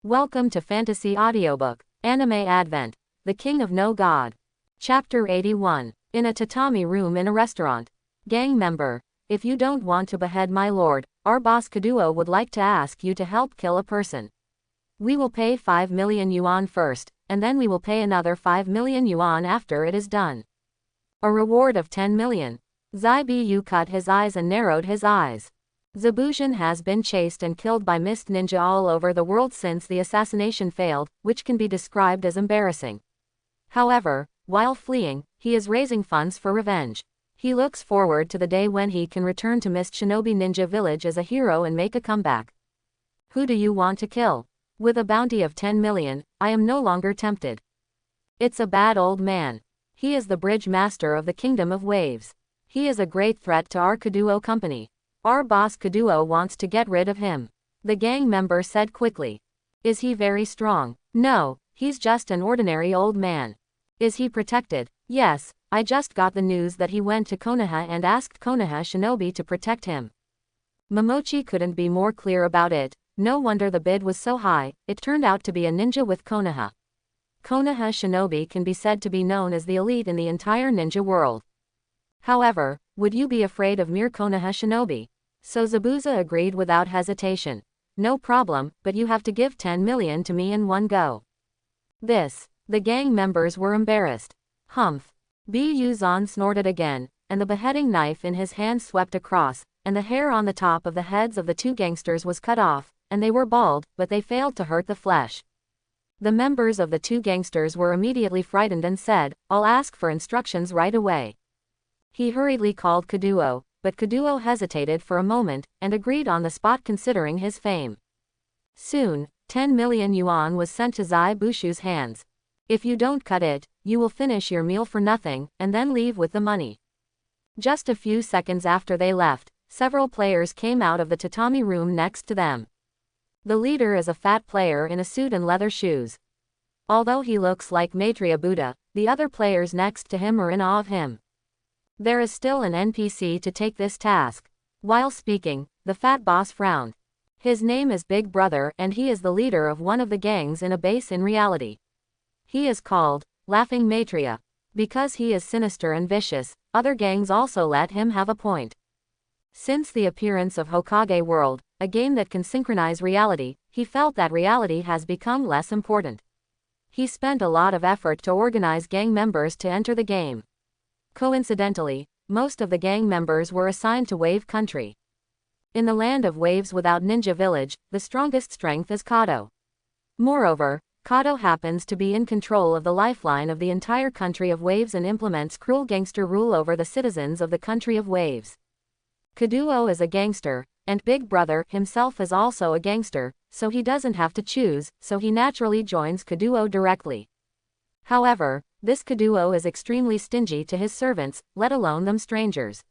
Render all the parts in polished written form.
Welcome to Fantasy Audiobook, Anime Advent, The King of No God. Chapter 81. In a tatami room in a restaurant. Gang member, if you don't want to behead my lord, our boss Kaduo would like to ask you to help kill a person. We will pay 5 million yuan first, and then we will pay another 5 million yuan after it is done. A reward of 10 million. Zai Bu cut his eyes and narrowed his eyes. Zabuzhan has been chased and killed by mist ninja all over the world since the assassination failed, which can be described as embarrassing. However, while fleeing, he is raising funds for revenge. He looks forward to the day when he can return to Mist Shinobi Ninja Village as a hero and make a comeback. Who do you want to kill? With a bounty of 10 million, I am no longer tempted. It's a bad old man. He is the bridge master of the Kingdom of Waves. He is a great threat to our Kaduo company. Our boss Kaduo wants to get rid of him. The gang member said quickly. Is he very strong? No, he's just an ordinary old man. Is he protected? Yes, I just got the news that he went to Konoha and asked Konoha Shinobi to protect him. Momochi couldn't be more clear about it. No wonder the bid was so high, it turned out to be a ninja with Konoha. Konoha Shinobi can be said to be known as the elite in the entire ninja world. However, would you be afraid of mere Konoha Shinobi? So Zabuza agreed without hesitation. No problem, but you have to give 10 million to me in one go. The gang members were embarrassed. Humph. Bu Zan snorted again, and the beheading knife in his hand swept across, and the hair on the top of the heads of the two gangsters was cut off, and they were bald, but they failed to hurt the flesh. The members of the two gangsters were immediately frightened and said, I'll ask for instructions right away. He hurriedly called Kaduo, but Kaduo hesitated for a moment, and agreed on the spot considering his fame. Soon, 10 million yuan was sent to Zai Bushu's hands. If you don't cut it, you will finish your meal for nothing, and then leave with the money. Just a few seconds after they left, several players came out of the tatami room next to them. The leader is a fat player in a suit and leather shoes. Although he looks like Maitreya Buddha, the other players next to him are in awe of him. There is still an NPC to take this task. While speaking, the fat boss frowned. His name is Big Brother and he is the leader of one of the gangs in a base in reality. He is called Laughing Maitreya. Because he is sinister and vicious, other gangs also let him have a point. Since the appearance of Hokage World, a game that can synchronize reality, he felt that reality has become less important. He spent a lot of effort to organize gang members to enter the game. Coincidentally, most of the gang members were assigned to Wave Country. In the land of waves without Ninja Village, the strongest strength is Kato. Moreover, Kato happens to be in control of the lifeline of the entire country of waves and implements cruel gangster rule over the citizens of the country of waves. Kaduo is a gangster, and Big Brother himself is also a gangster, so he doesn't have to choose, so he naturally joins Kaduo directly. However, this Kaduo is extremely stingy to his servants, let alone them strangers.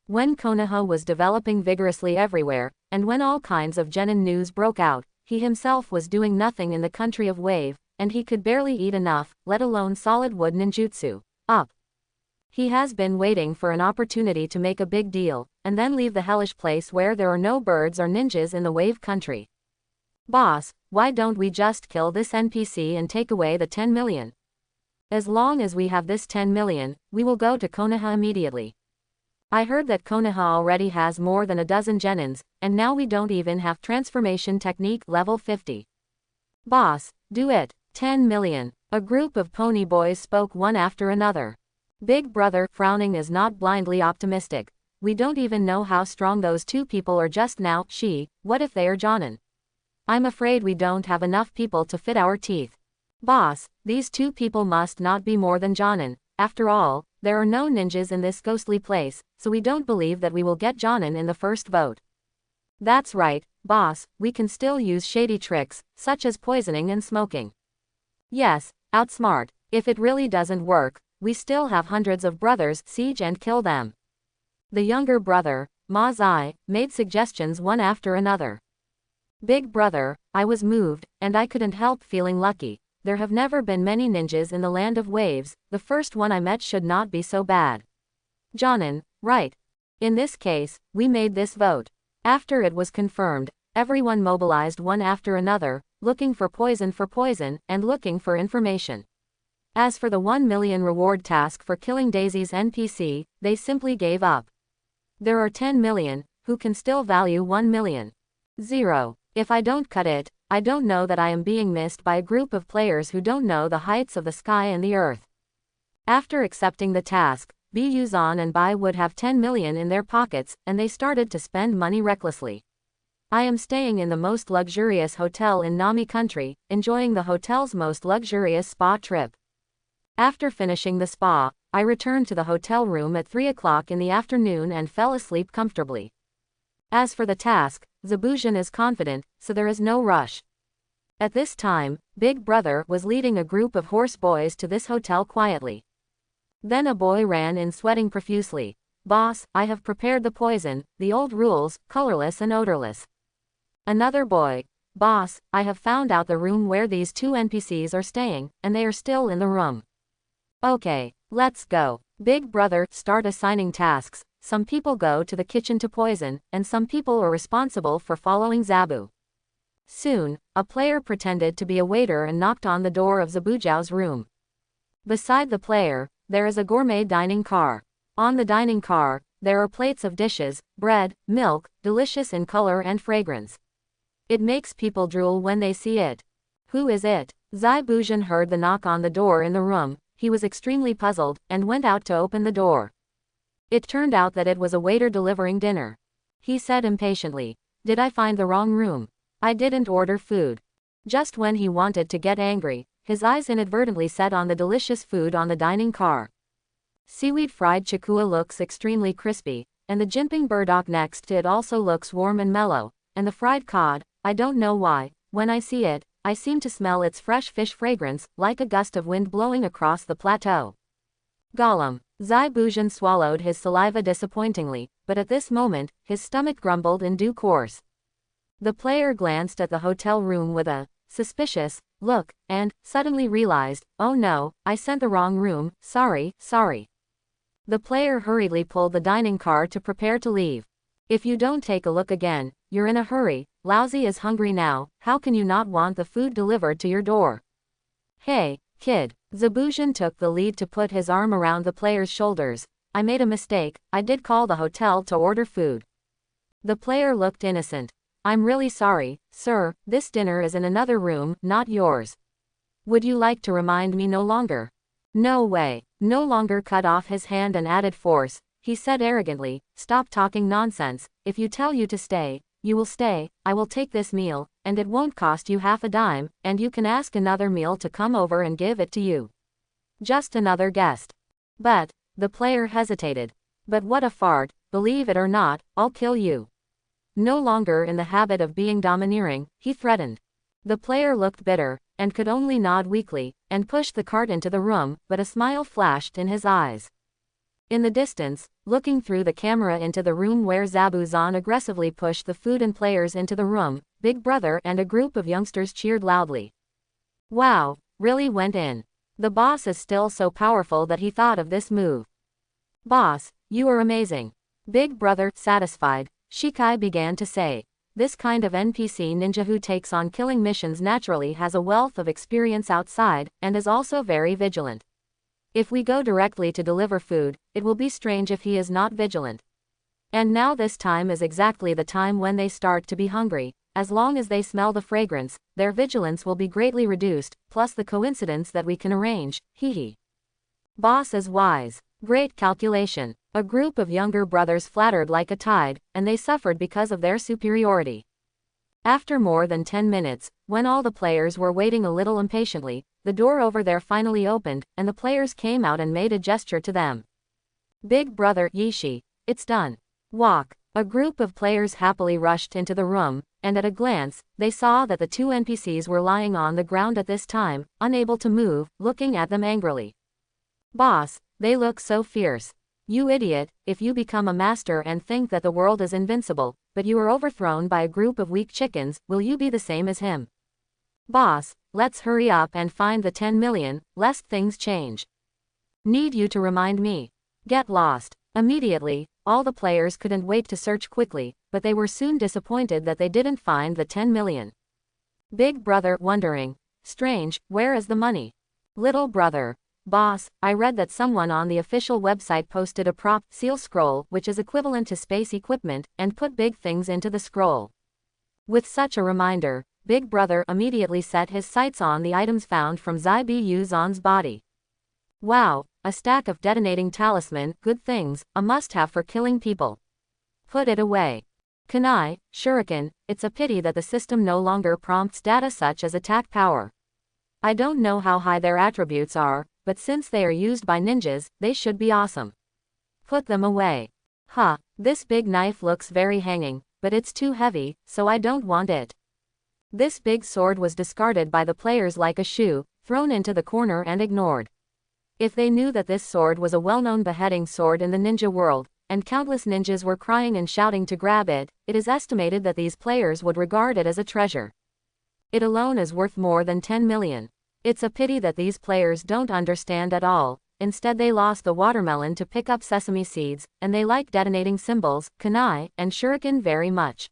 When Konoha was developing vigorously everywhere, and when all kinds of genin news broke out, he himself was doing nothing in the country of Wave, and he could barely eat enough, let alone solid wood ninjutsu. He has been waiting for an opportunity to make a big deal, and then leave the hellish place where there are no birds or ninjas in the Wave country. Boss, why don't we just kill this NPC and take away the 10 million? As long as we have this 10 million, we will go to Konoha immediately. I heard that Konoha already has more than a dozen genins, and now we don't even have transformation technique level 50. Boss, do it. 10 million. A group of pony boys spoke one after another. Big Brother, frowning, is not blindly optimistic. We don't even know how strong those two people are just now. What if they are jonin? I'm afraid we don't have enough people to fit our teeth. Boss, these two people must not be more than jonin. After all, there are no ninjas in this ghostly place, so we don't believe that we will get jonin in the first vote. That's right, boss, we can still use shady tricks, such as poisoning and smoking. Yes, outsmart. If it really doesn't work, we still have hundreds of brothers, siege and kill them. The younger brother, Ma Zai, made suggestions one after another. Big Brother, I was moved, and I couldn't help feeling lucky. There have never been many ninjas in the land of waves, the first one I met should not be so bad. Jonin, right. In this case, we made this vote. After it was confirmed, Everyone mobilized one after another, looking for poison, and looking for information. As for the 1 million reward task for killing Daisy's NPC, they simply gave up. There are 10 million, who can still value 1 million. 0. If I don't cut it, I don't know that I am being missed by a group of players who don't know the heights of the sky and the earth. After accepting the task, Yuzan and Bai would have 10 million in their pockets, and they started to spend money recklessly. I am staying in the most luxurious hotel in Nami country, enjoying the hotel's most luxurious spa trip. After finishing the spa, I returned to the hotel room at 3 o'clock in the afternoon and fell asleep comfortably. As for the task, Zabujan is confident, so there is no rush. At this time, Big Brother was leading a group of horse boys to this hotel quietly. Then a boy ran in sweating profusely. "Boss, I have prepared the poison, the old rules, colorless and odorless." Another boy, "Boss, I have found out the room where these 2 NPCs are staying, and they are still in the room." "Okay, let's go." Big Brother start assigning tasks. Some people go to the kitchen to poison, and some people are responsible for following Zabu. Soon, a player pretended to be a waiter and knocked on the door of Zabujao's room. Beside the player, there is a gourmet dining car. On the dining car, there are plates of dishes, bread, milk, delicious in color and fragrance. It makes people drool when they see it. Who is it? Zabujan heard the knock on the door in the room. He was extremely puzzled, and went out to open the door. It turned out that it was a waiter delivering dinner. He said impatiently, "Did I find the wrong room? I didn't order food." Just when he wanted to get angry, his eyes inadvertently set on the delicious food on the dining car. Seaweed fried chikua looks extremely crispy, and the jimping burdock next to it also looks warm and mellow, and the fried cod, I don't know why, when I see it, I seem to smell its fresh fish fragrance, like a gust of wind blowing across the plateau. Gollum. Zabujan swallowed his saliva disappointingly, but at this moment, his stomach grumbled in due course. The player glanced at the hotel room with a suspicious look, and suddenly realized, "Oh no, I sent the wrong room, sorry." The player hurriedly pulled the dining car to prepare to leave. "If you don't take a look again, you're in a hurry. Lousy is hungry now, how can you not want the food delivered to your door?" "Hey, kid." Zabujan took the lead to put his arm around the player's shoulders. "I made a mistake, I did call the hotel to order food." The player looked innocent. "I'm really sorry, sir, this dinner is in another room, not yours. Would you like to remind me no longer?" "No way." No longer cut off his hand and added force. He said arrogantly, "Stop talking nonsense. If you tell you to stay, you will stay. I will take this meal, and it won't cost you half a dime, and you can ask another meal to come over and give it to you. Just another guest." "But," the player hesitated. "But what a fart, believe it or not, I'll kill you." No longer in the habit of being domineering, he threatened. The player looked bitter, and could only nod weakly, and pushed the cart into the room, but a smile flashed in his eyes. In the distance, looking through the camera into the room where Zabuzan aggressively pushed the food and players into the room, Big Brother and a group of youngsters cheered loudly. "Wow, really went in. The boss is still so powerful that he thought of this move. Boss, you are amazing." Big Brother, satisfied, Shikai began to say. "This kind of NPC ninja who takes on killing missions naturally has a wealth of experience outside, and is also very vigilant. If we go directly to deliver food, it will be strange if he is not vigilant. And now this time is exactly the time when they start to be hungry. As long as they smell the fragrance, their vigilance will be greatly reduced, plus the coincidence that we can arrange, hee. Boss is wise. Great calculation." A group of younger brothers flattered like a tide, and they suffered because of their superiority. After more than 10 minutes, when all the players were waiting a little impatiently, the door over there finally opened, and the players came out and made a gesture to them. "Big Brother Yishi, it's done. Walk." A group of players happily rushed into the room, and at a glance, they saw that the 2 NPCs were lying on the ground at this time, unable to move, looking at them angrily. "Boss, they look so fierce. You idiot, if you become a master and think that the world is invincible, but you are overthrown by a group of weak chickens, will you be the same as him?" "Boss, let's hurry up and find the 10 million, lest things change." "Need you to remind me. Get lost." Immediately, all the players couldn't wait to search quickly, but they were soon disappointed that they didn't find the 10 million. Big brother, wondering. Strange, where is the money? Little brother. Boss, I read that someone on the official website posted a prop seal scroll, which is equivalent to space equipment, and put big things into the scroll. With such a reminder, Big brother immediately set his sights on the items found from Zai-Bu-Zon's body. Wow, a stack of detonating talisman, good things, a must-have for killing people. Put it away. Kunai, shuriken, it's a pity that the system no longer prompts data such as attack power. I don't know how high their attributes are, but since they are used by ninjas, they should be awesome. Put them away. Huh, this big knife looks very hanging, but it's too heavy, so I don't want it. This big sword was discarded by the players like a shoe, thrown into the corner and ignored. If they knew that this sword was a well-known beheading sword in the ninja world, and countless ninjas were crying and shouting to grab it, it is estimated that these players would regard it as a treasure. It alone is worth more than 10 million. It's a pity that these players don't understand at all, instead they lost the watermelon to pick up sesame seeds, and they like detonating symbols, kunai, and shuriken very much.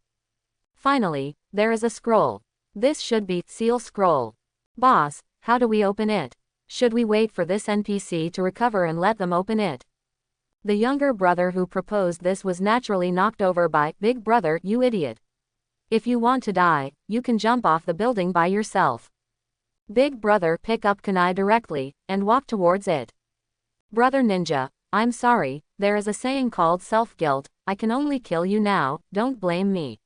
Finally, there is a scroll. This should be seal scroll. Boss, how do we open it? Should we wait for this NPC to recover and let them open it? The younger brother who proposed this was naturally knocked over by Big brother, you idiot. If you want to die, you can jump off the building by yourself. Big brother pick up kunai directly, and walk towards it. Brother ninja, I'm sorry, there is a saying called self-guilt, I can only kill you now, don't blame me.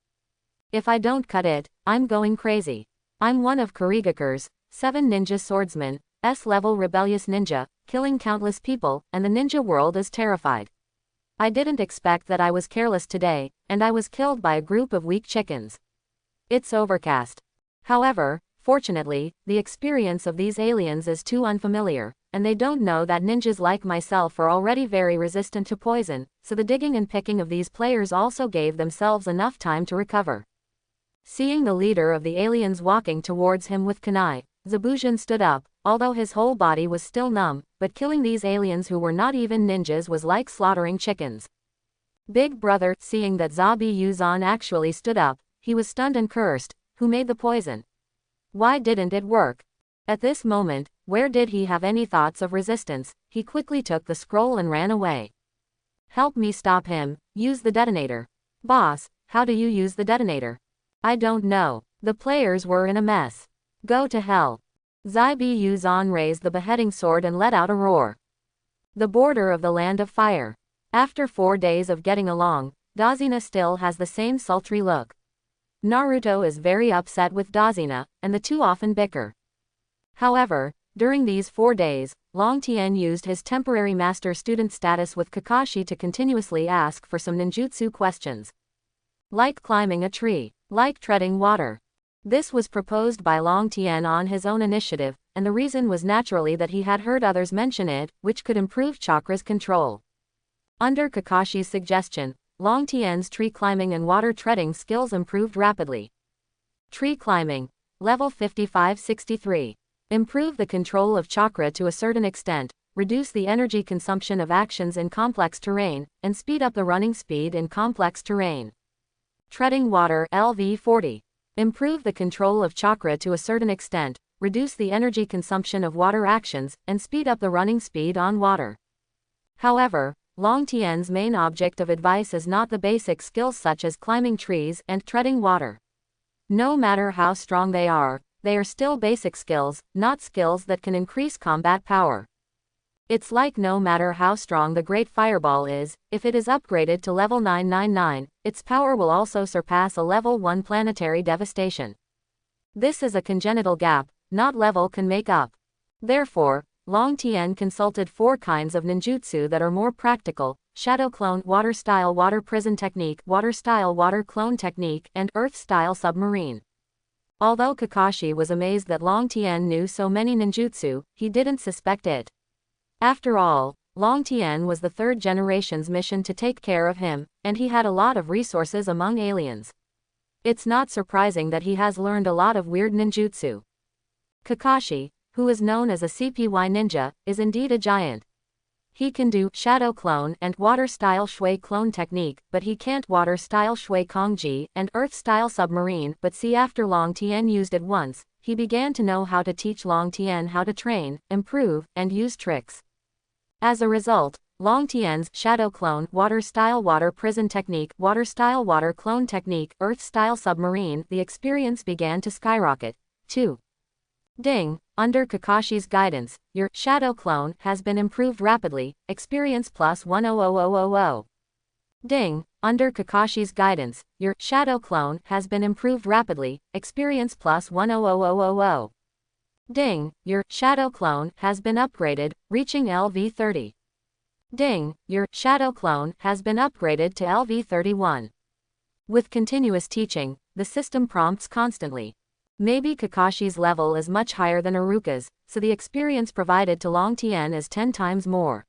If I don't cut it, I'm going crazy. I'm one of Kurigakure's 7 ninja swordsmen, S-level rebellious ninja, killing countless people, and the ninja world is terrified. I didn't expect that I was careless today, and I was killed by a group of weak chickens. It's overcast. However, fortunately, the experience of these aliens is too unfamiliar, and they don't know that ninjas like myself are already very resistant to poison, so the digging and picking of these players also gave themselves enough time to recover. Seeing the leader of the aliens walking towards him with kunai, Zai-Bu-Zon stood up, although his whole body was still numb, but killing these aliens who were not even ninjas was like slaughtering chickens. Big brother, seeing that Zai-Bu-Zon actually stood up, he was stunned and cursed, who made the poison? Why didn't it work? At this moment, where did he have any thoughts of resistance? He quickly took the scroll and ran away. Help me stop him, use the detonator. Boss, how do you use the detonator? I don't know. The players were in a mess. Go to hell. Zai-Bu-Zon raised the beheading sword and let out a roar. The border of the land of fire. After 4 days of getting along, Dazina still has the same sultry look. Naruto is very upset with Dazina, and the two often bicker. However, during these 4 days, Long Tien used his temporary master-student status with Kakashi to continuously ask for some ninjutsu questions. Like climbing a tree. Like treading water. This was proposed by Long Tien on his own initiative, and the reason was naturally that he had heard others mention it, which could improve chakra's control. Under Kakashi's suggestion, Long Tien's tree climbing and water treading skills improved rapidly. Tree climbing. Level 55-63. Improve the control of chakra to a certain extent, reduce the energy consumption of actions in complex terrain, and speed up the running speed in complex terrain. Treading water LV 40. Improve the control of chakra to a certain extent, reduce the energy consumption of water actions, and speed up the running speed on water. However, Long Tien's main object of advice is not the basic skills such as climbing trees and treading water. No matter how strong they are still basic skills, not skills that can increase combat power. It's like no matter how strong the Great Fireball is, if it is upgraded to level 999, its power will also surpass a level 1 planetary devastation. This is a congenital gap, not level can make up. Therefore, Long Tien consulted 4 kinds of ninjutsu that are more practical: Shadow Clone, Water Style Water Prison Technique, Water Style Water Clone Technique, and Earth Style Submarine. Although Kakashi was amazed that Long Tien knew so many ninjutsu, he didn't suspect it. After all, Long Tien was the 3rd generation's mission to take care of him, and he had a lot of resources among aliens. It's not surprising that he has learned a lot of weird ninjutsu. Kakashi, who is known as a CPY ninja, is indeed a giant. He can do shadow clone and water style shui clone technique, but he can't water style shui kongji and earth style submarine. But see, after Long Tian used it once, he began to know how to teach Long Tian how to train, improve, and use tricks. As a result, Long Tian's shadow clone, water style water prison technique, water style water clone technique, earth style submarine, the experience began to skyrocket. 2. Ding. Under Kakashi's guidance, your shadow clone has been improved rapidly, experience plus 100,000. Ding. Under Kakashi's guidance, your shadow clone has been improved rapidly, experience plus 100,000. Ding. Your shadow clone has been upgraded, reaching LV30. Ding. Your shadow clone has been upgraded to LV31. With continuous teaching, the system prompts constantly. Maybe Kakashi's level is much higher than Iruka's, so the experience provided to Long Tian is 10 times more.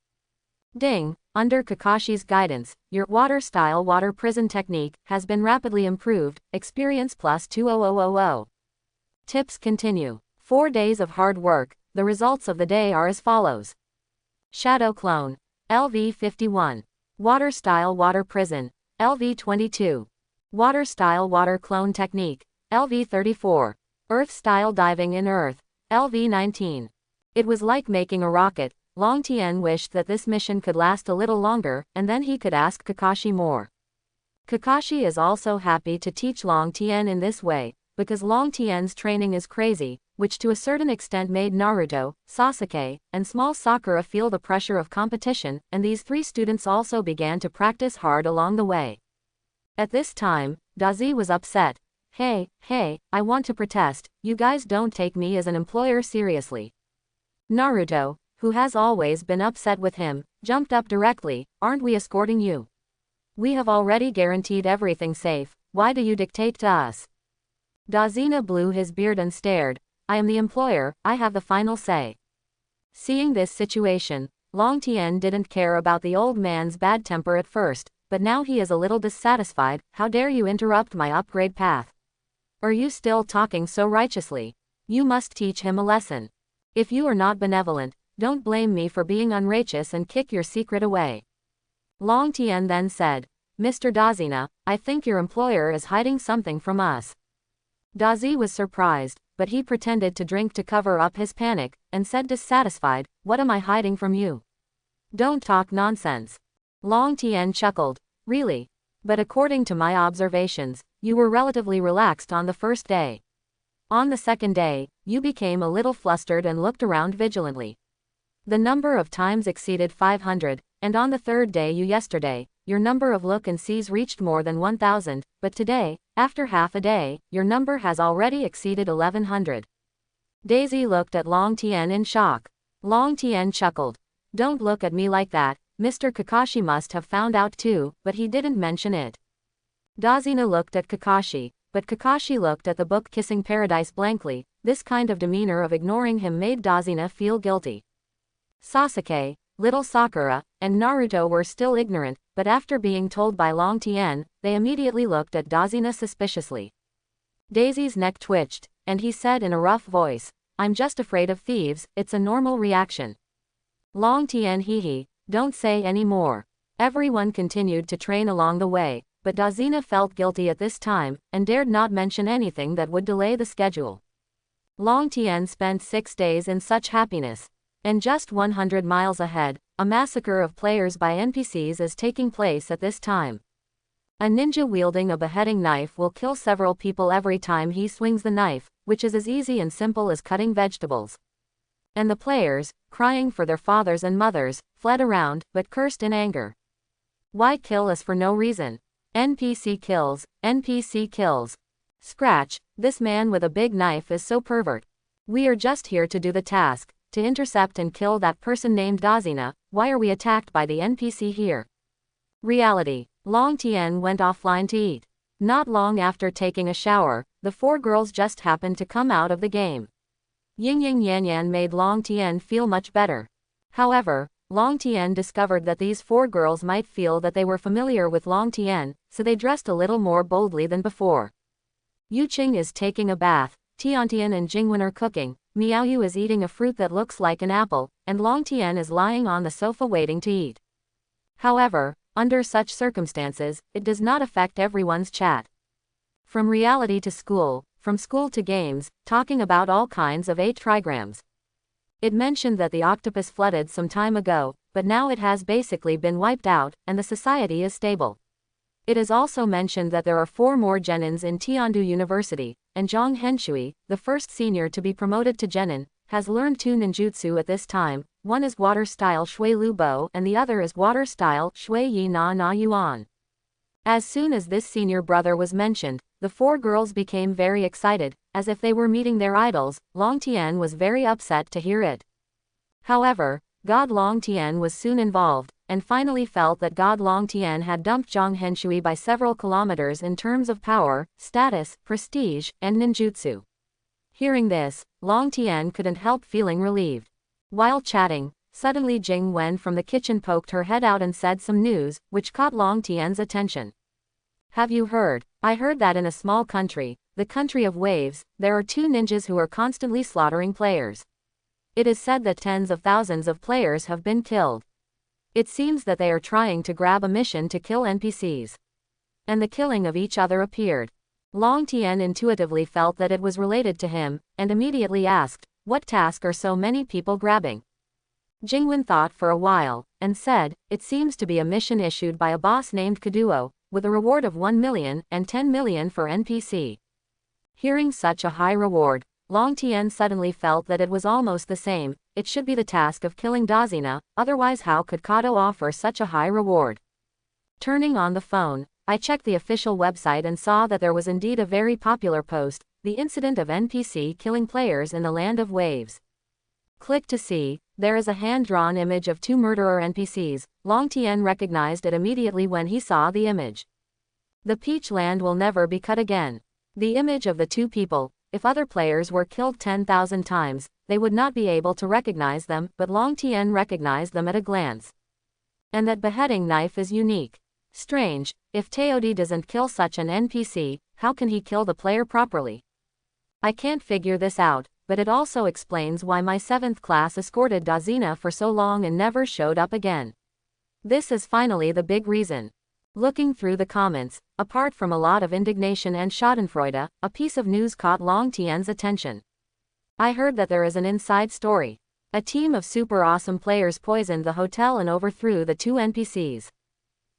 Ding. Under Kakashi's guidance, your water style water prison technique has been rapidly improved, experience plus 200,000. Tips continue. 4 days of hard work, the results of the day are as follows. Shadow clone. LV51. Water style water prison. LV22. Water style water clone technique. LV34. Earth style diving in earth. LV19. It was like making a rocket. Long Tian wished that this mission could last a little longer, and then he could ask Kakashi more. Kakashi is also happy to teach Long Tian in this way, because Long Tian's training is crazy, which to a certain extent made Naruto, Sasuke, and small Sakura feel the pressure of competition, and these 3 students also began to practice hard along the way. At this time, Dazi was upset. Hey, I want to protest, you guys don't take me as an employer seriously. Naruto, who has always been upset with him, jumped up directly, aren't we escorting you? We have already guaranteed everything safe, why do you dictate to us? Dazina blew his beard and stared. I am the employer, I have the final say. Seeing this situation, Long Tian didn't care about the old man's bad temper at first, but now he is a little dissatisfied. How dare you interrupt my upgrade path? Are you still talking so righteously? You must teach him a lesson. If you are not benevolent, don't blame me for being unrighteous and kick your secret away. Long Tian then said, Mr. Dazina, I think your employer is hiding something from us. Dazi was surprised, but he pretended to drink to cover up his panic, and said dissatisfied, what am I hiding from you? Don't talk nonsense. Long Tian chuckled, really? But according to my observations, you were relatively relaxed on the first day. On the second day, you became a little flustered and looked around vigilantly. The number of times exceeded 500, and on the third day yesterday, your number of look and sees reached more than 1,000, but today, after half a day, your number has already exceeded 1,100. Daisy looked at Long Tian in shock. Long Tian chuckled. Don't look at me like that, Mr. Kakashi must have found out too, but he didn't mention it. Dazina looked at Kakashi, but Kakashi looked at the book Kissing Paradise blankly. This kind of demeanor of ignoring him made Dazina feel guilty. Sasuke, little Sakura, and Naruto were still ignorant, but after being told by Long Tian, they immediately looked at Dazina suspiciously. Daisy's neck twitched, and he said in a rough voice, I'm just afraid of thieves, it's a normal reaction. Long Tian hee, don't say any more. Everyone continued to train along the way, but Dazina felt guilty at this time, and dared not mention anything that would delay the schedule. Long Tian spent 6 days in such happiness. And just 100 miles ahead, a massacre of players by NPCs is taking place at this time. A ninja wielding a beheading knife will kill several people every time he swings the knife, which is as easy and simple as cutting vegetables. And the players, crying for their fathers and mothers, fled around, but cursed in anger. Why kill us for no reason? NPC kills, NPC kills. Scratch, this man with a big knife is so pervert. We are just here to do the task, to intercept and kill that person named Dazina. Why are we attacked by the NPC here? Reality. Long Tian went offline to eat. Not long after taking a shower, the 4 girls just happened to come out of the game. Ying Ying Yan Yan made Long Tian feel much better. However, Long Tian discovered that these 4 girls might feel that they were familiar with Long Tian, so they dressed a little more boldly than before. Yu Qing is taking a bath. Tiantian and Jingwen are cooking, Miaoyu is eating a fruit that looks like an apple, and Longtian is lying on the sofa waiting to eat. However, under such circumstances, it does not affect everyone's chat. From reality to school, from school to games, talking about all kinds of 8 trigrams. It mentioned that the octopus flooded some time ago, but now it has basically been wiped out, and the society is stable. It is also mentioned that there are 4 more genins in Tiandu University, and Zhang Henshui, the first senior to be promoted to genin, has learned 2 ninjutsu at this time. One is water-style Shui Lu Bo and the other is water-style Shui Yi Na Na Yuan. As soon as this senior brother was mentioned, the 4 girls became very excited, as if they were meeting their idols. Long Tian was very upset to hear it. However, God Long Tian was soon involved, and finally felt that God Long Tian had dumped Zhang Henshui by several kilometers in terms of power, status, prestige, and ninjutsu. Hearing this, Long Tian couldn't help feeling relieved. While chatting, suddenly Jing Wen from the kitchen poked her head out and said some news, which caught Long Tian's attention. Have you heard? I heard that in a small country, the country of waves, there are 2 ninjas who are constantly slaughtering players. It is said that tens of thousands of players have been killed. It seems that they are trying to grab a mission to kill NPCs. And the killing of each other appeared. Long Tian intuitively felt that it was related to him, and immediately asked, what task are so many people grabbing? Jingwen thought for a while, and said, it seems to be a mission issued by a boss named Kaduo, with a reward of 1 million and 10 million for NPC. Hearing such a high reward, Long Tian suddenly felt that it was almost the same. It should be the task of killing Dazina, otherwise how could Kato offer such a high reward? Turning on the phone, I checked the official website and saw that there was indeed a very popular post, the incident of NPC killing players in the land of waves. Click to see. There is a hand-drawn image of 2 murderer NPCs. Long Tian recognized it immediately when he saw the image. The Peach Land will never be cut again. The image of the 2 people. If other players were killed 10,000 times, they would not be able to recognize them, but Long Tian recognized them at a glance. And that beheading knife is unique. Strange, if Teodi doesn't kill such an NPC, how can he kill the player properly? I can't figure this out, but it also explains why my 7th class escorted Dazina for so long and never showed up again. This is finally the big reason. Looking through the comments, apart from a lot of indignation and schadenfreude, a piece of news caught Long Tian's attention. I heard that there is an inside story. A team of super awesome players poisoned the hotel and overthrew the 2 NPCs.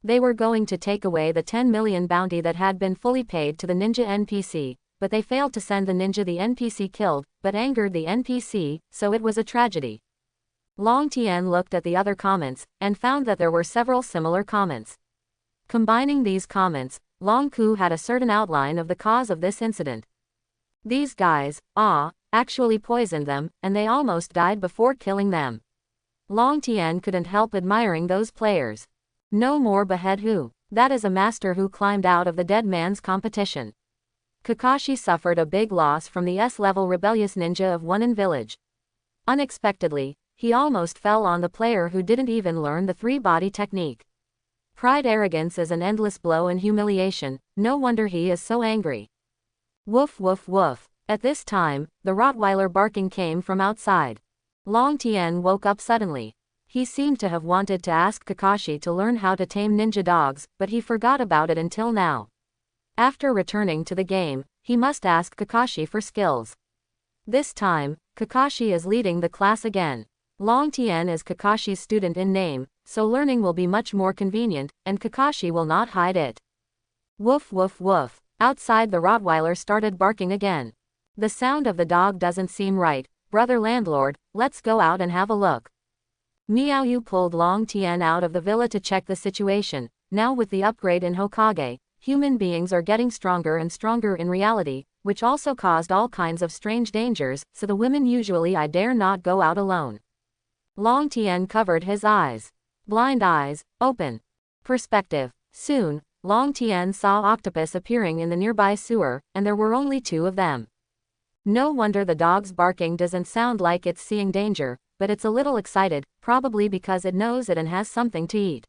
They were going to take away the 10 million bounty that had been fully paid to the ninja NPC, but they failed to send the ninja the NPC killed, but angered the NPC, so it was a tragedy. Long Tian looked at the other comments, and found that there were several similar comments. Combining these comments, Long Ku had a certain outline of the cause of this incident. These guys, actually poisoned them, and they almost died before killing them. Long Tian couldn't help admiring those players. No more behead who. That is a master who climbed out of the dead man's competition. Kakashi suffered a big loss from the S-level rebellious ninja of Onein village. Unexpectedly, he almost fell on the player who didn't even learn the 3-body technique. Pride arrogance is an endless blow and humiliation, no wonder he is so angry. Woof woof woof. At this time, the Rottweiler barking came from outside. Long Tian woke up suddenly. He seemed to have wanted to ask Kakashi to learn how to tame ninja dogs, but he forgot about it until now. After returning to the game, he must ask Kakashi for skills. This time, Kakashi is leading the class again. Long Tian is Kakashi's student in name, so learning will be much more convenient, and Kakashi will not hide it. Woof woof woof. Outside the Rottweiler started barking again. The sound of the dog doesn't seem right. Brother landlord, let's go out and have a look. Miaoyu pulled Long Tian out of the villa to check the situation. Now with the upgrade in Hokage, human beings are getting stronger and stronger in reality, which also caused all kinds of strange dangers, so the women usually I dare not go out alone. Long Tian covered his eyes. Blind eyes, open. Perspective. Soon, Long Tian saw octopus appearing in the nearby sewer, and there were only 2 of them. No wonder the dog's barking doesn't sound like it's seeing danger, but it's a little excited, probably because it knows it and has something to eat.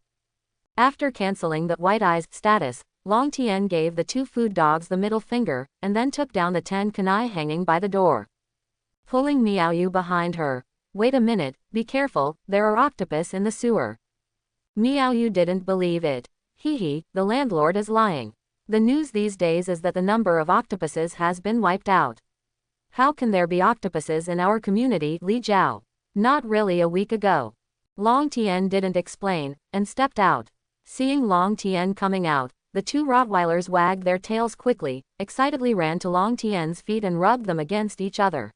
After cancelling the white eyes status, Long Tian gave the 2 food dogs the middle finger, and then took down the 10 kunai hanging by the door. Pulling Miao Yu behind her. Wait a minute, be careful, there are octopus in the sewer. Miao Yu didn't believe it. Hee, the landlord is lying. The news these days is that the number of octopuses has been wiped out. How can there be octopuses in our community, Li Jiao? Not really a week ago. Long Tian didn't explain, and stepped out. Seeing Long Tian coming out, the 2 Rottweilers wagged their tails quickly, excitedly ran to Long Tian's feet and rubbed them against each other.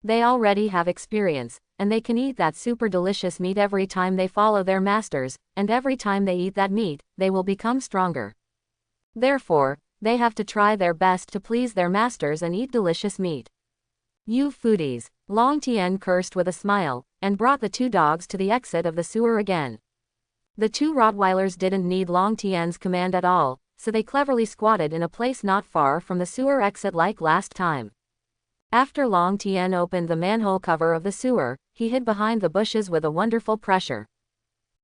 They already have experience, and they can eat that super delicious meat every time they follow their masters, and every time they eat that meat, they will become stronger. Therefore, they have to try their best to please their masters and eat delicious meat. You foodies, Long Tian cursed with a smile, and brought the 2 dogs to the exit of the sewer again. The 2 Rottweilers didn't need Long Tian's command at all, so they cleverly squatted in a place not far from the sewer exit like last time. After Long Tian opened the manhole cover of the sewer, he hid behind the bushes with a wonderful pressure.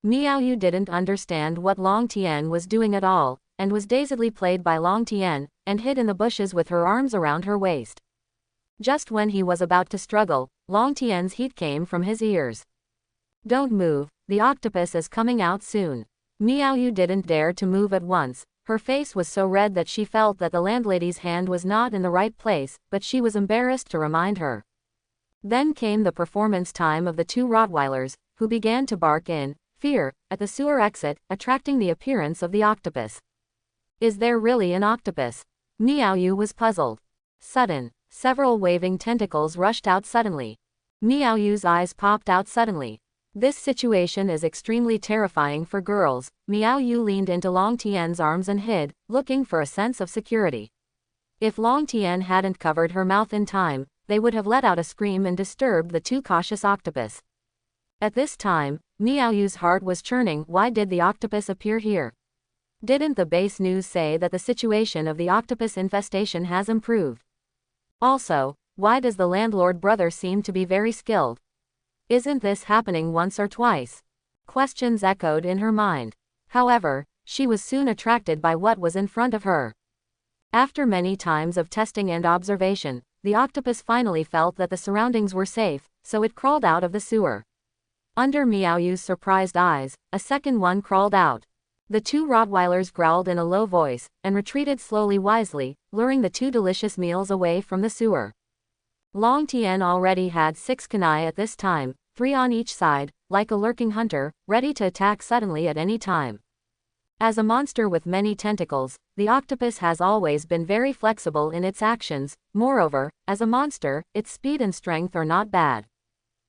Miao Yu didn't understand what Long Tian was doing at all, and was dazedly played by Long Tian, and hid in the bushes with her arms around her waist. Just when he was about to struggle, Long Tian's heat came from his ears. Don't move, the octopus is coming out soon. Miao Yu didn't dare to move at once. Her face was so red that she felt that the landlady's hand was not in the right place, but she was embarrassed to remind her. Then came the performance time of the 2 Rottweilers, who began to bark in fear at the sewer exit, attracting the appearance of the octopus. Is there really an octopus? Miao Yu was puzzled. Several waving tentacles rushed out suddenly. Miao Yu's eyes popped out suddenly. This situation is extremely terrifying for girls. Miao Yu leaned into Long Tian's arms and hid, looking for a sense of security. If Long Tian hadn't covered her mouth in time, they would have let out a scream and disturbed the 2 cautious octopus. At this time, Miao Yu's heart was churning. Why did the octopus appear here? Didn't the base news say that the situation of the octopus infestation has improved? Also, why does the landlord brother seem to be very skilled? Isn't this happening once or twice? Questions echoed in her mind. However, she was soon attracted by what was in front of her. After many times of testing and observation, the octopus finally felt that the surroundings were safe, so it crawled out of the sewer. Under Miao Yu's surprised eyes, a second one crawled out. The 2 Rottweilers growled in a low voice, and retreated slowly wisely, luring the 2 delicious meals away from the sewer. Long Tian already had 6 kunai at this time, 3 on each side, like a lurking hunter, ready to attack suddenly at any time. As a monster with many tentacles, the octopus has always been very flexible in its actions. Moreover, as a monster, its speed and strength are not bad.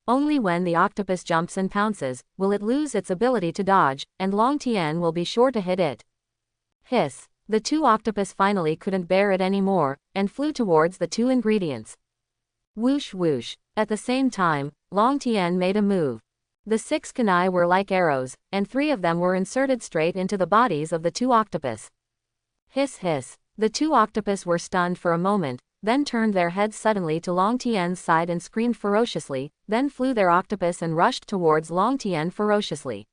Only when the octopus jumps and pounces, will it lose its ability to dodge, and Long Tian will be sure to hit it. Hiss! The 2 octopus finally couldn't bear it anymore, and flew towards the 2 ingredients. Whoosh whoosh. At the same time, Long Tian made a move. The 6 kunai were like arrows, and 3 of them were inserted straight into the bodies of the 2 octopus. Hiss hiss. The 2 octopus were stunned for a moment, then turned their heads suddenly to Long Tian's side and screamed ferociously, then flew their octopus and rushed towards Long Tian ferociously.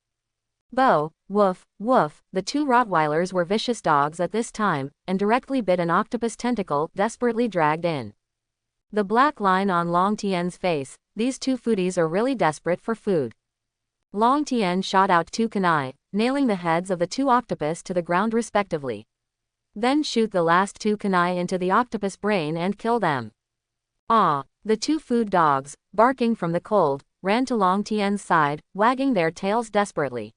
Bo, woof, woof. The 2 Rottweilers were vicious dogs at this time, and directly bit an octopus tentacle, desperately dragged in. The black line on Long Tian's face, these 2 foodies are really desperate for food. Long Tian shot out 2 kunai, nailing the heads of the 2 octopus to the ground respectively. Then shoot the last 2 kunai into the octopus brain and kill them. Ah! The 2 food dogs, barking from the cold, ran to Long Tian's side, wagging their tails desperately.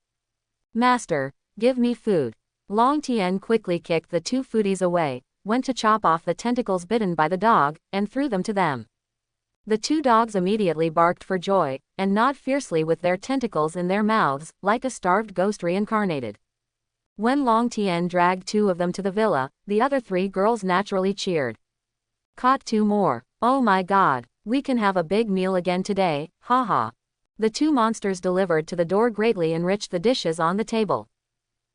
Master, give me food. Long Tian quickly kicked the 2 foodies away, went to chop off the tentacles bitten by the dog, and threw them to them. The 2 dogs immediately barked for joy, and gnawed fiercely with their tentacles in their mouths, like a starved ghost reincarnated. When Long Tian dragged 2 of them to the villa, the other 3 girls naturally cheered. Caught 2 more. Oh my god, we can have a big meal again today, haha. The 2 monsters delivered to the door greatly enriched the dishes on the table.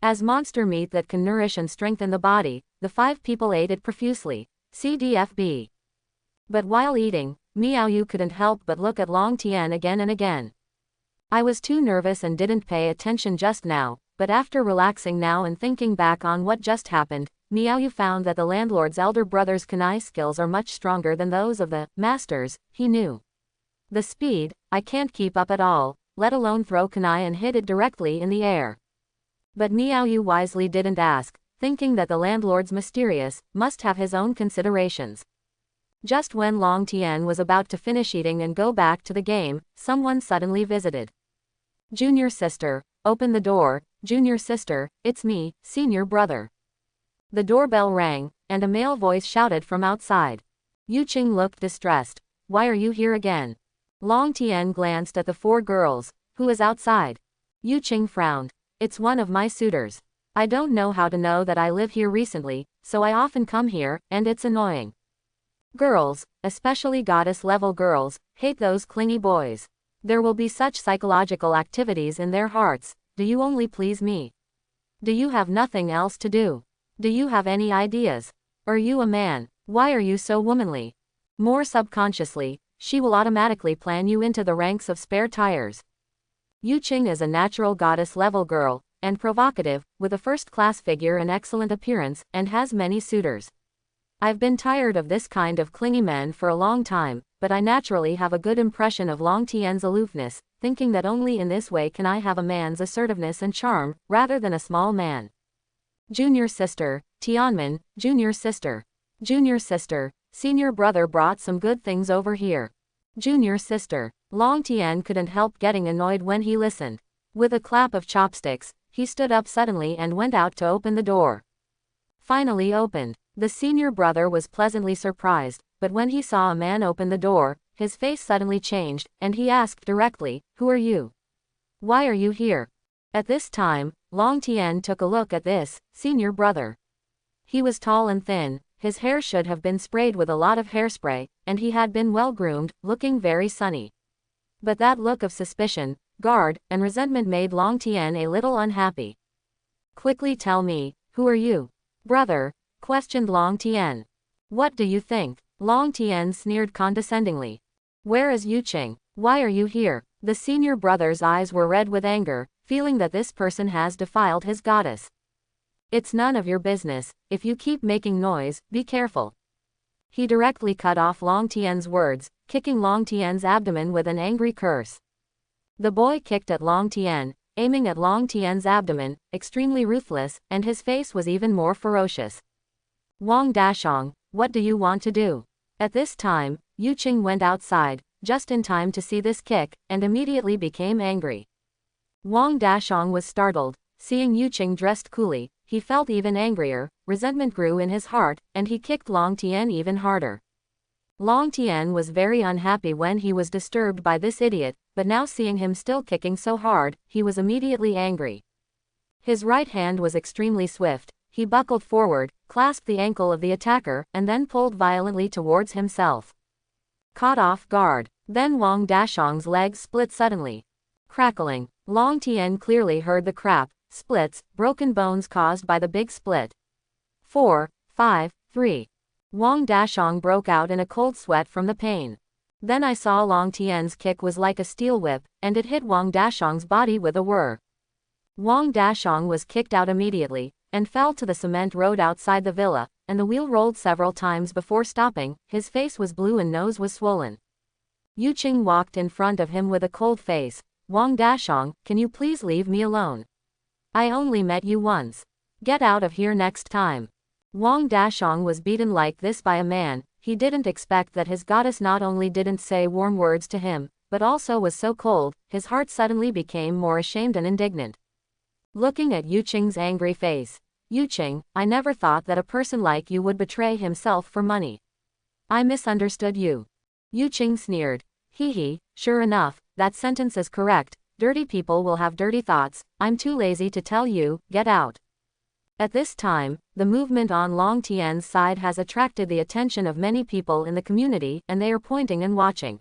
As monster meat that can nourish and strengthen the body, the 5 people ate it profusely. CDFB. But while eating, Miao Yu couldn't help but look at Long Tian again and again. I was too nervous and didn't pay attention just now, but after relaxing now and thinking back on what just happened, Miaoyu found that the landlord's elder brother's kunai skills are much stronger than those of the masters, he knew. The speed, I can't keep up at all, let alone throw kunai and hit it directly in the air. But Miaoyu wisely didn't ask, thinking that the landlord's mysterious, must have his own considerations. Just when Long Tian was about to finish eating and go back to the game, someone suddenly visited. Junior sister, open the door. Junior sister, it's me, senior brother. The doorbell rang, and a male voice shouted from outside. Yu Qing looked distressed. Why are you here again? Long Tian glanced at the 4 girls. Who is outside? Yu Qing frowned. It's one of my suitors. I don't know how to know that I live here recently, so I often come here, and it's annoying. Girls, especially goddess-level girls, hate those clingy boys. There will be such psychological activities in their hearts. Do you only please me? Do you have nothing else to do? Do you have any ideas? Are you a man? Why are you so womanly? More subconsciously, she will automatically plan you into the ranks of spare tires. Yu Qing is a natural goddess-level girl, and provocative, with a first-class figure and excellent appearance, and has many suitors. I've been tired of this kind of clingy men for a long time, but I naturally have a good impression of Long Tian's aloofness, thinking that only in this way can I have a man's assertiveness and charm, rather than a small man. Junior sister, Tianmen, junior sister. Junior sister, senior brother brought some good things over here. Junior sister. Long Tian couldn't help getting annoyed when he listened. With a clap of chopsticks, he stood up suddenly and went out to open the door. Finally opened. The senior brother was pleasantly surprised, but when he saw a man open the door, his face suddenly changed, and he asked directly, Who are you? Why are you here? At this time, Long Tian took a look at this senior brother. He was tall and thin, his hair should have been sprayed with a lot of hairspray, and he had been well groomed, looking very sunny. But that look of suspicion, guard, and resentment made Long Tian a little unhappy. Quickly tell me, who are you? Brother, questioned Long Tian. What do you think? Long Tian sneered condescendingly. Where is Yu Qing? Why are you here? The senior brother's eyes were red with anger, feeling that this person has defiled his goddess. It's none of your business. If you keep making noise, be careful. He directly cut off Long Tian's words, kicking Long Tian's abdomen with an angry curse. The boy kicked at Long Tian, aiming at Long Tian's abdomen, extremely ruthless, and his face was even more ferocious. Wang Dashong, what do you want to do? At this time, Yu Qing went outside, just in time to see this kick, and immediately became angry. Wang Dashong was startled. Seeing Yu Qing dressed coolly, he felt even angrier, resentment grew in his heart, and he kicked Long Tian even harder. Long Tian was very unhappy when he was disturbed by this idiot, but now seeing him still kicking so hard, he was immediately angry. His right hand was extremely swift. He buckled forward, clasped the ankle of the attacker, and then pulled violently towards himself. Caught off guard. Then Wang Dashong's legs split suddenly. Crackling. Long Tian clearly heard the crap, splits, broken bones caused by the big split. 4, 5, 3. Wang Dashong broke out in a cold sweat from the pain. Then I saw Long Tian's kick was like a steel whip, and it hit Wang Dashong's body with a whir. Wang Dashong was kicked out immediately, and fell to the cement road outside the villa, and the wheel rolled several times before stopping. His face was blue and nose was swollen. Yu Qing walked in front of him with a cold face. Wang Dashong, can you please leave me alone? I only met you once. Get out of here next time. Wang Dashong was beaten like this by a man. He didn't expect that his goddess not only didn't say warm words to him, but also was so cold. His heart suddenly became more ashamed and indignant. Looking at Yu Qing's angry face. Yu Qing, I never thought that a person like you would betray himself for money. I misunderstood you. Yu Qing sneered. Hee, sure enough, that sentence is correct. Dirty people will have dirty thoughts. I'm too lazy to tell you, get out. At this time, the movement on Long Tian's side has attracted the attention of many people in the community, and they are pointing and watching.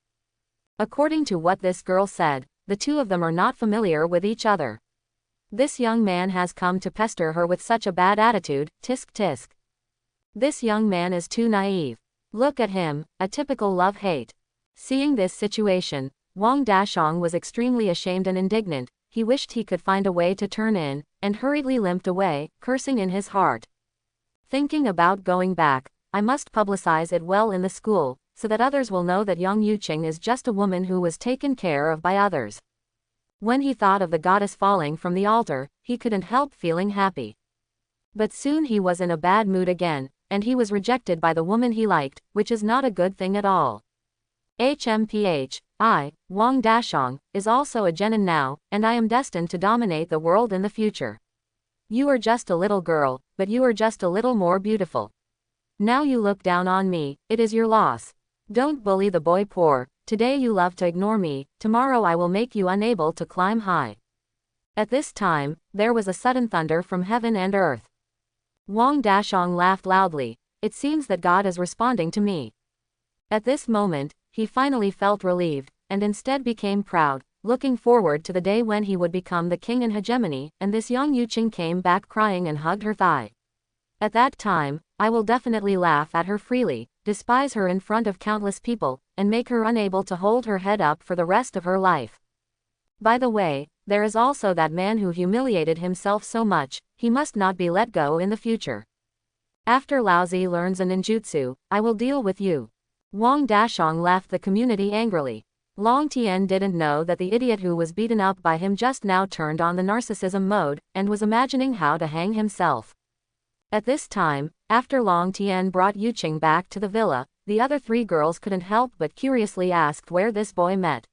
According to what this girl said, the two of them are not familiar with each other. This young man has come to pester her with such a bad attitude, tisk tisk. This young man is too naive. Look at him, a typical love-hate. Seeing this situation, Wang Dashong was extremely ashamed and indignant. he wished he could find a way to turn in, and hurriedly limped away, cursing in his heart. Thinking about going back, I must publicize it well in the school, so that others will know that young Yuqing is just a woman who was taken care of by others. When he thought of the goddess falling from the altar, he couldn't help feeling happy. But soon he was in a bad mood again, and he was rejected by the woman he liked, which is not a good thing at all. Wang Dashong, is also a genin now, and I am destined to dominate the world in the future. You are just a little girl, but you are just a little more beautiful. Now you look down on me, it is your loss. Don't bully the boy poor, today you love to ignore me, tomorrow I will make you unable to climb high. At this time, there was a sudden thunder from heaven and earth. Wang Dashong laughed loudly, it seems that God is responding to me. At this moment, he finally felt relieved, and instead became proud, looking forward to the day when he would become the king in hegemony, and this young Yuqing came back crying and hugged her thigh. At that time, I will definitely laugh at her freely, despise her in front of countless people, and make her unable to hold her head up for the rest of her life. By the way, there is also that man who humiliated himself so much, he must not be let go in the future. After Laozi learns a ninjutsu, I will deal with you. Wang Dashong left the community angrily. Long Tian didn't know that the idiot who was beaten up by him just now turned on the narcissism mode, and was imagining how to hang himself. At this time, after Long Tian brought Yuqing back to the villa, the other three girls couldn't help but curiously ask where this boy met.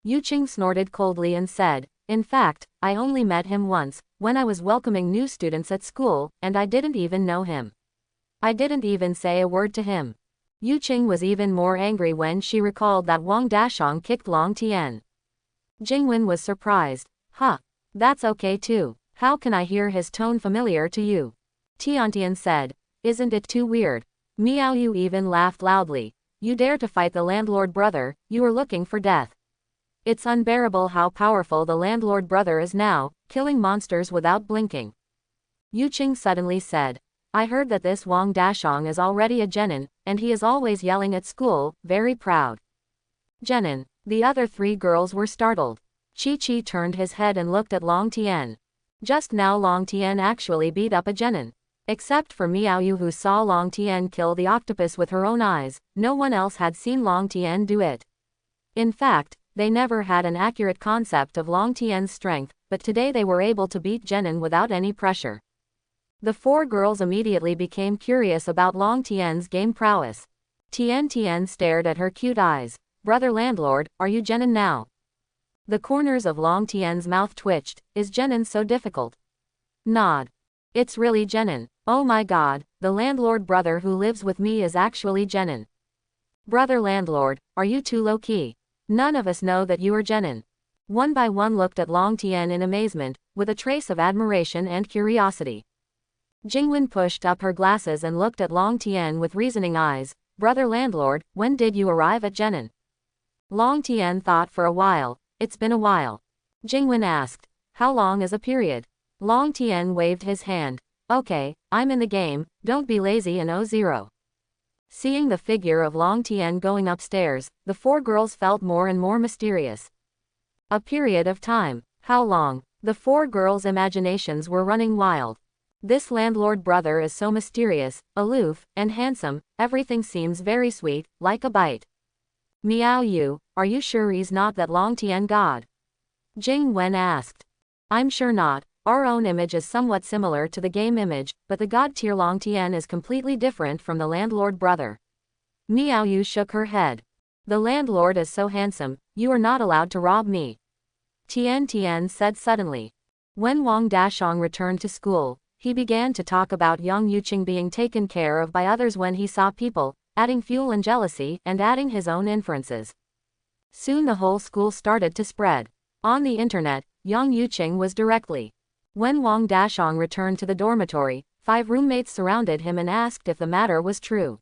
Yuqing snorted coldly and said, in fact, I only met him once, when I was welcoming new students at school, and I didn't even know him. I didn't even say a word to him. Yuqing was even more angry when she recalled that Wang Dashong kicked Long Tian. Jingwen was surprised. Huh. That's okay too. How can I hear his tone familiar to you? Tiantian said. Isn't it too weird? Miao Yu even laughed loudly. You dare to fight the landlord brother, you are looking for death. It's unbearable how powerful the landlord brother is now, killing monsters without blinking. Yuqing suddenly said. I heard that this Wang Dashong is already a genin, and he is always yelling at school, very proud. Genin. The other three girls were startled. Chi-Chi turned his head and looked at Long Tian. Just now Long Tian actually beat up a genin. Except for Miao Yu who saw Long Tian kill the octopus with her own eyes, no one else had seen Long Tian do it. In fact, they never had an accurate concept of Long Tian's strength, but today they were able to beat genin without any pressure. The four girls immediately became curious about Long Tian's game prowess. Tian stared at her cute eyes. Brother landlord, are you genin now? The corners of Long Tian's mouth twitched. Is genin so difficult? Nod. It's really genin. Oh my god, the landlord brother who lives with me is actually genin. Brother landlord, are you too low-key? None of us know that you are genin. One by one looked at Long Tian in amazement, with a trace of admiration and curiosity. Jingwen pushed up her glasses and looked at Long Tian with reasoning eyes. Brother landlord, when did you arrive at genin? Long Tian thought for a while. It's been a while. Jingwen asked. How long is a period? Long Tian waved his hand. Okay, I'm in the game, don't be lazy and O0. Seeing the figure of Long Tian going upstairs, the four girls felt more and more mysterious. A period of time. How long? The four girls' imaginations were running wild. This landlord brother is so mysterious, aloof, and handsome, everything seems very sweet, like a bite. Miao Yu, are you sure he's not that Long Tian god? Jing Wen asked. I'm sure not, our own image is somewhat similar to the game image, but the god tier Long Tian is completely different from the landlord brother. Miao Yu shook her head. The landlord is so handsome, you are not allowed to rob me. Tian said suddenly. When Wang Dashong returned to school, he began to talk about young Yuqing being taken care of by others when he saw people, adding fuel and jealousy, and adding his own inferences. Soon the whole school started to spread. On the internet, young Yuqing was directly. When Wang Dashong returned to the dormitory, 5 roommates surrounded him and asked if the matter was true.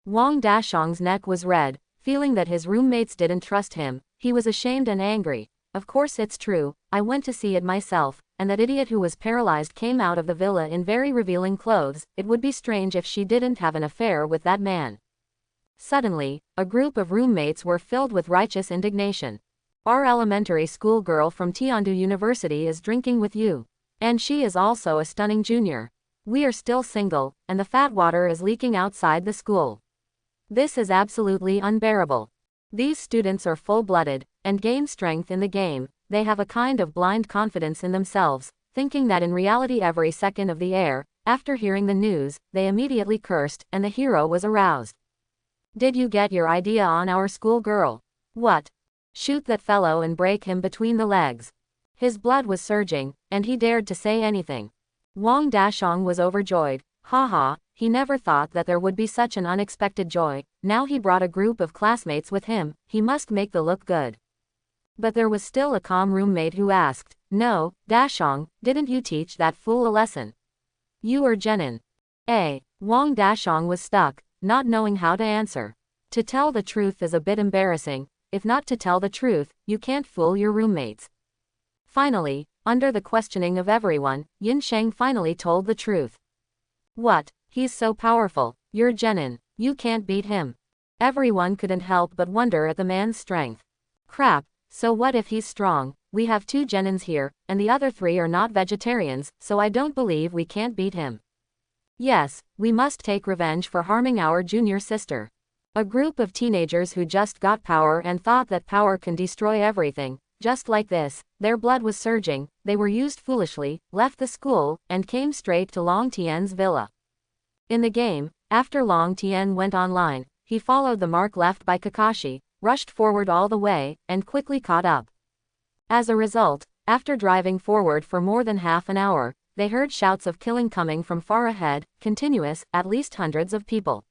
Wang Dashong's neck was red, feeling that his roommates didn't trust him, he was ashamed and angry. Of course it's true, I went to see it myself, and that idiot who was paralyzed came out of the villa in very revealing clothes, it would be strange if she didn't have an affair with that man. Suddenly, a group of roommates were filled with righteous indignation. Our elementary school girl from Tiandu University is drinking with you. And she is also a stunning junior. We are still single, and the fat water is leaking outside the school. This is absolutely unbearable. These students are full-blooded, and gain strength in the game. They have a kind of blind confidence in themselves, thinking that in reality every second of the air. After hearing the news, they immediately cursed, and the hero was aroused. Did you get your idea on our school girl? What? Shoot that fellow and break him between the legs. His blood was surging, and he dared to say anything. Wang Dashong was overjoyed. Haha, he never thought that there would be such an unexpected joy. Now he brought a group of classmates with him, he must make the look good. But there was still a calm roommate who asked, "No, Dashong, didn't you teach that fool a lesson? You or Jenin?" Wang Dashong was stuck, not knowing how to answer. To tell the truth is a bit embarrassing. If not to tell the truth, you can't fool your roommates. Finally, under the questioning of everyone, Yin Sheng finally told the truth. What? He's so powerful. You're Jenin. You can't beat him. Everyone couldn't help but wonder at the man's strength. Crap, so what if he's strong? We have 2 Jenins here, and the other 3 are not vegetarians, so I don't believe we can't beat him. Yes, we must take revenge for harming our junior sister. A group of teenagers who just got power and thought that power can destroy everything. Just like this, their blood was surging, they were used foolishly, left the school, and came straight to Long Tian's villa. In the game, after Long Tian went online, he followed the mark left by Kakashi, rushed forward all the way, and quickly caught up. As a result, after driving forward for more than half an hour, they heard shouts of killing coming from far ahead, continuous, at least hundreds of people.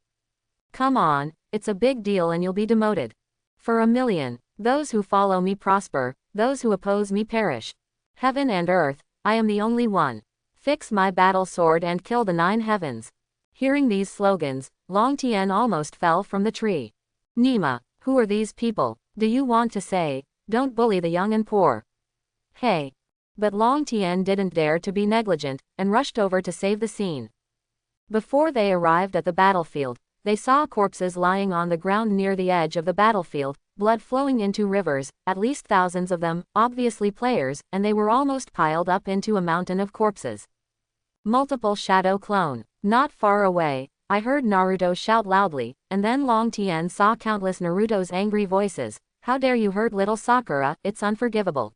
Come on, it's a big deal and you'll be demoted. For 1,000,000. Those who follow me prosper, those who oppose me perish. Heaven and earth, I am the only one. Fix my battle sword and kill the 9 heavens. Hearing these slogans, Long Tian almost fell from the tree. Nima, who are these people? Do you want to say, don't bully the young and poor? Hey. But Long Tian didn't dare to be negligent, and rushed over to save the scene. Before they arrived at the battlefield, they saw corpses lying on the ground near the edge of the battlefield, blood flowing into rivers, at least thousands of them, obviously players, and they were almost piled up into a mountain of corpses. Multiple shadow clone. Not far away, I heard Naruto shout loudly, and then Long Tian saw countless Naruto's angry voices. How dare you hurt little Sakura, it's unforgivable.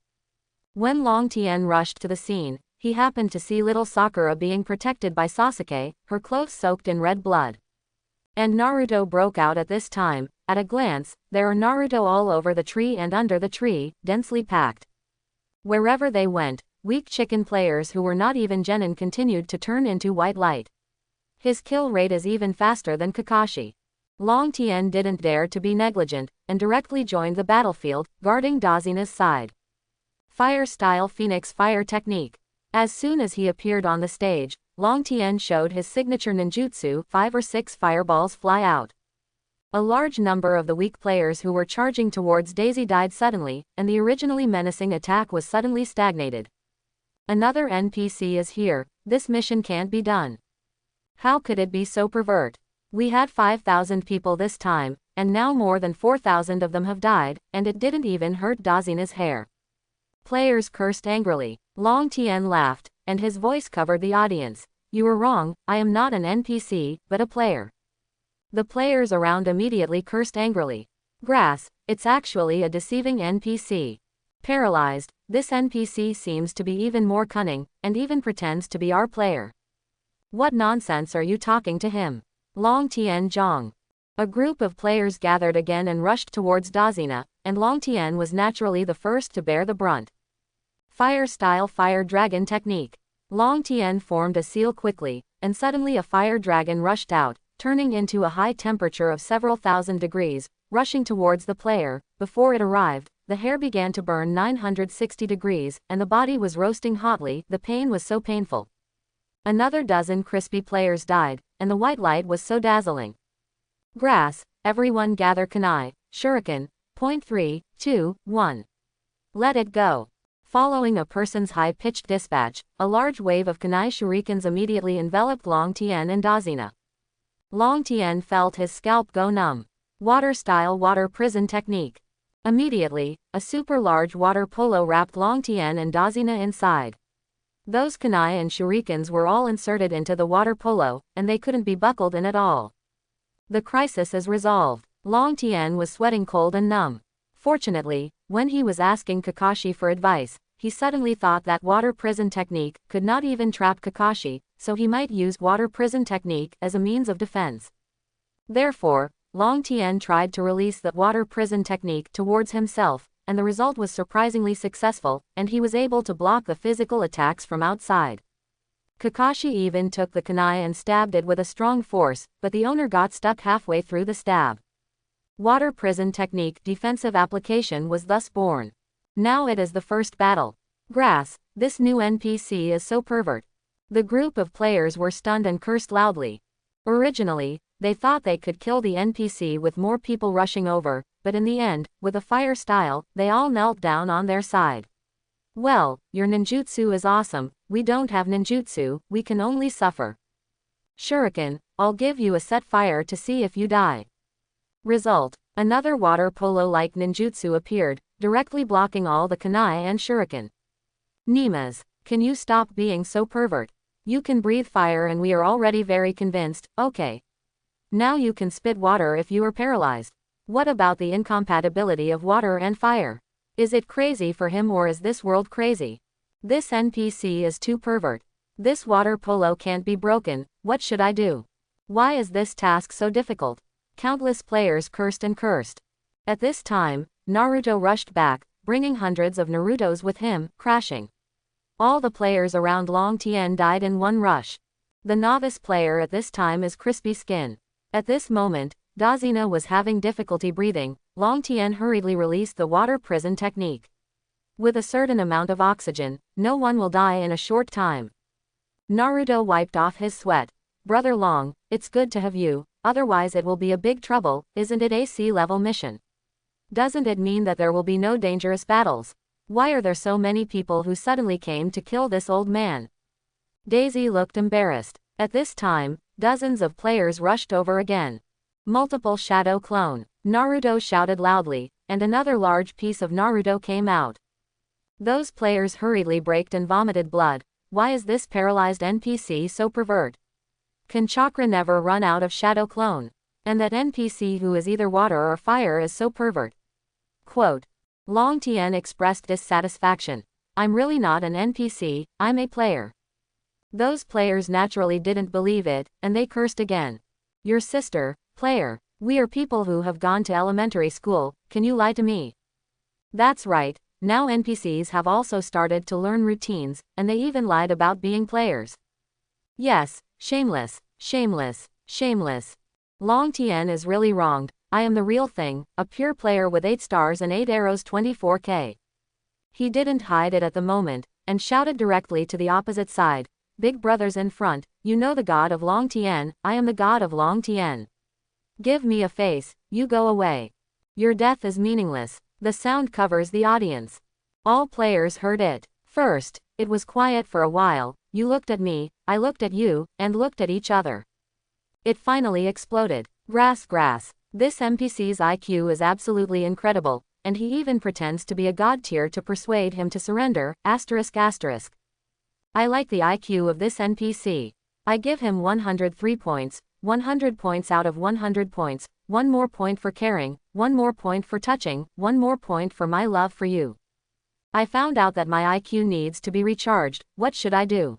When Long Tian rushed to the scene, he happened to see little Sakura being protected by Sasuke, her clothes soaked in red blood. And Naruto broke out at this time. At a glance, there are Naruto all over the tree and under the tree, densely packed. Wherever they went, weak chicken players who were not even genin continued to turn into white light. His kill rate is even faster than Kakashi. Long Tian didn't dare to be negligent, and directly joined the battlefield, guarding Dazina's side. Fire-style Phoenix Fire technique. As soon as he appeared on the stage, Long Tian showed his signature ninjutsu, 5 or 6 fireballs fly out. A large number of the weak players who were charging towards Daisy died suddenly, and the originally menacing attack was suddenly stagnated. Another NPC is here, this mission can't be done. How could it be so pervert? We had 5,000 people this time, and now more than 4,000 of them have died, and it didn't even hurt Dazina's hair. Players cursed angrily. Long Tian laughed, and his voice covered the audience. You were wrong, I am not an NPC, but a player. The players around immediately cursed angrily. Grass, it's actually a deceiving NPC. Paralyzed, this NPC seems to be even more cunning, and even pretends to be our player. What nonsense are you talking to him? Long Tian Zhang. A group of players gathered again and rushed towards Dazina, and Long Tian was naturally the first to bear the brunt. Fire-style Fire Dragon technique. Long Tian formed a seal quickly, and suddenly a fire dragon rushed out, turning into a high temperature of several thousand degrees, rushing towards the player. Before it arrived, the hair began to burn 960 degrees, and the body was roasting hotly, the pain was so painful. Another dozen crispy players died, and the white light was so dazzling. Grass, everyone gather kunai, shuriken, point 3, 2, 1. Let it go. Following a person's high-pitched dispatch, a large wave of kunai shurikens immediately enveloped Long Tian and Dazina. Long Tian felt his scalp go numb. Water-style water prison technique. Immediately, a super large water polo wrapped Long Tien and Dazina inside. Those kunai and shurikens were all inserted into the water polo, and they couldn't be buckled in at all. The crisis is resolved. Long Tien was sweating cold and numb. Fortunately, when he was asking Kakashi for advice, he suddenly thought that water prison technique could not even trap Kakashi, so he might use water prison technique as a means of defense. Therefore, Long Tien tried to release the water prison technique towards himself, and the result was surprisingly successful, and he was able to block the physical attacks from outside. Kakashi even took the kunai and stabbed it with a strong force, but the owner got stuck halfway through the stab. Water prison technique defensive application was thus born. Now it is the first battle. Grass, this new NPC is so pervert. The group of players were stunned and cursed loudly. Originally, they thought they could kill the NPC with more people rushing over, but in the end, with a fire style, they all knelt down on their side. Well, your ninjutsu is awesome, we don't have ninjutsu, we can only suffer. Shuriken, I'll give you a set fire to see if you die. Result, another water polo-like ninjutsu appeared, directly blocking all the kunai and shuriken. Nimas, can you stop being so pervert? You can breathe fire and we are already very convinced, okay. Now you can spit water if you are paralyzed. What about the incompatibility of water and fire? Is it crazy for him or is this world crazy? This NPC is too pervert. This water polo can't be broken, what should I do? Why is this task so difficult? Countless players cursed and cursed. At this time, Naruto rushed back, bringing hundreds of Narutos with him, crashing. All the players around Long Tien died in one rush. The novice player at this time is Crispy Skin. At this moment, Dazina was having difficulty breathing. Long Tien hurriedly released the water prison technique. With a certain amount of oxygen, no one will die in a short time. Naruto wiped off his sweat. Brother Long, it's good to have you, otherwise it will be a big trouble, isn't it a sea-level mission? Doesn't it mean that there will be no dangerous battles? Why are there so many people who suddenly came to kill this old man? Daisy looked embarrassed. At this time, dozens of players rushed over again. Multiple shadow clone. Naruto shouted loudly, and another large piece of Naruto came out. Those players hurriedly braked and vomited blood. Why is this paralyzed NPC so pervert? Can chakra never run out of shadow clone? And that NPC who is either water or fire is so pervert. Quote. Long Tien expressed dissatisfaction. I'm really not an NPC, I'm a player. Those players naturally didn't believe it, and they cursed again. Your sister, player. We are people who have gone to elementary school, can you lie to me? That's right, now NPCs have also started to learn routines, and they even lied about being players. Yes, shameless, shameless, shameless. Long Tien is really wronged, I am the real thing, a pure player with 8 stars and 8 arrows 24k. He didn't hide it at the moment, and shouted directly to the opposite side, big brothers in front, you know the god of Long Tien, I am the god of Long Tien. Give me a face, you go away. Your death is meaningless. The sound covers the audience. All players heard it. First, it was quiet for a while, you looked at me, I looked at you, and looked at each other. It finally exploded. Grass. This NPC's IQ is absolutely incredible, and he even pretends to be a god tier to persuade him to surrender, ****. I like the IQ of this NPC. I give him 103 points, 100 points out of 100 points, 1 more point for caring, 1 more point for touching, 1 more point for my love for you. I found out that my IQ needs to be recharged, what should I do?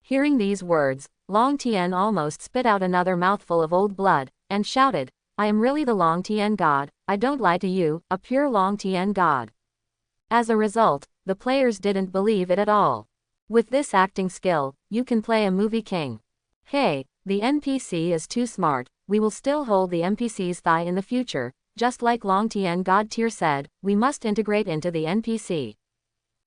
Hearing these words, Long Tien almost spit out another mouthful of old blood, and shouted, I am really the Long Tien god, I don't lie to you, a pure Long Tien god. As a result, the players didn't believe it at all. With this acting skill, you can play a movie king. Hey, the NPC is too smart, we will still hold the NPC's thigh in the future, just like Long Tien God tier said, we must integrate into the NPC.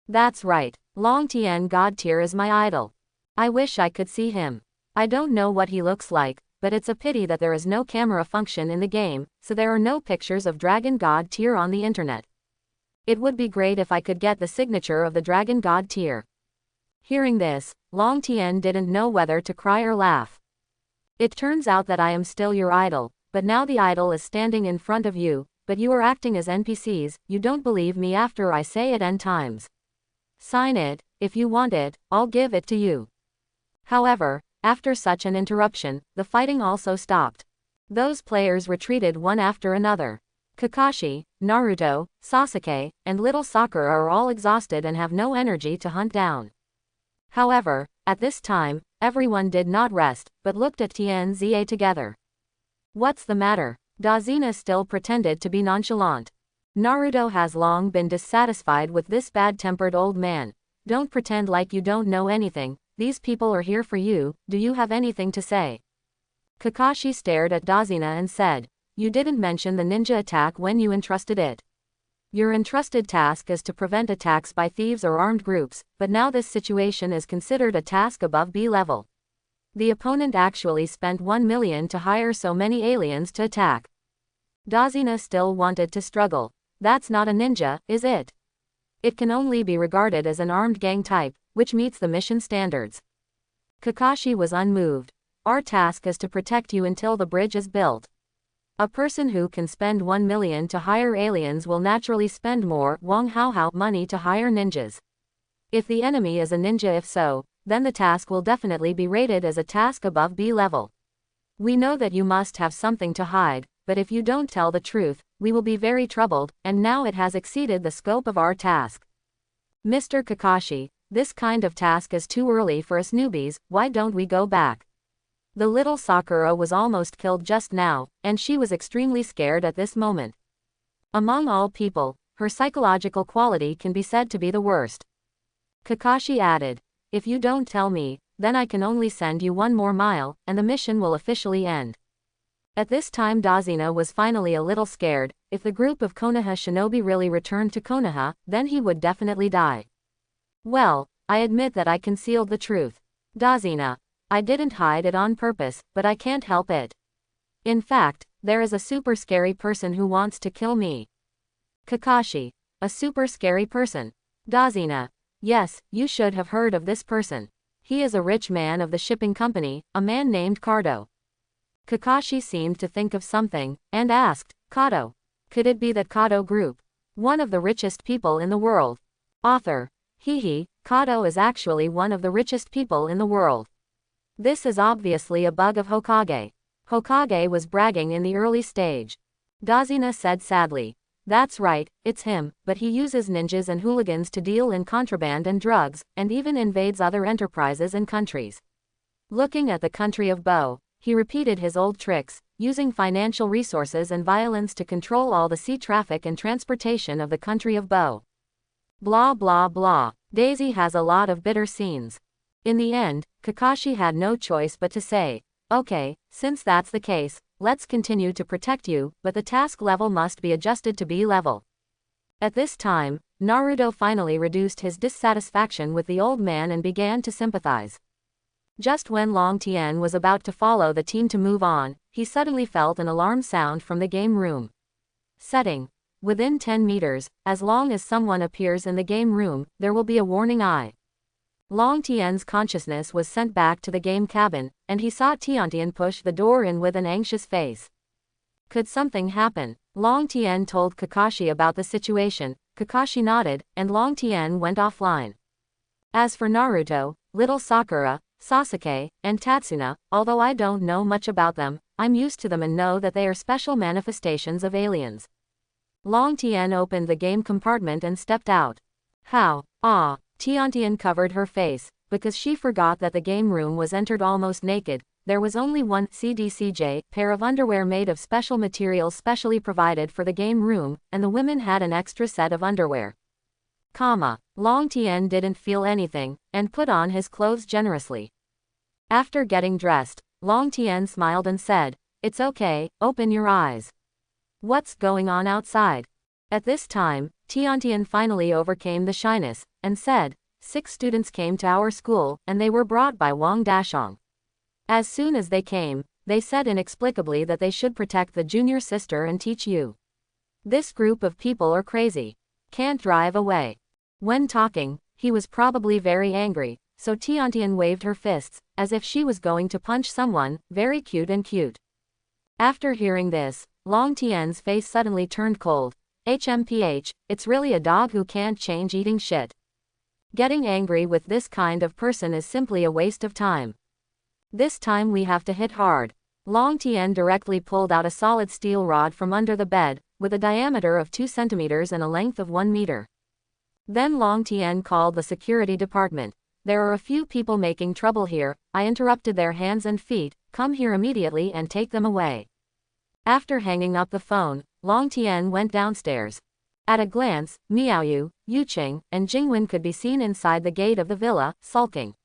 That's right, Long Tien God tier is my idol. I wish I could see him. I don't know what he looks like, but it's a pity that there is no camera function in the game, so there are no pictures of Dragon God tier on the internet. It would be great if I could get the signature of the Dragon God tier. Hearing this, Long Tien didn't know whether to cry or laugh. It turns out that I am still your idol, but now the idol is standing in front of you, but you are acting as NPCs, you don't believe me after I say it n times. Sign it, if you want it, I'll give it to you. However, after such an interruption, the fighting also stopped. Those players retreated one after another. Kakashi, Naruto, Sasuke, and little Sakura are all exhausted and have no energy to hunt down. However, at this time, everyone did not rest, but looked at Tianzia together. What's the matter? Dazina still pretended to be nonchalant. Naruto has long been dissatisfied with this bad-tempered old man. Don't pretend like you don't know anything, these people are here for you, do you have anything to say? Kakashi stared at Dazina and said, you didn't mention the ninja attack when you entrusted it. Your entrusted task is to prevent attacks by thieves or armed groups, but now this situation is considered a task above B level. The opponent actually spent 1 million to hire so many aliens to attack. Dazina still wanted to struggle. That's not a ninja, is it? It can only be regarded as an armed gang type, which meets the mission standards. Kakashi was unmoved. Our task is to protect you until the bridge is built. A person who can spend 1 million to hire aliens will naturally spend more Wang Hao money to hire ninjas. If the enemy is a ninja, if so, then the task will definitely be rated as a task above B level. We know that you must have something to hide, but if you don't tell the truth, we will be very troubled, and now it has exceeded the scope of our task. Mr. Kakashi, this kind of task is too early for us newbies, why don't we go back? The little Sakura was almost killed just now, and she was extremely scared at this moment. Among all people, her psychological quality can be said to be the worst. Kakashi added, if you don't tell me, then I can only send you 1 more mile, and the mission will officially end. At this time Dazina was finally a little scared. If the group of Konoha shinobi really returned to Konoha, then he would definitely die. Well, I admit that I concealed the truth. Dazina, I didn't hide it on purpose, but I can't help it. In fact, there is a super scary person who wants to kill me. Kakashi, a super scary person. Dazina, yes, you should have heard of this person. He is a rich man of the shipping company, a man named Cardo. Kakashi seemed to think of something, and asked, Kato. Could it be that Kato Group? One of the richest people in the world. Author. Kato is actually one of the richest people in the world. This is obviously a bug of Hokage. Hokage was bragging in the early stage. Dazina said sadly. That's right, it's him, but he uses ninjas and hooligans to deal in contraband and drugs, and even invades other enterprises and countries. Looking at the country of Bo, he repeated his old tricks, using financial resources and violence to control all the sea traffic and transportation of the country of Bo. Blah blah blah. Daisy has a lot of bitter scenes. In the end, Kakashi had no choice but to say, okay, since that's the case, let's continue to protect you, but the task level must be adjusted to B level. At this time, Naruto finally reduced his dissatisfaction with the old man and began to sympathize. Just when Long Tien was about to follow the team to move on, he suddenly felt an alarm sound from the game room. Setting. Within 10 meters, as long as someone appears in the game room, there will be a warning eye. Long Tien's consciousness was sent back to the game cabin, and he saw Tiantian push the door in with an anxious face. Could something happen? Long Tien told Kakashi about the situation. Kakashi nodded, and Long Tien went offline. As for Naruto, little Sakura, Sasuke, and Tatsuna, although I don't know much about them, I'm used to them and know that they are special manifestations of aliens. Long Tien opened the game compartment and stepped out. How? Ah. Tiantian covered her face, because she forgot that the game room was entered almost naked. There was only one CDCJ pair of underwear made of special materials specially provided for the game room, and the women had an extra set of underwear. Long Tien didn't feel anything, and put on his clothes generously. After getting dressed, Long Tien smiled and said, it's okay, open your eyes. What's going on outside? At this time, Tiantian finally overcame the shyness, and said, 6 students came to our school, and they were brought by Wang Dashong. As soon as they came, they said inexplicably that they should protect the junior sister and teach you. This group of people are crazy. Can't drive away. When talking, he was probably very angry, so Tiantian waved her fists, as if she was going to punch someone, very cute and cute. After hearing this, Long Tian's face suddenly turned cold. HMPH, it's really a dog who can't change eating shit. Getting angry with this kind of person is simply a waste of time. This time we have to hit hard. Long Tian directly pulled out a solid steel rod from under the bed, with a diameter of 2 centimeters and a length of 1 meter. Then Long Tian called the security department. There are a few people making trouble here, I interrupted their hands and feet, come here immediately and take them away. After hanging up the phone, Long Tian went downstairs. At a glance, Miaoyu, Yuqing, and Jingwen could be seen inside the gate of the villa, sulking.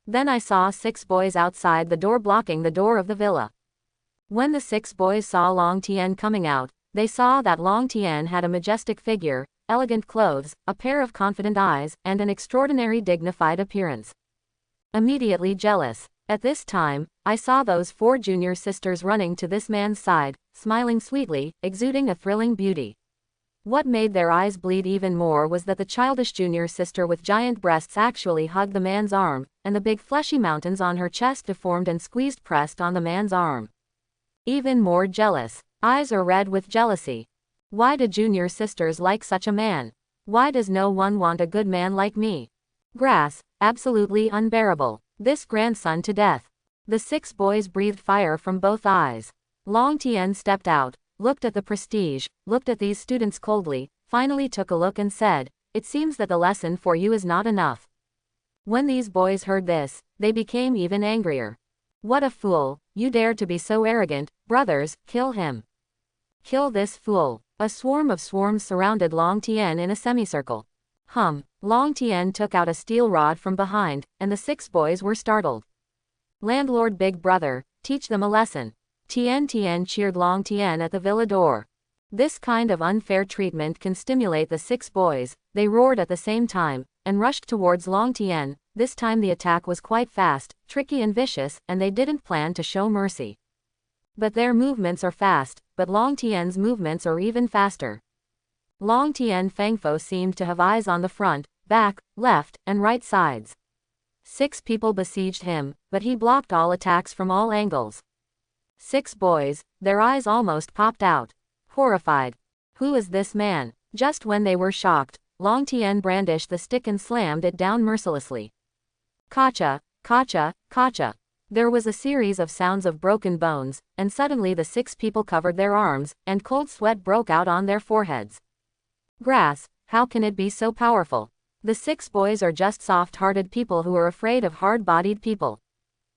Then I saw 6 boys outside the door blocking the door of the villa. When the 6 boys saw Long Tian coming out, they saw that Long Tian had a majestic figure, elegant clothes, a pair of confident eyes, and an extraordinary dignified appearance. Immediately jealous. At this time, I saw those 4 junior sisters running to this man's side, smiling sweetly, exuding a thrilling beauty. What made their eyes bleed even more was that the childish junior sister with giant breasts actually hugged the man's arm, and the big fleshy mountains on her chest deformed and squeezed pressed on the man's arm. Even more jealous. Eyes are red with jealousy. Why do junior sisters like such a man? Why does no one want a good man like me? Grass, absolutely unbearable. This grandson to death. The 6 boys breathed fire from both eyes. Long Tian stepped out, looked at the prestige, looked at these students coldly, finally took a look and said, it seems that the lesson for you is not enough. When these boys heard this, they became even angrier. What a fool, you dare to be so arrogant, brothers, kill him. Kill this fool. A swarm of swarms surrounded Long Tian in a semicircle. Long Tian took out a steel rod from behind, and the 6 boys were startled. Landlord Big Brother, teach them a lesson. Tian cheered Long Tian at the villa door. This kind of unfair treatment can stimulate the 6 boys, they roared at the same time, and rushed towards Long Tian. This time the attack was quite fast, tricky and vicious, and they didn't plan to show mercy. But their movements are fast, but Long Tian's movements are even faster. Long Tian Fangfo seemed to have eyes on the front, back, left, and right sides. 6 people besieged him, but he blocked all attacks from all angles. 6 boys, their eyes almost popped out. Horrified. Who is this man? Just when they were shocked, Long Tian brandished the stick and slammed it down mercilessly. Kacha, kacha, kacha. There was a series of sounds of broken bones, and suddenly the 6 people covered their arms, and cold sweat broke out on their foreheads. Grass, how can it be so powerful? The 6 boys are just soft-hearted people who are afraid of hard-bodied people.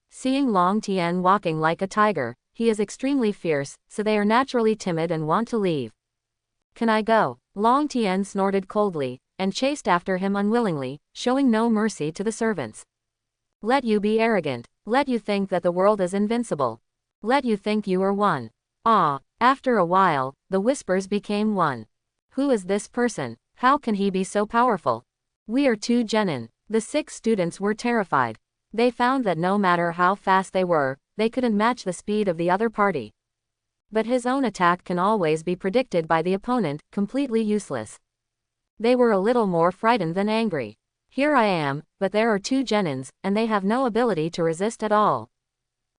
Seeing Long Tian walking like a tiger, he is extremely fierce, so they are naturally timid and want to leave. Can I go? Long Tian snorted coldly, and chased after him unwillingly, showing no mercy to the servants. Let you be arrogant. Let you think that the world is invincible. Let you think you are one. Ah, after a while, the whispers became one. Who is this person? How can he be so powerful? We are 2 genin. The 6 students were terrified. They found that no matter how fast they were, they couldn't match the speed of the other party. But his own attack can always be predicted by the opponent, completely useless. They were a little more frightened than angry. Here I am, but there are 2 genins, and they have no ability to resist at all.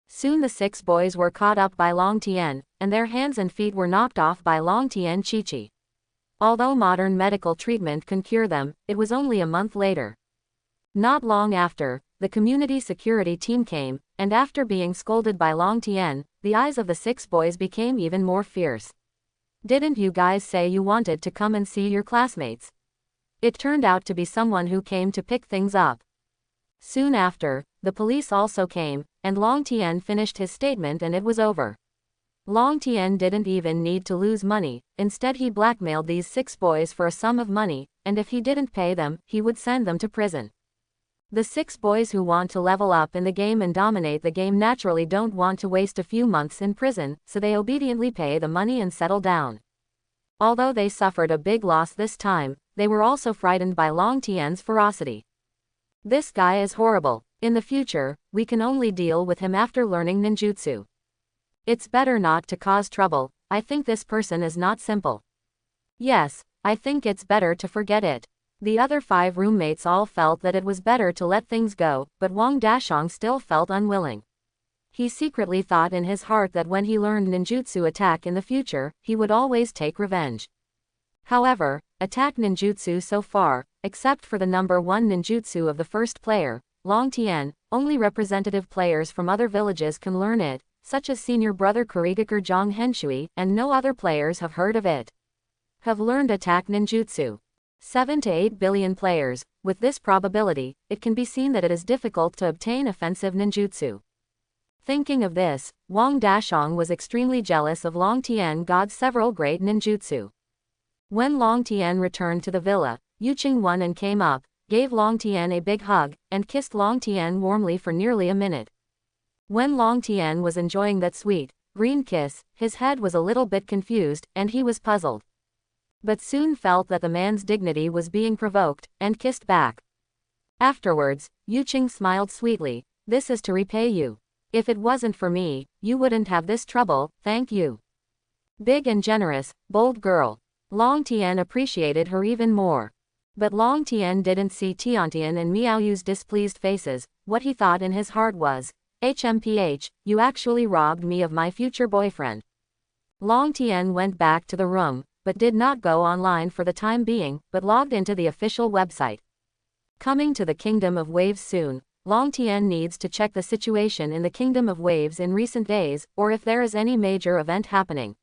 Soon the 6 boys were caught up by Long Tian, and their hands and feet were knocked off by Long Tian Chi. Although modern medical treatment can cure them, it was only a month later. Not long after, the community security team came, and after being scolded by Long Tian, the eyes of the 6 boys became even more fierce. Didn't you guys say you wanted to come and see your classmates? It turned out to be someone who came to pick things up. Soon after, the police also came, and Long Tian finished his statement and it was over. Long Tian didn't even need to lose money, instead he blackmailed these 6 boys for a sum of money, and if he didn't pay them, he would send them to prison. The 6 boys who want to level up in the game and dominate the game naturally don't want to waste a few months in prison, so they obediently pay the money and settle down. Although they suffered a big loss this time, they were also frightened by Long Tian's ferocity. This guy is horrible. In the future, we can only deal with him after learning ninjutsu. It's better not to cause trouble. I think this person is not simple. Yes, I think it's better to forget it. The other 5 roommates all felt that it was better to let things go, but Wang Dashong still felt unwilling. He secretly thought in his heart that when he learned ninjutsu attack in the future, he would always take revenge. However, attack ninjutsu so far, except for the number 1 ninjutsu of the first player, Long Tien, only representative players from other villages can learn it, such as senior brother Kurigakure Zhang Henshui, and no other players have heard of it. Have learned attack ninjutsu. 7 to 8 billion players. With this probability, it can be seen that it is difficult to obtain offensive ninjutsu. Thinking of this, Wang Dashong was extremely jealous of Long Tien God's several great ninjutsu. When Long Tien returned to the villa, Yuqing won and came up, gave Long Tien a big hug, and kissed Long Tien warmly for nearly a minute. When Long Tien was enjoying that sweet, green kiss, his head was a little bit confused, and he was puzzled. But soon felt that the man's dignity was being provoked, and kissed back. Afterwards, Yuqing smiled sweetly. This is to repay you. If it wasn't for me, you wouldn't have this trouble, thank you. Big and generous, bold girl. Long Tien appreciated her even more. But Long Tien didn't see Tiantian and Miaoyu's displeased faces. What he thought in his heart was, HMPH, you actually robbed me of my future boyfriend. Long Tien went back to the room, but did not go online for the time being, but logged into the official website. Coming to the Kingdom of Waves soon, Long Tien needs to check the situation in the Kingdom of Waves in recent days, or if there is any major event happening.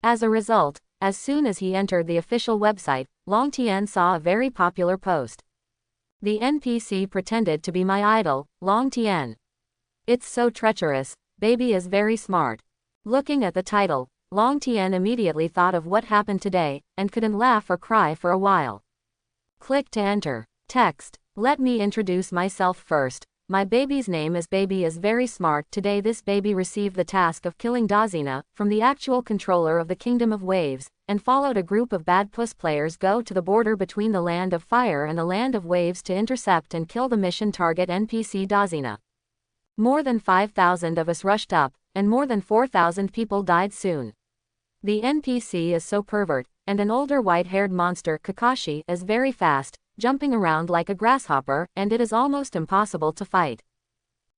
As a result, as soon as he entered the official website, Long Tien saw a very popular post. The NPC pretended to be my idol, Long Tien. It's so treacherous, baby is very smart. Looking at the title, Long Tien immediately thought of what happened today, and couldn't laugh or cry for a while. Click to enter. Text. Let me introduce myself first. My baby's name is Baby is very smart. Today this baby received the task of killing Dazina, from the actual controller of the Kingdom of Waves, and followed a group of bad puss players go to the border between the Land of Fire and the Land of Waves to intercept and kill the mission target NPC Dazina. More than 5,000 of us rushed up, and more than 4,000 people died soon. The NPC is so pervert, and an older white-haired monster Kakashi is very fast, jumping around like a grasshopper, and it is almost impossible to fight.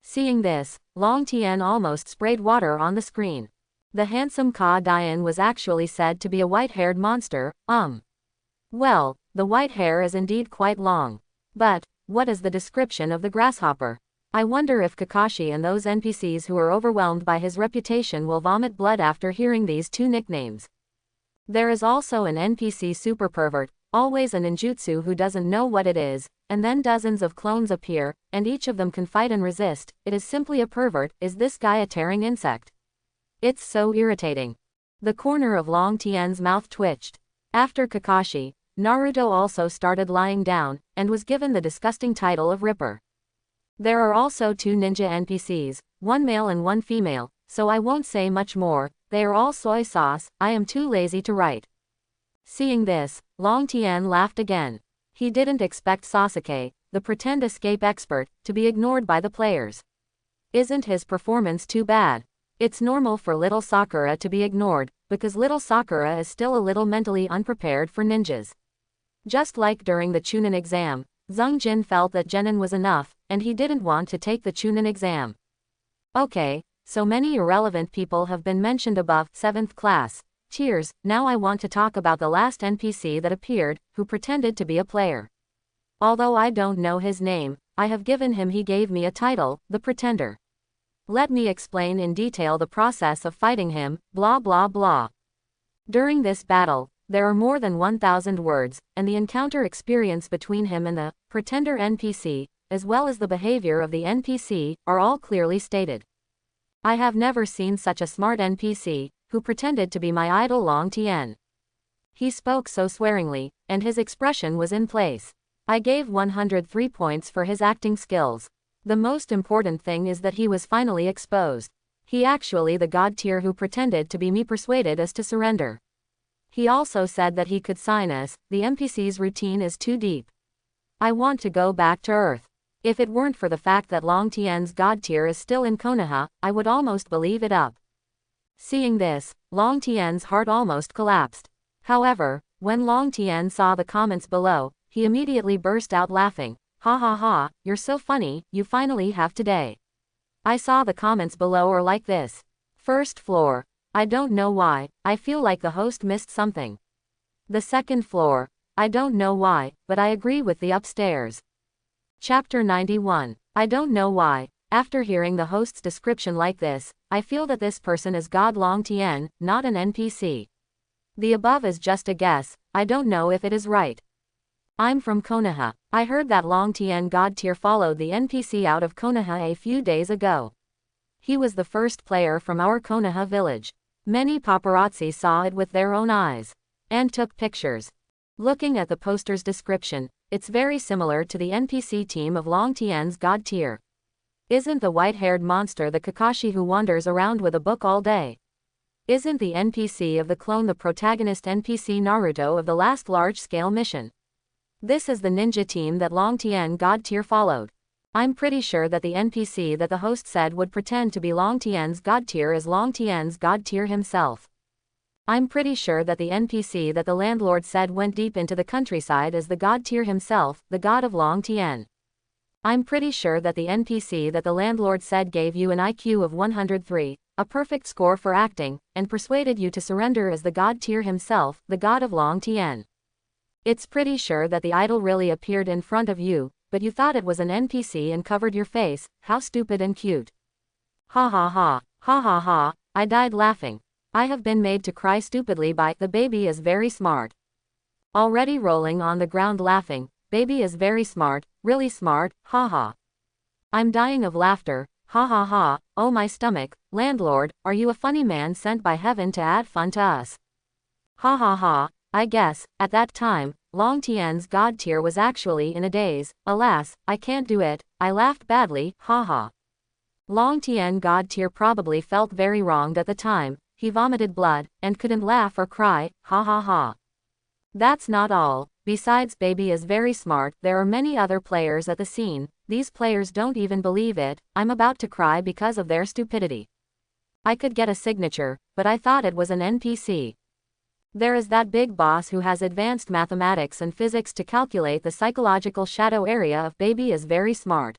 Seeing this, Long Tien almost sprayed water on the screen. The handsome Ka Dian was actually said to be a white-haired monster. Well, the white hair is indeed quite long. But what is the description of the grasshopper? I wonder if Kakashi and those NPCs who are overwhelmed by his reputation will vomit blood after hearing these two nicknames. There is also an NPC super pervert, always a ninjutsu who doesn't know what it is, and then dozens of clones appear, and each of them can fight and resist. It is simply a pervert. Is this guy a tearing insect? It's so irritating. The corner of Long Tien's mouth twitched. After Kakashi, Naruto also started lying down, and was given the disgusting title of Ripper. There are also 2 ninja NPCs, 1 male and 1 female, so I won't say much more. They are all soy sauce. I am too lazy to write. Seeing this, Long Tien laughed again. He didn't expect Sasuke, the pretend escape expert, to be ignored by the players. Isn't his performance too bad? It's normal for little Sakura to be ignored, because little Sakura is still a little mentally unprepared for ninjas. Just like during the Chunin exam, Zheng Jin felt that Genin was enough, and he didn't want to take the Chunin exam. Okay, so many irrelevant people have been mentioned above. 7th class. Cheers. Now I want to talk about the last NPC that appeared, who pretended to be a player. Although I don't know his name, I have given him he gave me a title, the Pretender. Let me explain in detail the process of fighting him, blah blah blah. During this battle, there are more than 1,000 words, and the encounter experience between him and the Pretender NPC, as well as the behavior of the NPC, are all clearly stated. I have never seen such a smart NPC, who pretended to be my idol Long Tien. He spoke so swearingly, and his expression was in place. I gave 103 points for his acting skills. The most important thing is that he was finally exposed. He actually the god tier who pretended to be me persuaded us to surrender. He also said that he could sign us. The NPC's routine is too deep. I want to go back to Earth. If it weren't for the fact that Long Tien's god tier is still in Konoha, I would almost believe it up. Seeing this, Long Tien's heart almost collapsed. However, when Long Tien saw the comments below, he immediately burst out laughing. Ha ha ha, you're so funny, you finally have today. I saw the comments below are like this. First floor. I don't know why, I feel like the host missed something. The second floor. I don't know why, but I agree with the upstairs. Chapter 91. I don't know why. After hearing the host's description like this, I feel that this person is God Long Tien, not an NPC. The above is just a guess, I don't know if it is right. I'm from Konoha. I heard that Long Tien God Tier followed the NPC out of Konoha a few days ago. He was the first player from our Konoha village. Many paparazzi saw it with their own eyes. And took pictures. Looking at the poster's description, it's very similar to the NPC team of Long Tien's God Tier. Isn't the white-haired monster the Kakashi who wanders around with a book all day? Isn't the NPC of the clone the protagonist NPC Naruto of the last large-scale mission? This is the ninja team that Long Tien God Tier followed. I'm pretty sure that the NPC that the host said would pretend to be Long Tien's God Tier is Long Tien's God Tier himself. I'm pretty sure that the NPC that the landlord said went deep into the countryside is the God Tier himself, the god of Long Tien. I'm pretty sure that the NPC that the landlord said gave you an IQ of 103, a perfect score for acting, and persuaded you to surrender is the God Tier himself, the god of Long Tien. It's pretty sure that the idol really appeared in front of you, but you thought it was an NPC and covered your face. How stupid and cute. Ha ha ha, ha ha ha, I died laughing. I have been made to cry stupidly by the baby is very smart. Already rolling on the ground laughing, baby is very smart, really smart, ha ha. I'm dying of laughter, ha ha ha, oh my stomach, landlord, are you a funny man sent by heaven to add fun to us? Ha ha ha, I guess, at that time, Long Tien's God Tier was actually in a daze. Alas, I can't do it, I laughed badly, ha ha. Long Tien God Tier probably felt very wronged at the time, he vomited blood, and couldn't laugh or cry, ha ha ha. That's not all, besides baby is very smart, there are many other players at the scene, these players don't even believe it, I'm about to cry because of their stupidity. I could get a signature, but I thought it was an NPC. There is that big boss who has advanced mathematics and physics to calculate the psychological shadow area of baby is very smart.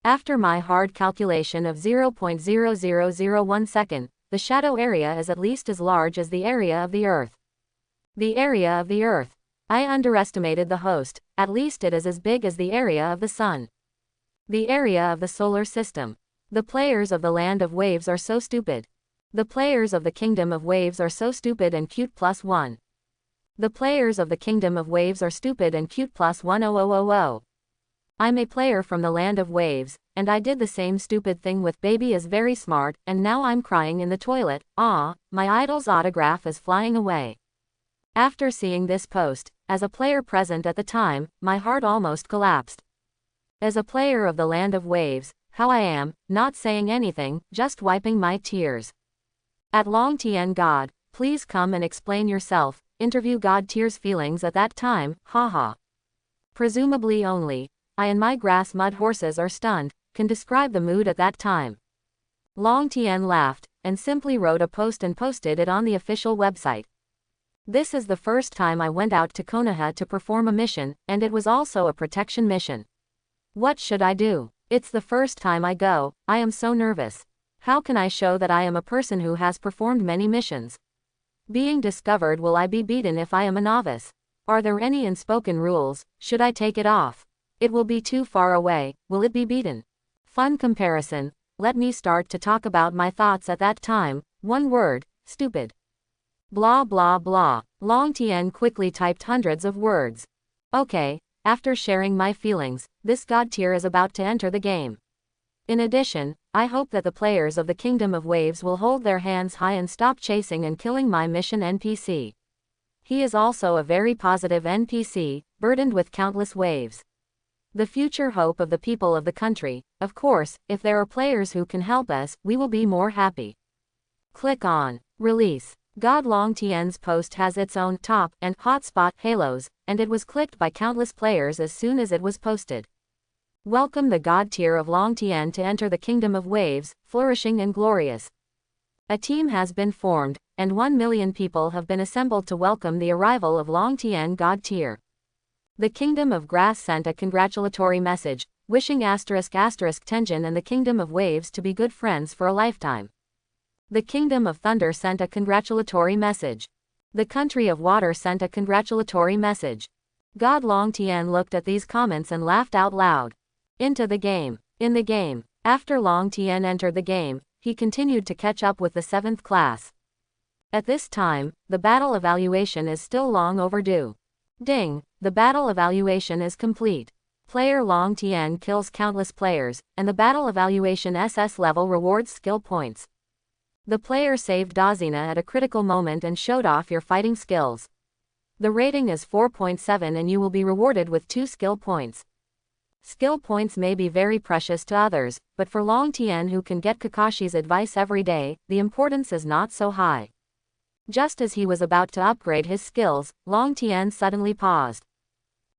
After my hard calculation of 0.0001 second, the shadow area is at least as large as the area of the Earth. The area of the Earth. I underestimated the host, at least it is as big as the area of the Sun. The area of the solar system. The players of the Land of Waves are so stupid. The players of the Kingdom of Waves are so stupid and cute +1. The players of the Kingdom of Waves are stupid and cute +1000. I'm a player from the Land of Waves, and I did the same stupid thing with baby is very smart, and now I'm crying in the toilet, ah, my idol's autograph is flying away. After seeing this post, as a player present at the time, my heart almost collapsed. As a player of the Land of Waves, how I am, not saying anything, just wiping my tears. At Long Tien God, please come and explain yourself, interview God Tier's feelings at that time, haha. Presumably only, I and my grass mud horses are stunned, can describe the mood at that time. Long Tien laughed, and simply wrote a post and posted it on the official website. This is the first time I went out to Konoha to perform a mission, and it was also a protection mission. What should I do? It's the first time I go, I am so nervous. How can I show that I am a person who has performed many missions? Being discovered, will I be beaten if I am a novice? Are there any unspoken rules? Should I take it off? It will be too far away, will it be beaten? Fun comparison, let me start to talk about my thoughts at that time, one word, stupid. Blah blah blah, Long Tien quickly typed hundreds of words. Okay, after sharing my feelings, this God Tier is about to enter the game. In addition, I hope that the players of the Kingdom of Waves will hold their hands high and stop chasing and killing my mission NPC. He is also a very positive NPC, burdened with countless waves. The future hope of the people of the country, of course, if there are players who can help us, we will be more happy. Click on Release. God Long Tien's post has its own top and hotspot halos, and it was clicked by countless players as soon as it was posted. Welcome the God Tier of Long Tien to enter the Kingdom of Waves, flourishing and glorious. A team has been formed, and 1 million people have been assembled to welcome the arrival of Long Tien God Tier. The Kingdom of Grass sent a congratulatory message, wishing Tenjin and the Kingdom of Waves to be good friends for a lifetime. The Kingdom of Thunder sent a congratulatory message. The Country of Water sent a congratulatory message. God Long Tien looked at these comments and laughed out loud. Into the game. In the game. After Long Tien entered the game, he continued to catch up with the 7th class. At this time, the battle evaluation is still long overdue. Ding! The battle evaluation is complete. Player Long Tien kills countless players, and the battle evaluation SS level rewards skill points. The player saved Dazina at a critical moment and showed off your fighting skills. The rating is 4.7 and you will be rewarded with 2 skill points. Skill points may be very precious to others, but for Long Tien, who can get Kakashi's advice every day, the importance is not so high. Just as he was about to upgrade his skills, Long Tien suddenly paused.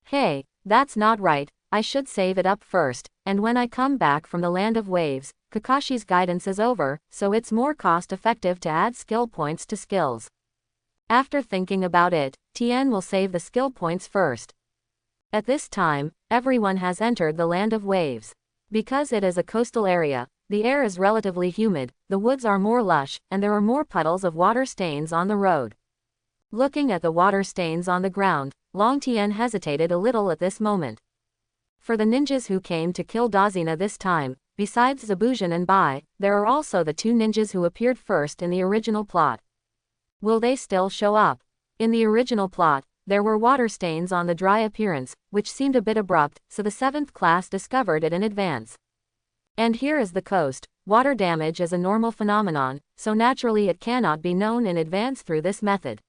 Hey, that's not right, I should save it up first, and when I come back from the Land of Waves, Kakashi's guidance is over, so it's more cost-effective to add skill points to skills. After thinking about it, Tien will save the skill points first. At this time, everyone has entered the Land of Waves. Because it is a coastal area, the air is relatively humid, the woods are more lush, and there are more puddles of water stains on the road. Looking at the water stains on the ground, Long Tien hesitated a little at this moment. For the ninjas who came to kill Dazina this time, besides Zabuzhan and Bai, there are also the 2 ninjas who appeared first in the original plot. Will they still show up? In the original plot, there were water stains on the dry appearance, which seemed a bit abrupt, so the 7th class discovered it in advance. And here is the coast. Water damage is a normal phenomenon, so naturally it cannot be known in advance through this method.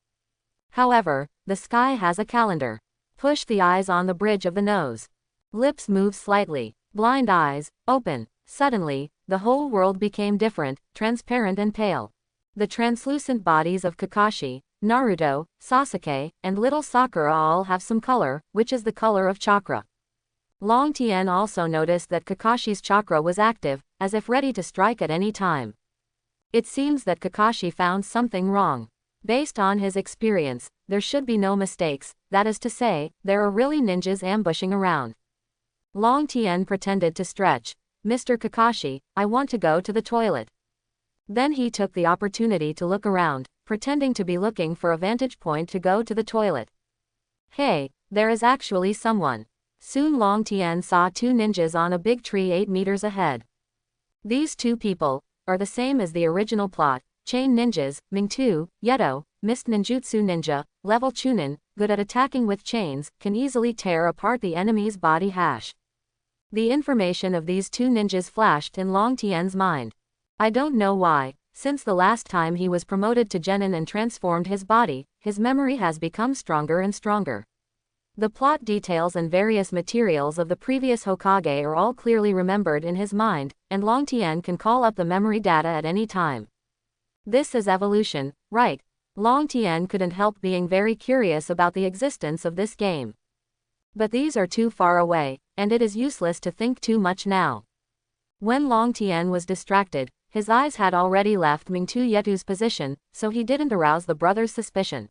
However, the sky has a calendar. Push the eyes on the bridge of the nose. Lips move slightly. Blind eyes, open. Suddenly, the whole world became different, transparent and pale. The translucent bodies of Kakashi, Naruto, Sasuke, and little Sakura all have some color, which is the color of chakra. Long Tien also noticed that Kakashi's chakra was active, as if ready to strike at any time. It seems that Kakashi found something wrong. Based on his experience, there should be no mistakes, that is to say, there are really ninjas ambushing around. Long Tien pretended to stretch. Mr. Kakashi, I want to go to the toilet. Then he took the opportunity to look around, pretending to be looking for a vantage point to go to the toilet. Hey, there is actually someone. Soon Long Tien saw 2 ninjas on a big tree 8 meters ahead. These 2 people are the same as the original plot, chain ninjas, Ming-Tu, Yeto, Mist Ninjutsu Ninja, level Chunin, good at attacking with chains, can easily tear apart the enemy's body hash. The information of these 2 ninjas flashed in Long Tien's mind. I don't know why, since the last time he was promoted to genin and transformed his body, his memory has become stronger and stronger. The plot details and various materials of the previous Hokage are all clearly remembered in his mind, and Long Tien can call up the memory data at any time. This is evolution, right? Long Tien couldn't help being very curious about the existence of this game. But these are too far away, and it is useless to think too much now. When Long Tien was distracted, his eyes had already left Ming-Tu Yetu's position, so he didn't arouse the brothers' suspicion.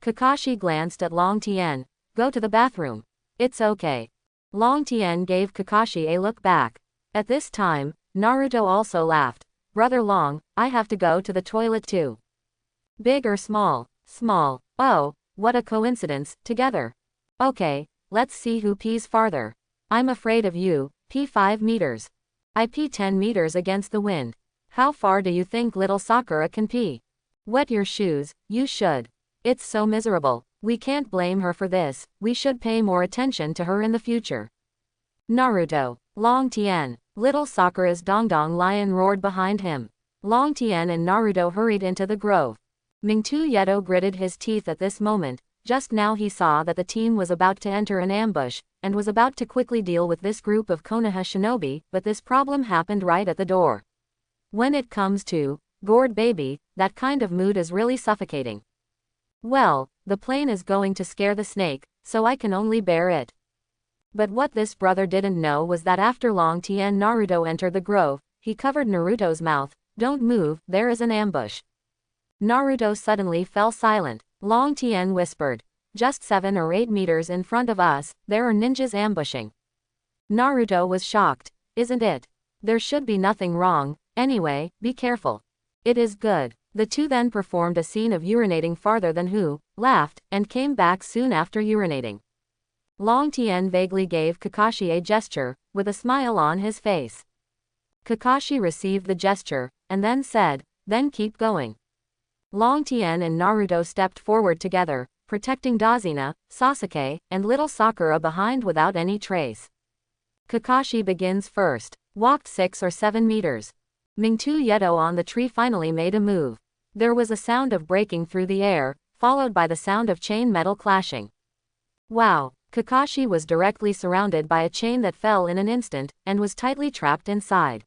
Kakashi glanced at Long Tien. Go to the bathroom. It's okay. Long Tien gave Kakashi a look back. At this time, Naruto also laughed. Brother Long, I have to go to the toilet too. Big or small? Small. Oh, what a coincidence, together. Okay, let's see who pees farther. I'm afraid of you, pee 5 meters. I pee 10 meters against the wind. How far do you think little Sakura can pee? Wet your shoes, you should. It's so miserable. We can't blame her for this, we should pay more attention to her in the future. Naruto. Long Tien. Little Sakura's Dongdong lion roared behind him. Long Tien and Naruto hurried into the grove. Ming-Tu Yeto gritted his teeth at this moment. Just now he saw that the team was about to enter an ambush, and was about to quickly deal with this group of Konoha shinobi, but this problem happened right at the door. When it comes to gourd baby, that kind of mood is really suffocating. Well, the plane is going to scare the snake, so I can only bear it. But what this brother didn't know was that after Long Tien Naruto entered the grove, he covered Naruto's mouth. Don't move, there is an ambush. Naruto suddenly fell silent. Long Tien whispered. Just 7 or 8 meters in front of us, there are ninjas ambushing. Naruto was shocked. Isn't it? There should be nothing wrong. Anyway, be careful. It is good. The two then performed a scene of urinating farther than who, laughed, and came back soon after urinating. Long Tien vaguely gave Kakashi a gesture, with a smile on his face. Kakashi received the gesture, and then said, then keep going. Long Tien and Naruto stepped forward together, protecting Dazina, Sasuke, and little Sakura behind without any trace. Kakashi begins first. Walked 6 or 7 meters. Mingtu Yeto on the tree finally made a move. There was a sound of breaking through the air, followed by the sound of chain metal clashing. Wow! Kakashi was directly surrounded by a chain that fell in an instant, and was tightly trapped inside.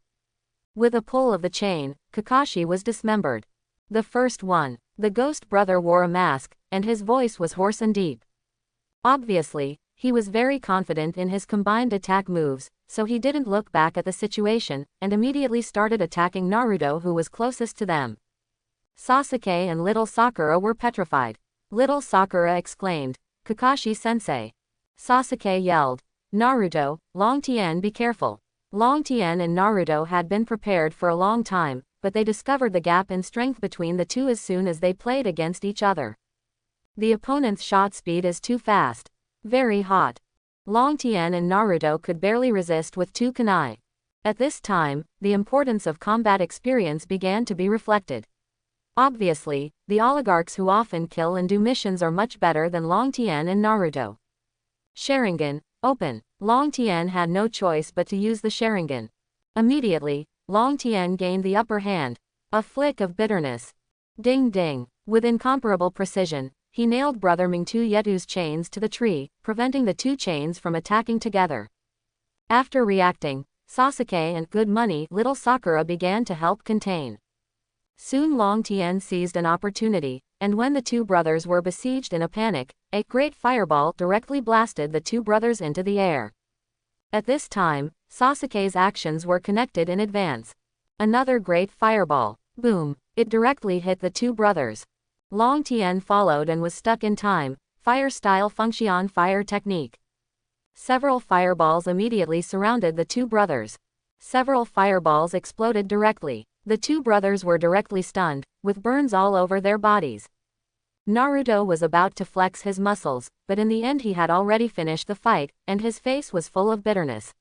With a pull of the chain, Kakashi was dismembered. The first one. The ghost brother wore a mask, and his voice was hoarse and deep. Obviously, he was very confident in his combined attack moves, so he didn't look back at the situation, and immediately started attacking Naruto, who was closest to them. Sasuke and little Sakura were petrified. Little Sakura exclaimed, Kakashi-sensei. Sasuke yelled, Naruto, Long Tien, be careful. Long Tien and Naruto had been prepared for a long time, but they discovered the gap in strength between the two as soon as they played against each other. The opponent's shot speed is too fast. Very hot. Long Tien and Naruto could barely resist with 2 kunai. At this time, the importance of combat experience began to be reflected. Obviously, the oligarchs who often kill and do missions are much better than Long Tien and Naruto. Sharingan, open. Long Tien had no choice but to use the Sharingan. Immediately, Long Tien gained the upper hand. A flick of bitterness. Ding ding. With incomparable precision, he nailed Brother Mingtu Yeto's chains to the tree, preventing the 2 chains from attacking together. After reacting, Sasuke and Good Money little Sakura began to help contain. Soon Long Tien seized an opportunity, and when the 2 brothers were besieged in a panic, a great fireball directly blasted the 2 brothers into the air. At this time, Sasuke's actions were connected in advance. Another great fireball. Boom. It directly hit the 2 brothers. Long Tien followed and was stuck in time. Fire-style function fire technique. Several fireballs immediately surrounded the 2 brothers. Several fireballs exploded directly. The 2 brothers were directly stunned, with burns all over their bodies. Naruto was about to flex his muscles, but in the end he had already finished the fight, and his face was full of bitterness.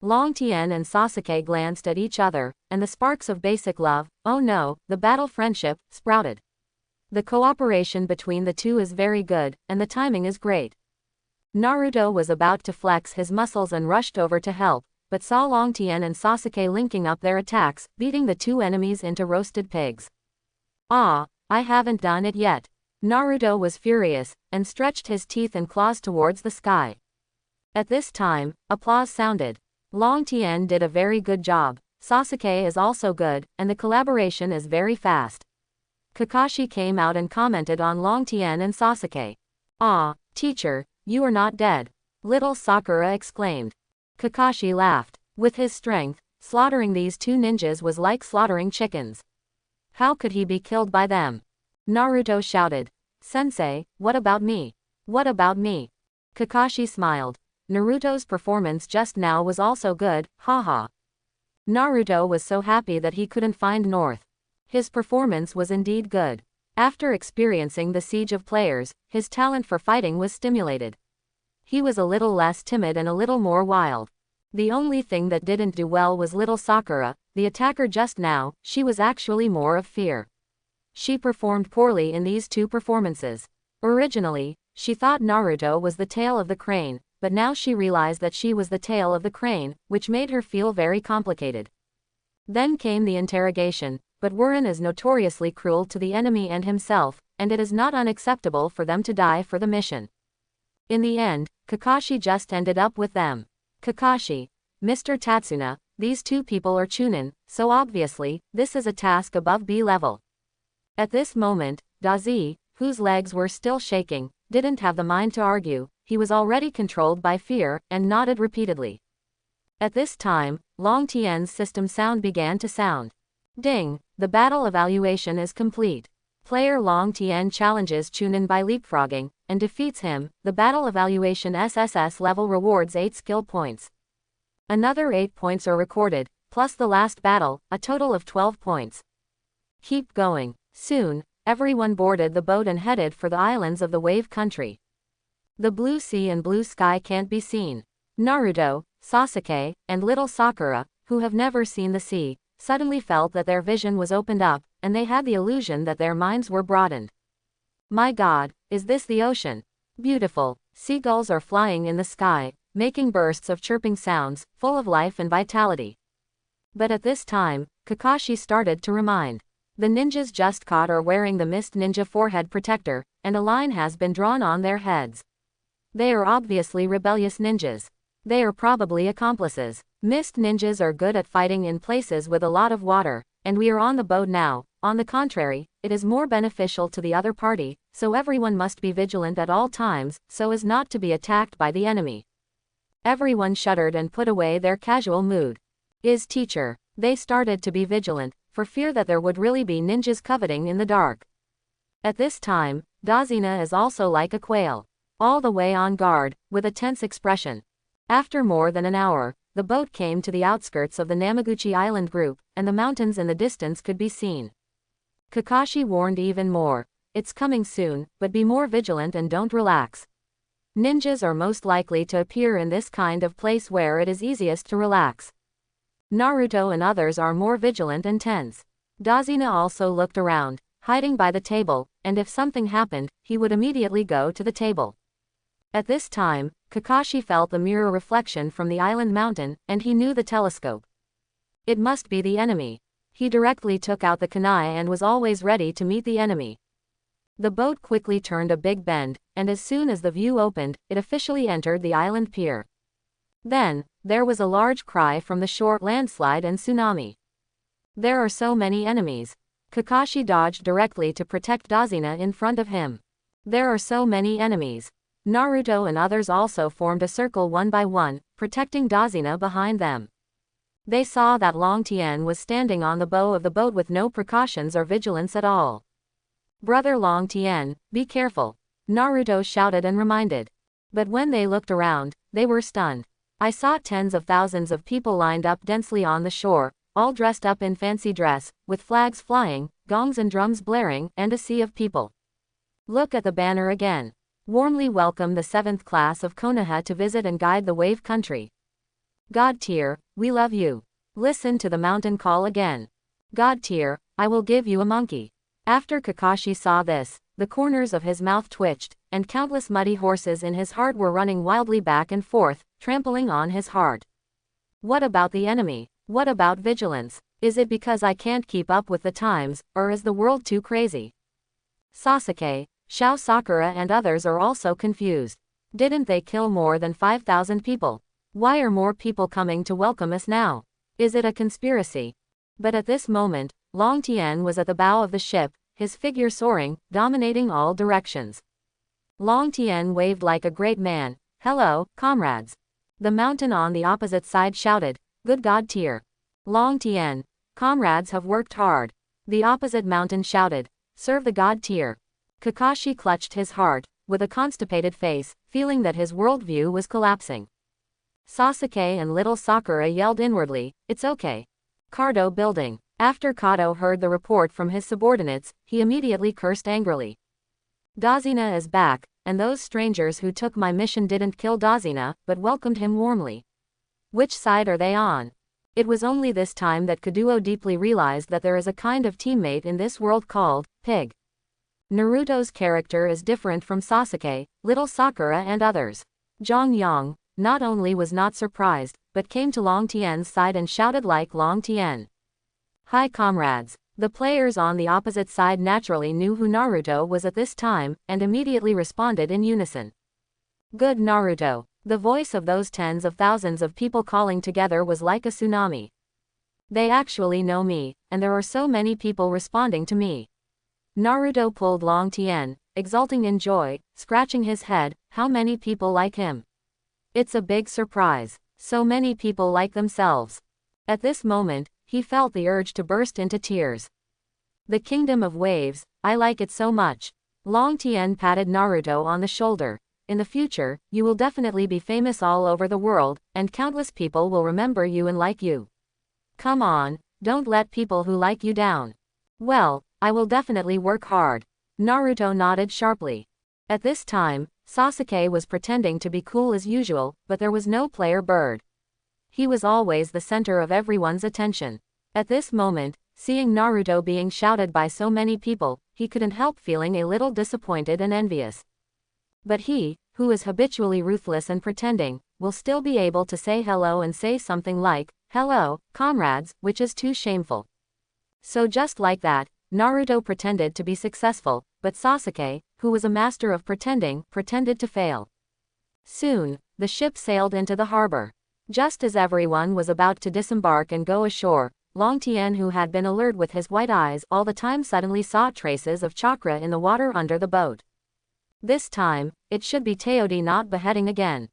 Long Tien and Sasuke glanced at each other, and the sparks of basic love, oh no, the battle friendship, sprouted. The cooperation between the two is very good, and the timing is great. Naruto was about to flex his muscles and rushed over to help, but saw Long Tien and Sasuke linking up their attacks, beating the 2 enemies into roasted pigs. Ah, I haven't done it yet. Naruto was furious, and stretched his teeth and claws towards the sky. At this time, applause sounded. Long Tien did a very good job, Sasuke is also good, and the collaboration is very fast. Kakashi came out and commented on Long Tien and Sasuke. Ah, teacher, you are not dead. Little Sakura exclaimed. Kakashi laughed. With his strength, slaughtering these 2 ninjas was like slaughtering chickens. How could he be killed by them? Naruto shouted. Sensei, what about me? What about me? Kakashi smiled. Naruto's performance just now was also good, haha. Naruto was so happy that he couldn't find North. His performance was indeed good. After experiencing the siege of players, his talent for fighting was stimulated. He was a little less timid and a little more wild. The only thing that didn't do well was little Sakura, the attacker just now, she was actually more of fear. She performed poorly in these 2 performances. Originally, she thought Naruto was the tail of the crane, but now she realized that she was the tail of the crane, which made her feel very complicated. Then came the interrogation, but Warren is notoriously cruel to the enemy and himself, and it is not unacceptable for them to die for the mission. In the end, Kakashi just ended up with them. Kakashi, Mr. Tatsuna, these 2 people are Chunin, so obviously, this is a task above B level. At this moment, Dazi, whose legs were still shaking, didn't have the mind to argue, he was already controlled by fear, and nodded repeatedly. At this time, Long Tien's system sound began to sound. Ding, the battle evaluation is complete. Player Long Tien challenges Chunin by leapfrogging, and defeats him. The battle evaluation SSS level rewards 8 skill points. Another 8 points are recorded, plus the last battle, a total of 12 points. Keep going. Soon, everyone boarded the boat and headed for the islands of the wave country. The blue sea and blue sky can't be seen. Naruto, Sasuke, and little Sakura, who have never seen the sea, suddenly felt that their vision was opened up, and they had the illusion that their minds were broadened. My God, is this the ocean? Beautiful. Seagulls are flying in the sky, making bursts of chirping sounds, full of life and vitality. But at this time, Kakashi started to remind. The ninjas just caught are wearing the Mist Ninja forehead protector, and a line has been drawn on their heads. They are obviously rebellious ninjas. They are probably accomplices. Mist ninjas are good at fighting in places with a lot of water, and we are on the boat now. On the contrary, it is more beneficial to the other party, so everyone must be vigilant at all times, so as not to be attacked by the enemy. Everyone shuddered and put away their casual mood. Teacher. They started to be vigilant, for fear that there would really be ninjas coveting in the dark. At this time, Dazina is also like a quail, all the way on guard, with a tense expression. After more than an hour, the boat came to the outskirts of the Namaguchi Island group, and the mountains in the distance could be seen. Kakashi warned even more. It's coming soon, but be more vigilant and don't relax. Ninjas are most likely to appear in this kind of place where it is easiest to relax. Naruto and others are more vigilant and tense. Dazina also looked around, hiding by the table, and if something happened, he would immediately go to the table. At this time, Kakashi felt the mirror reflection from the island mountain, and he knew the telescope. It must be the enemy. He directly took out the kunai and was always ready to meet the enemy. The boat quickly turned a big bend, and as soon as the view opened, it officially entered the island pier. Then, there was a large cry from the shore, landslide and tsunami. There are so many enemies. Kakashi dodged directly to protect Dazina in front of him. There are so many enemies. Naruto and others also formed a circle one by one, protecting Dazina behind them. They saw that Long Tien was standing on the bow of the boat with no precautions or vigilance at all. Brother Long Tien, be careful, Naruto shouted and reminded. But when they looked around, they were stunned. I saw tens of thousands of people lined up densely on the shore, all dressed up in fancy dress, with flags flying, gongs and drums blaring, and a sea of people. Look at the banner again. Warmly welcome the 7th class of Konoha to visit and guide the wave country. God tier, we love you. Listen to the mountain call again. God tier, I will give you a monkey. After Kakashi saw this, the corners of his mouth twitched, and countless muddy horses in his heart were running wildly back and forth, trampling on his heart. What about the enemy? What about vigilance? Is it because I can't keep up with the times, or is the world too crazy? Sasuke, Shao Sakura and others are also confused. Didn't they kill more than 5,000 people? Why are more people coming to welcome us now? Is it a conspiracy? But at this moment, Long Tien was at the bow of the ship, his figure soaring, dominating all directions. Long Tien waved like a great man. Hello, comrades. The mountain on the opposite side shouted, good God tier. Long Tien, comrades have worked hard. The opposite mountain shouted, serve the God tier. Kakashi clutched his heart, with a constipated face, feeling that his worldview was collapsing. Sasuke and little Sakura yelled inwardly, it's okay. Cardo building. After Kato heard the report from his subordinates, he immediately cursed angrily. Dazina is back, and those strangers who took my mission didn't kill Dazina, but welcomed him warmly. Which side are they on? It was only this time that Kaduo deeply realized that there is a kind of teammate in this world called pig. Naruto's character is different from Sasuke, little Sakura and others. Zhang Yang not only was not surprised, but came to Long Tien's side and shouted like Long Tien. Hi comrades. The players on the opposite side naturally knew who Naruto was at this time, and immediately responded in unison. Good Naruto. The voice of those tens of thousands of people calling together was like a tsunami. They actually know me, and there are so many people responding to me. Naruto pulled Long Tien, exulting in joy, scratching his head, how many people like him? It's a big surprise. So many people like themselves. At this moment, he felt the urge to burst into tears. The Kingdom of Waves, I like it so much. Long Tien patted Naruto on the shoulder. in the future, you will definitely be famous all over the world, and countless people will remember you and like you. Come on, don't let people who like you down. Well, I will definitely work hard. Naruto nodded sharply. At this time, Sasuke was pretending to be cool as usual, but there was no player bird. He was always the center of everyone's attention. At this moment, seeing Naruto being shouted by so many people, he couldn't help feeling a little disappointed and envious. But he, who is habitually ruthless and pretending, will still be able to say hello and say something like, "Hello, comrades," which is too shameful. So just like that, Naruto pretended to be successful, but Sasuke, who was a master of pretending, pretended to fail. Soon, the ship sailed into the harbor. Just as everyone was about to disembark and go ashore, Long Tien, who had been alert with his white eyes all the time, suddenly saw traces of chakra in the water under the boat. This time, it should be Teodi not beheading again.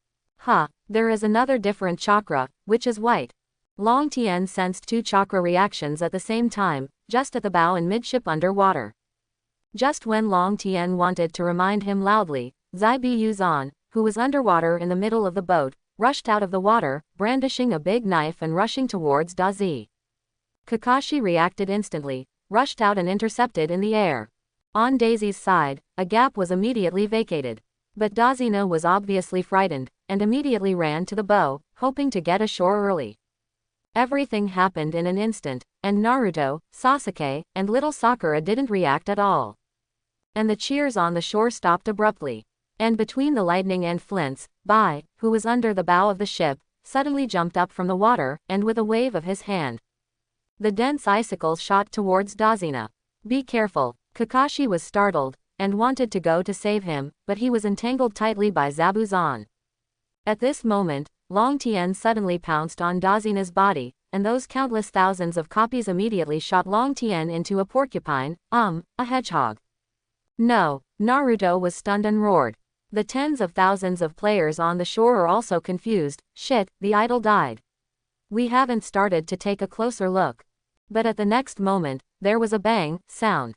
There is another different chakra, which is white. Long Tien sensed two chakra reactions at the same time, just at the bow and midship underwater. Just when Long Tien wanted to remind him loudly, Zai Yuzan, who was underwater in the middle of the boat, rushed out of the water, brandishing a big knife and rushing towards Dazi. Kakashi reacted instantly, rushed out and intercepted in the air. On Daisy's side, a gap was immediately vacated. But Dazina was obviously frightened, and immediately ran to the bow, hoping to get ashore early. Everything happened in an instant, and Naruto, Sasuke, and little Sakura didn't react at all. And the cheers on the shore stopped abruptly. And between the lightning and flints, Bai, who was under the bow of the ship, suddenly jumped up from the water, and with a wave of his hand, the dense icicles shot towards Dazina. "Be careful." Kakashi was startled, and wanted to go to save him, but he was entangled tightly by Zabuzan. At this moment, Long Tien suddenly pounced on Dazina's body, and those countless thousands of copies immediately shot Long Tien into a porcupine, a hedgehog. No, Naruto was stunned and roared. The tens of thousands of players on the shore are also confused. Shit, the idol died. We haven't started to take a closer look. But at the next moment, there was a bang sound.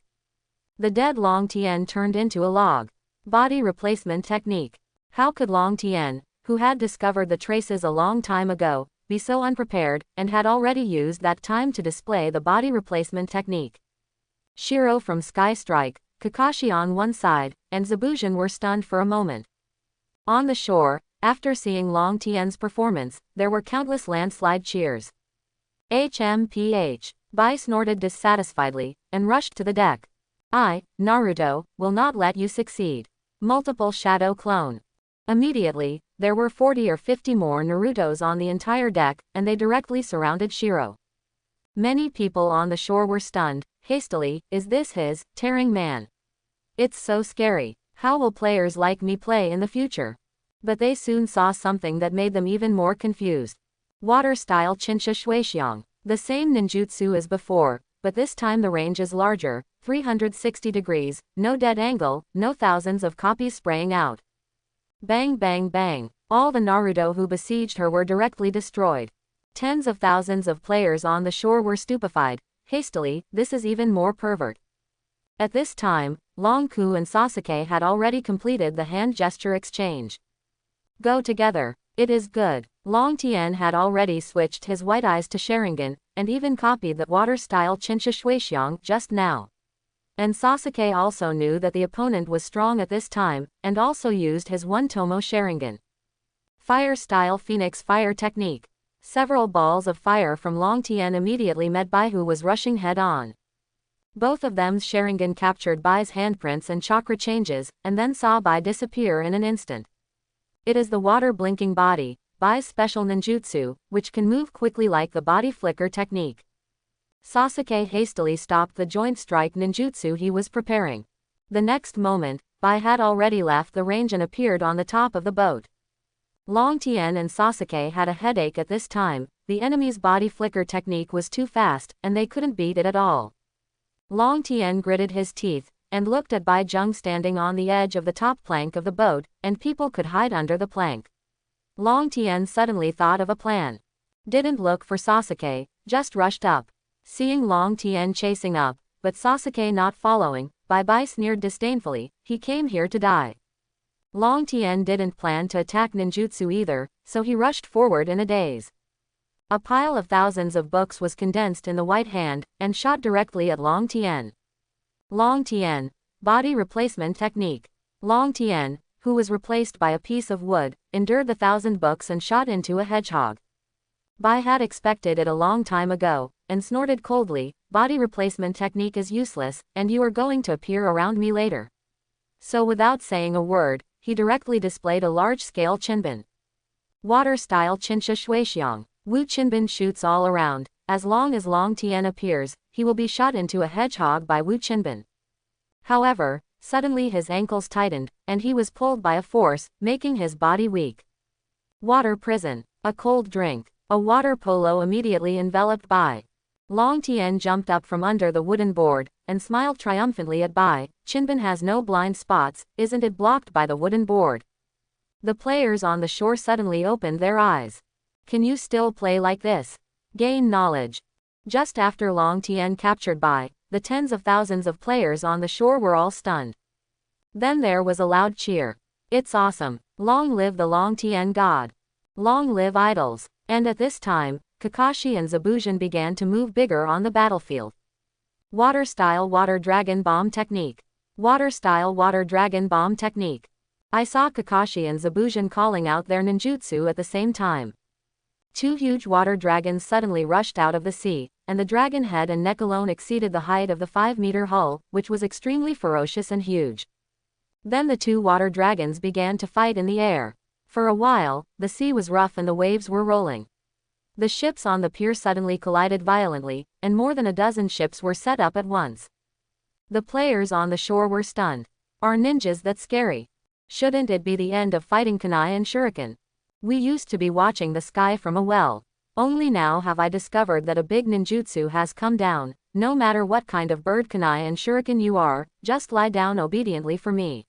The dead Long Tien turned into a log. Body replacement technique. How could Long Tien, who had discovered the traces a long time ago, be so unprepared, and had already used that time to display the body replacement technique? Shiro from Sky Strike, Kakashi on one side, and Zabujan were stunned for a moment. On the shore, after seeing Long Tien's performance, there were countless landslide cheers. HMPH. Bai snorted dissatisfiedly, and rushed to the deck. "I, Naruto, will not let you succeed." Multiple shadow clone. Immediately, there were 40 or 50 more Narutos on the entire deck, and they directly surrounded Shiro. Many people on the shore were stunned. Hastily, "Is this his tearing man? It's so scary. How will players like me play in the future?" But they soon saw something that made them even more confused. Water-style Chinsha Shuixiang. The same ninjutsu as before, but this time the range is larger, 360 degrees, no dead angle, no thousands of copies spraying out. Bang bang bang. All the Naruto who besieged her were directly destroyed. Tens of thousands of players on the shore were stupefied. Hastily, "This is even more pervert." At this time, Long Ku and Sasuke had already completed the hand gesture exchange. "Go together. It is good." Long Tien had already switched his white eyes to Sharingan, and even copied the water-style Chinsha Shuixiang just now. And Sasuke also knew that the opponent was strong at this time, and also used his one-tomo Sharingan. Fire-style Phoenix Fire technique. Several balls of fire from Long Tien immediately met Bai, who was rushing head-on. Both of them's Sharingan captured Bai's handprints and chakra changes, and then saw Bai disappear in an instant. It is the water-blinking body, Bai's special ninjutsu, which can move quickly like the body flicker technique. Sasuke hastily stopped the joint strike ninjutsu he was preparing. The next moment, Bai had already left the range and appeared on the top of the boat. Long Tien and Sasuke had a headache at this time. The enemy's body flicker technique was too fast, and they couldn't beat it at all. Long Tien gritted his teeth, and looked at Bai Zheng standing on the edge of the top plank of the boat, and people could hide under the plank. Long Tien suddenly thought of a plan. Didn't look for Sasuke, just rushed up. Seeing Long Tien chasing up, but Sasuke not following, Bai sneered disdainfully, "He came here to die. Long Tien didn't plan to attack ninjutsu either, so he rushed forward in a daze. A pile of thousands of books was condensed in the white hand, and shot directly at Long Tien. Long Tien. Body replacement technique. Long Tien, who was replaced by a piece of wood, endured the 1,000 books and shot into a hedgehog. Bai had expected it a long time ago, and snorted coldly, "Body replacement technique is useless, and you are going to appear around me later." So without saying a word, he directly displayed a large-scale Qinbin. Water-style Qinsha Shuixiang. Wu Qinbin shoots all around. As long as Long Tien appears, he will be shot into a hedgehog by Wu Qinbin. However, suddenly his ankles tightened, and he was pulled by a force, making his body weak. Water prison. A cold drink. A water polo immediately enveloped Bai. Long Tien jumped up from under the wooden board, and smiled triumphantly at Bai. "Qinbin has no blind spots, isn't it blocked by the wooden board?" The players on the shore suddenly opened their eyes. "Can you still play like this? Gain knowledge." Just after Long Tien captured Bai, the tens of thousands of players on the shore were all stunned. Then there was a loud cheer. "It's awesome. Long live the Long Tien god. Long live idols." And at this time, Kakashi and Zabujan began to move bigger on the battlefield. Water-style Water Dragon Bomb Technique. Water-style Water Dragon Bomb Technique. I saw Kakashi and Zabujan calling out their ninjutsu at the same time. Two huge water dragons suddenly rushed out of the sea, and the dragon head and neck alone exceeded the height of the 5-meter hull, which was extremely ferocious and huge. Then the two water dragons began to fight in the air. For a while, the sea was rough and the waves were rolling. The ships on the pier suddenly collided violently, and more than a dozen ships were set up at once. The players on the shore were stunned. Are ninjas that scary? Shouldn't it be the end of fighting kunai and shuriken? We used to be watching the sky from a well. Only now have I discovered that a big ninjutsu has come down. No matter what kind of bird kunai and shuriken you are, just lie down obediently for me.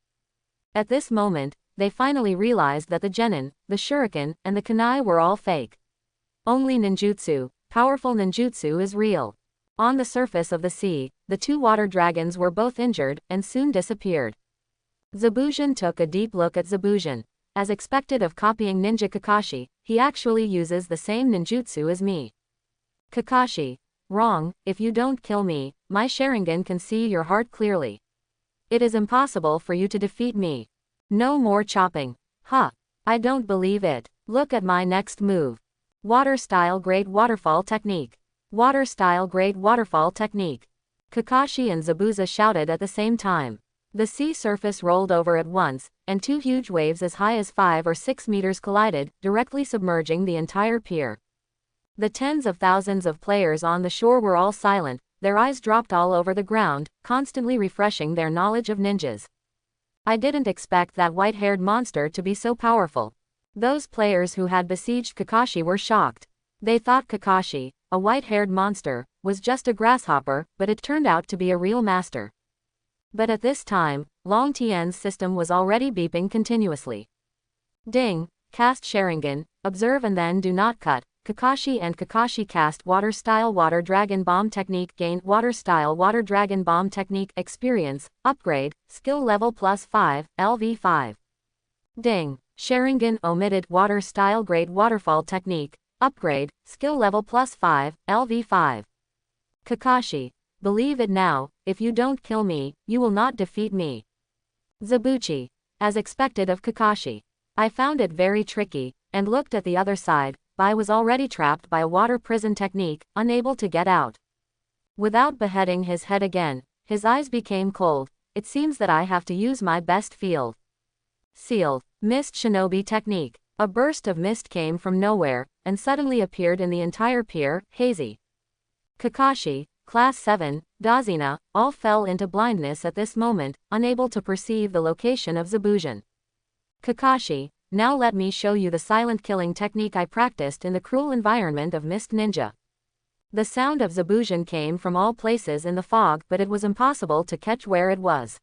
At this moment, they finally realized that the genin, the shuriken, and the kunai were all fake. Only ninjutsu, powerful ninjutsu, is real. On the surface of the sea, the two water dragons were both injured, and soon disappeared. Zabujan took a deep look at Zabujan. As expected of copying Ninja Kakashi, he actually uses the same ninjutsu as me. Kakashi. Wrong, if you don't kill me, my Sharingan can see your heart clearly. It is impossible for you to defeat me. No more chopping. Huh. I don't believe it. Look at my next move. Water-style Great Waterfall Technique. Water-style Great Waterfall Technique. Kakashi and Zabuza shouted at the same time. The sea surface rolled over at once, and two huge waves as high as 5 or 6 meters collided, directly submerging the entire pier. The tens of thousands of players on the shore were all silent, their eyes dropped all over the ground, constantly refreshing their knowledge of ninjas. I didn't expect that white-haired monster to be so powerful. Those players who had besieged Kakashi were shocked. They thought Kakashi, a white-haired monster, was just a grasshopper, but it turned out to be a real master. But at this time, Long Tien's system was already beeping continuously. Ding, cast Sharingan, observe and then do not cut. Kakashi and Kakashi cast Water-style Water Dragon Bomb Technique, gain Water-style Water Dragon Bomb Technique experience, upgrade, skill level +5, LV5. Ding, Sharingan omitted Water-style Great Waterfall Technique, upgrade, skill level +5, LV5. Kakashi. Believe it now, if you don't kill me, you will not defeat me. Zabuchi. As expected of Kakashi. I found it very tricky, and looked at the other side. Bai was already trapped by a water prison technique, unable to get out. Without beheading his head again, his eyes became cold. It seems that I have to use my best field. Sealed. Mist Shinobi Technique. A burst of mist came from nowhere, and suddenly appeared in the entire pier, hazy. Kakashi, Class 7, Dazina, all fell into blindness at this moment, unable to perceive the location of Zabujan. Kakashi, now let me show you the silent killing technique I practiced in the cruel environment of Mist Ninja. The sound of Zabujan came from all places in the fog, but it was impossible to catch where it was.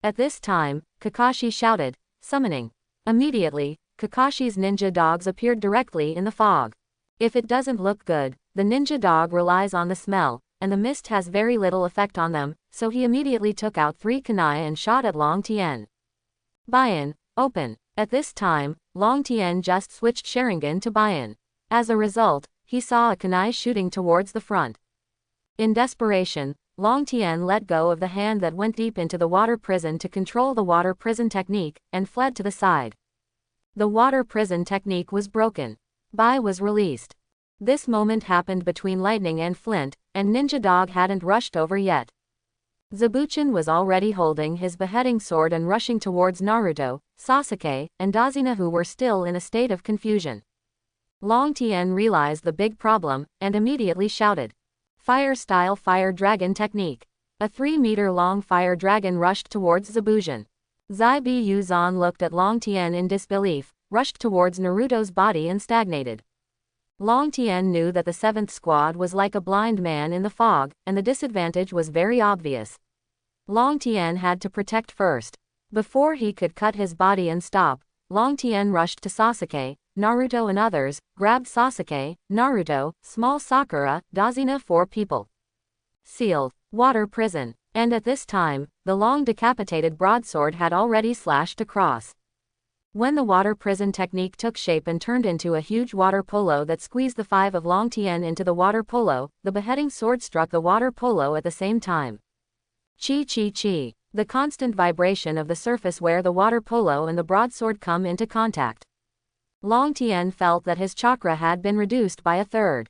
At this time, Kakashi shouted, summoning. Immediately, Kakashi's ninja dogs appeared directly in the fog. If it doesn't look good, the ninja dog relies on the smell, and the mist has very little effect on them, so he immediately took out 3 kunai and shot at Long Tien. Bayan, Open. At this time, Long Tien just switched Sharingan to Bian. As a result, he saw a kunai shooting towards the front. In desperation, Long Tien let go of the hand that went deep into the water prison to control the water prison technique, and fled to the side. The water prison technique was broken. Bai was released. This moment happened between Lightning and Flint, and Ninja Dog hadn't rushed over yet. Zabuchin was already holding his beheading sword and rushing towards Naruto, Sasuke, and Dazina, who were still in a state of confusion. Long Tien realized the big problem, and immediately shouted, "Fire-style fire dragon technique." A 3-meter-long fire dragon rushed towards Zabuchin. Zai Bi Yuzan looked at Long Tien in disbelief, rushed towards Naruto's body and stagnated. Long Tien knew that the 7th squad was like a blind man in the fog, and the disadvantage was very obvious. Long Tien had to protect first. Before he could cut his body and stop, Long Tien rushed to Sasuke, Naruto and others, grabbed Sasuke, Naruto, small Sakura, Dazina, 4 people. Sealed. Water prison. And at this time, the long decapitated broadsword had already slashed across. When the water prison technique took shape and turned into a huge water polo that squeezed the 5 of Long Tien into the water polo, the beheading sword struck the water polo at the same time. Chi chi chi. The constant vibration of the surface where the water polo and the broadsword come into contact. Long Tien felt that his chakra had been reduced by a third.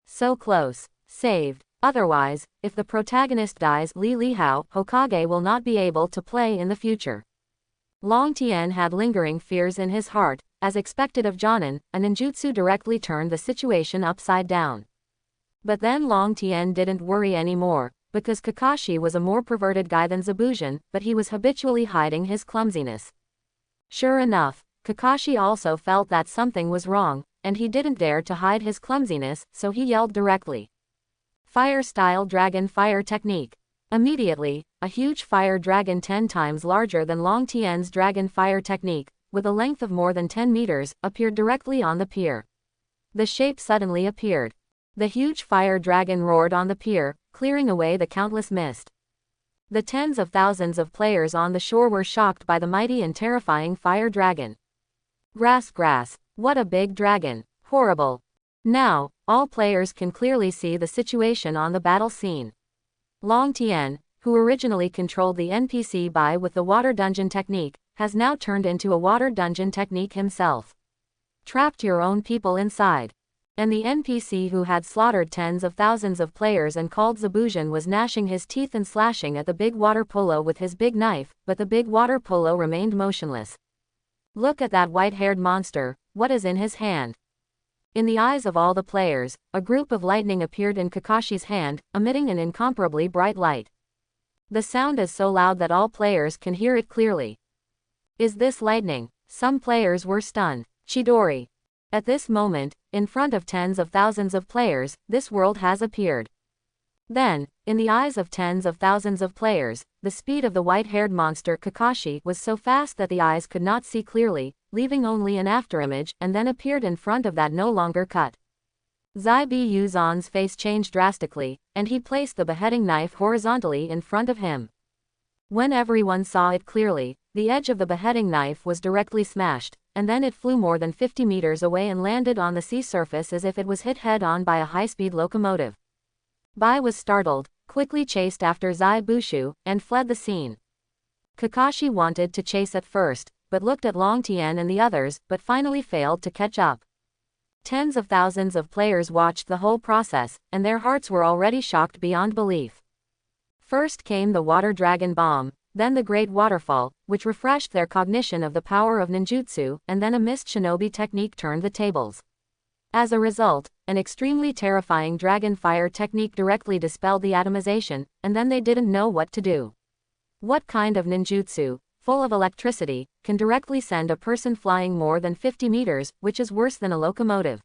So close. Saved. Otherwise, if the protagonist dies, Li Lihao, Hokage, will not be able to play in the future. Long Tien had lingering fears in his heart. As expected of Jonin, a ninjutsu directly turned the situation upside down. But then Long Tien didn't worry anymore, because Kakashi was a more perverted guy than Zabuchin, but he was habitually hiding his clumsiness. Sure enough, Kakashi also felt that something was wrong, and he didn't dare to hide his clumsiness, so he yelled directly. Fire-style dragon fire technique. Immediately, a huge fire dragon 10 times larger than Long Tien's dragon fire technique, with a length of more than 10 meters, appeared directly on the pier. The shape suddenly appeared. The huge fire dragon roared on the pier, clearing away the countless mist. The tens of thousands of players on the shore were shocked by the mighty and terrifying fire dragon. Grass, what a big dragon. Horrible. Now, all players can clearly see the situation on the battle scene. Long Tien, who originally controlled the NPC Bai with the water dungeon technique, has now turned into a water dungeon technique himself. Trapped your own people inside. And the NPC who had slaughtered tens of thousands of players and called Zabuchin was gnashing his teeth and slashing at the big water polo with his big knife, but the big water polo remained motionless. Look at that white-haired monster, what is in his hand? In the eyes of all the players, a group of lightning appeared in Kakashi's hand, emitting an incomparably bright light. The sound is so loud that all players can hear it clearly. Is this lightning? Some players were stunned. Chidori. At this moment, in front of tens of thousands of players, this world has appeared. Then, in the eyes of tens of thousands of players, the speed of the white-haired monster Kakashi was so fast that the eyes could not see clearly, leaving only an afterimage, and then appeared in front of that no longer cut. Zai Bi Yuzan's face changed drastically, and he placed the beheading knife horizontally in front of him. When everyone saw it clearly, the edge of the beheading knife was directly smashed, and then it flew more than 50 meters away and landed on the sea surface as if it was hit head-on by a high-speed locomotive. Bai was startled, quickly chased after Zai Bushu, and fled the scene. Kakashi wanted to chase at first, but looked at Long Tien and the others, but finally failed to catch up. Tens of thousands of players watched the whole process, and their hearts were already shocked beyond belief. First came the water dragon bomb, then the great waterfall, which refreshed their cognition of the power of ninjutsu, and then a mist shinobi technique turned the tables. As a result, an extremely terrifying dragon fire technique directly dispelled the atomization, and then they didn't know what to do. What kind of ninjutsu, full of electricity, can directly send a person flying more than 50 meters, which is worse than a locomotive?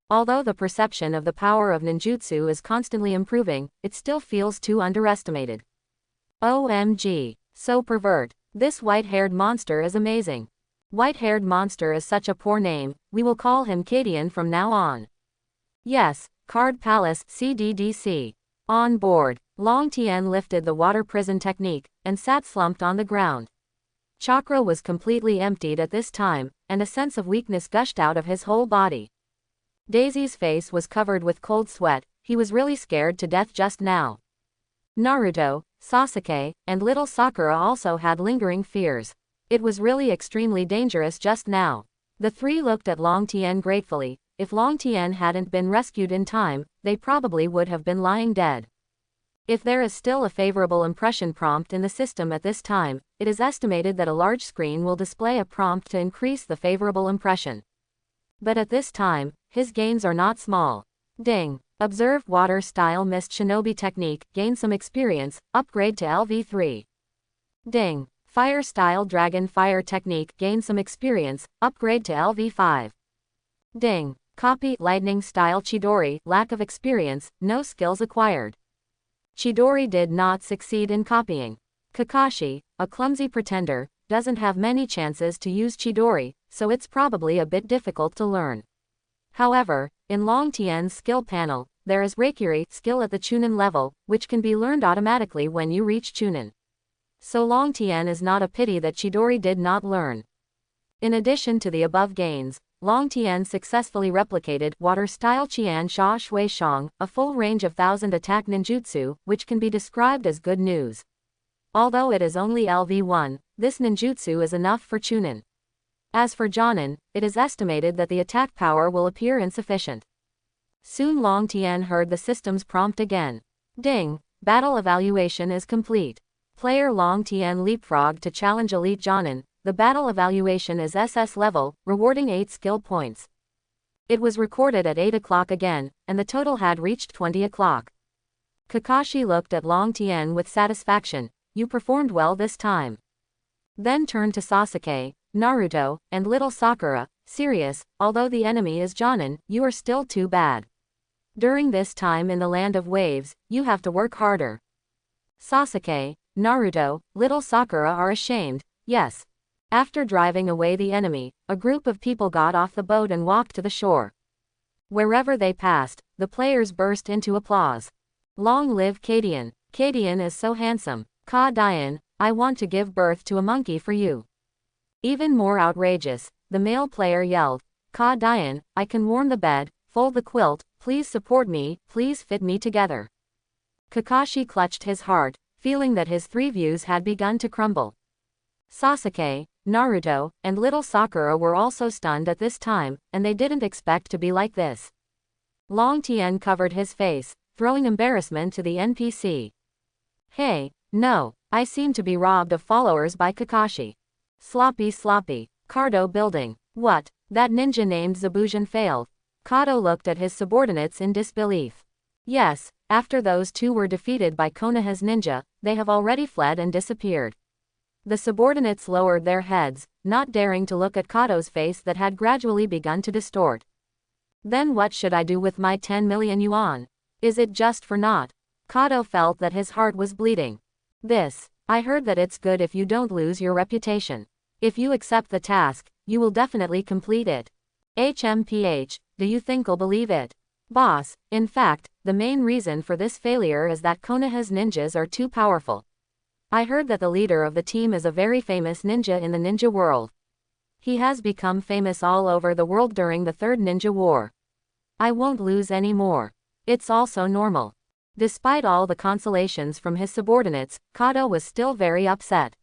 Although the perception of the power of ninjutsu is constantly improving, it still feels too underestimated. OMG. So pervert. This white-haired monster is amazing. White-haired monster is such a poor name, we will call him Cadian from now on. Yes, Card Palace, CDDC. On board. Long Tien lifted the water prison technique, and sat slumped on the ground. Chakra was completely emptied at this time, and a sense of weakness gushed out of his whole body. Daisy's face was covered with cold sweat, he was really scared to death just now. Naruto, Sasuke, and little Sakura also had lingering fears. It was really extremely dangerous just now. The three looked at Long Tien gratefully. If Long Tien hadn't been rescued in time, they probably would have been lying dead. If there is still a favorable impression prompt in the system at this time, it is estimated that a large screen will display a prompt to increase the favorable impression. But at this time, his gains are not small. Ding. Observe Water Style Mist Shinobi Technique, gain some experience, upgrade to LV3. Ding. Fire Style Dragon Fire Technique, gain some experience, upgrade to LV5. Ding. Copy Lightning Style Chidori, lack of experience, no skills acquired. Chidori did not succeed in copying. Kakashi, a clumsy pretender, doesn't have many chances to use Chidori, so it's probably a bit difficult to learn. However, in Long Tien's skill panel, there is Reikiri skill at the Chunin level, which can be learned automatically when you reach Chunin. So Long Tien is not a pity that Chidori did not learn. In addition to the above gains, Long Tien successfully replicated Water Style Qian Sha Shui Shang, a full range of 1000 attack ninjutsu, which can be described as good news. Although it is only LV1, this ninjutsu is enough for Chunin. As for Jonin, it is estimated that the attack power will appear insufficient. Soon Long Tien heard the system's prompt again. Ding! Battle evaluation is complete. Player Long Tien leapfrogged to challenge Elite Jonin. The battle evaluation is SS level, rewarding 8 skill points. It was recorded at 8 o'clock again, and the total had reached 20 o'clock. Kakashi looked at Long Tien with satisfaction. You performed well this time. Then turned to Sasuke, Naruto, and little Sakura. Serious, although the enemy is Jonin, you are still too bad. During this time in the Land of Waves, you have to work harder. Sasuke, Naruto, little Sakura are ashamed, yes. After driving away the enemy, a group of people got off the boat and walked to the shore. Wherever they passed, the players burst into applause. Long live Kadian. Kadian is so handsome. Ka Dian, I want to give birth to a monkey for you. Even more outrageous, the male player yelled, Ka Dian, I can warm the bed, fold the quilt, please support me, please fit me together. Kakashi clutched his heart, feeling that his 3 views had begun to crumble. Sasuke, Naruto, and little Sakura were also stunned at this time, and they didn't expect to be like this. Long Tien covered his face, throwing embarrassment to the NPC. Hey, no, I seem to be robbed of followers by Kakashi. Sloppy. Cardo building. What? That ninja named Zabujan failed. Kato looked at his subordinates in disbelief. Yes, after those 2 were defeated by Konoha's ninja, they have already fled and disappeared. The subordinates lowered their heads, not daring to look at Kato's face that had gradually begun to distort. Then what should I do with my 10 million yuan? Is it just for naught? Kato felt that his heart was bleeding. I heard that it's good if you don't lose your reputation. If you accept the task, you will definitely complete it. HMPH, do you think I'll believe it? Boss, in fact, the main reason for this failure is that Konoha's ninjas are too powerful. I heard that the leader of the team is a very famous ninja in the ninja world. He has become famous all over the world during the 3rd Ninja War. I won't lose any more. It's also normal. Despite all the consolations from his subordinates, Kato was still very upset.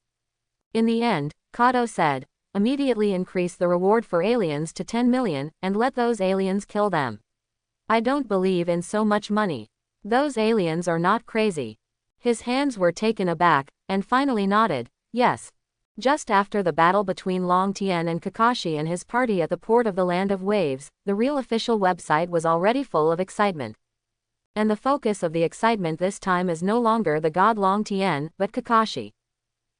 In the end, Kato said, immediately increase the reward for aliens to 10 million, and let those aliens kill them. I don't believe in so much money. Those aliens are not crazy. His hands were taken aback, and finally nodded, yes. Just after the battle between Long Tien and Kakashi and his party at the port of the Land of Waves, the real official website was already full of excitement. And the focus of the excitement this time is no longer the god Long Tien, but Kakashi.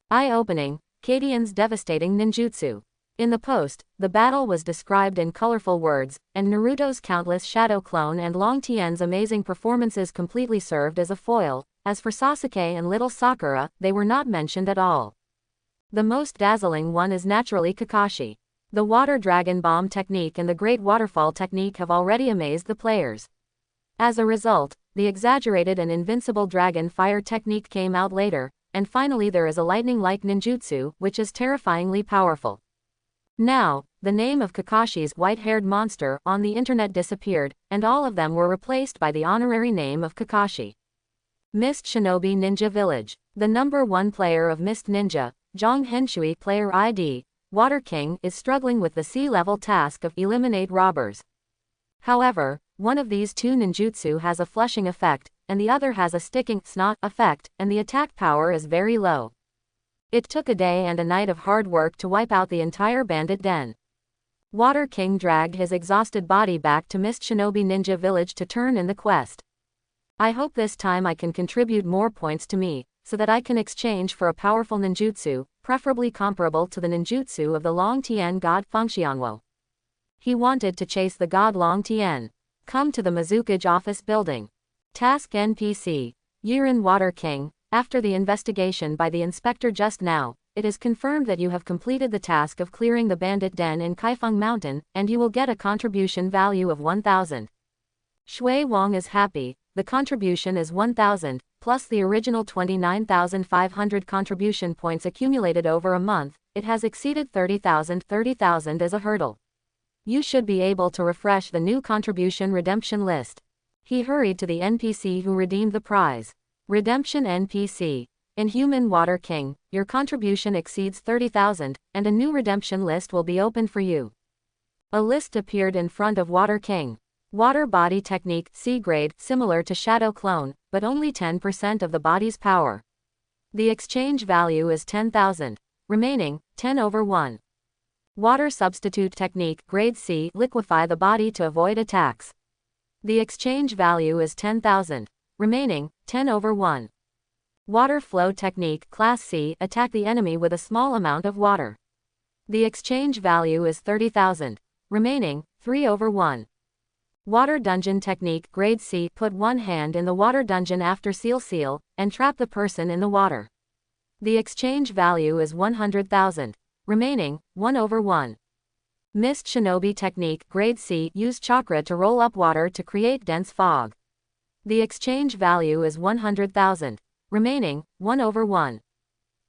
Eye-opening, Kadian's devastating ninjutsu. In the post, the battle was described in colorful words, and Naruto's countless shadow clone and Long Tien's amazing performances completely served as a foil. As for Sasuke and little Sakura, they were not mentioned at all. The most dazzling one is naturally Kakashi. The Water Dragon Bomb technique and the Great Waterfall technique have already amazed the players. As a result, the exaggerated and invincible Dragon Fire technique came out later, and finally there is a lightning-like ninjutsu, which is terrifyingly powerful. Now, the name of Kakashi's white-haired monster on the internet disappeared, and all of them were replaced by the honorary name of Kakashi. Mist Shinobi Ninja Village. The number 1 player of Mist Ninja, Zhang Henshui player ID, Water King, is struggling with the sea-level task of eliminate robbers. However, one of these two ninjutsu has a flushing effect, and the other has a sticking snot effect, and the attack power is very low. It took a day and a night of hard work to wipe out the entire bandit den. Water King dragged his exhausted body back to Mist Shinobi Ninja Village to turn in the quest. I hope this time I can contribute more points to me, so that I can exchange for a powerful ninjutsu, preferably comparable to the ninjutsu of the Long Tien god Fengxianwo. He wanted to chase the god Long Tien. Come to the Mizukage office building. Task NPC. Yiren Water King. After the investigation by the inspector just now, it is confirmed that you have completed the task of clearing the bandit den in Kaifeng Mountain, and you will get a contribution value of 1,000. Shui Wang is happy. The contribution is 1,000, plus the original 29,500 contribution points accumulated over a month. It has exceeded 30,000. 30,000 is a hurdle. You should be able to refresh the new contribution redemption list. He hurried to the NPC who redeemed the prize. Redemption NPC. Inhuman Water King, your contribution exceeds 30,000, and a new redemption list will be opened for you. A list appeared in front of Water King. Water body technique, C grade, similar to Shadow Clone, but only 10% of the body's power. The exchange value is 10,000. Remaining, 10/1. Water substitute technique, grade C, liquefy the body to avoid attacks. The exchange value is 10,000. Remaining, 10/1. Water flow technique, class C, attack the enemy with a small amount of water. The exchange value is 30,000. Remaining, 3/1. Water dungeon technique, grade C, put one hand in the water dungeon after seal, and trap the person in the water. The exchange value is 100,000. Remaining, 1/1. Mist Shinobi technique, grade C, use chakra to roll up water to create dense fog. The exchange value is 100,000. Remaining, 1/1.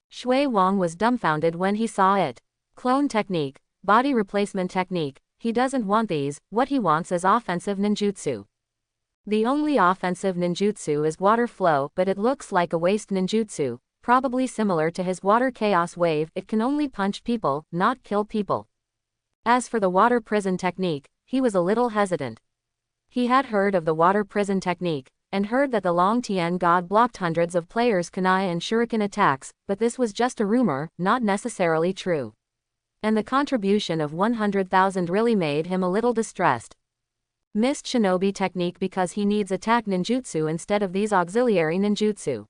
Shui Wang was dumbfounded when he saw it. Clone technique, body replacement technique. He doesn't want these, what he wants is offensive ninjutsu. The only offensive ninjutsu is water flow, but it looks like a waste ninjutsu, probably similar to his water chaos wave. It can only punch people, not kill people. As for the water prison technique, he was a little hesitant. He had heard of the water prison technique, and heard that the Long Tien god blocked hundreds of players' kunai and shuriken attacks, but this was just a rumor, not necessarily true. And the contribution of 100,000 really made him a little distressed. Mist Shinobi technique because he needs attack ninjutsu instead of these auxiliary ninjutsu.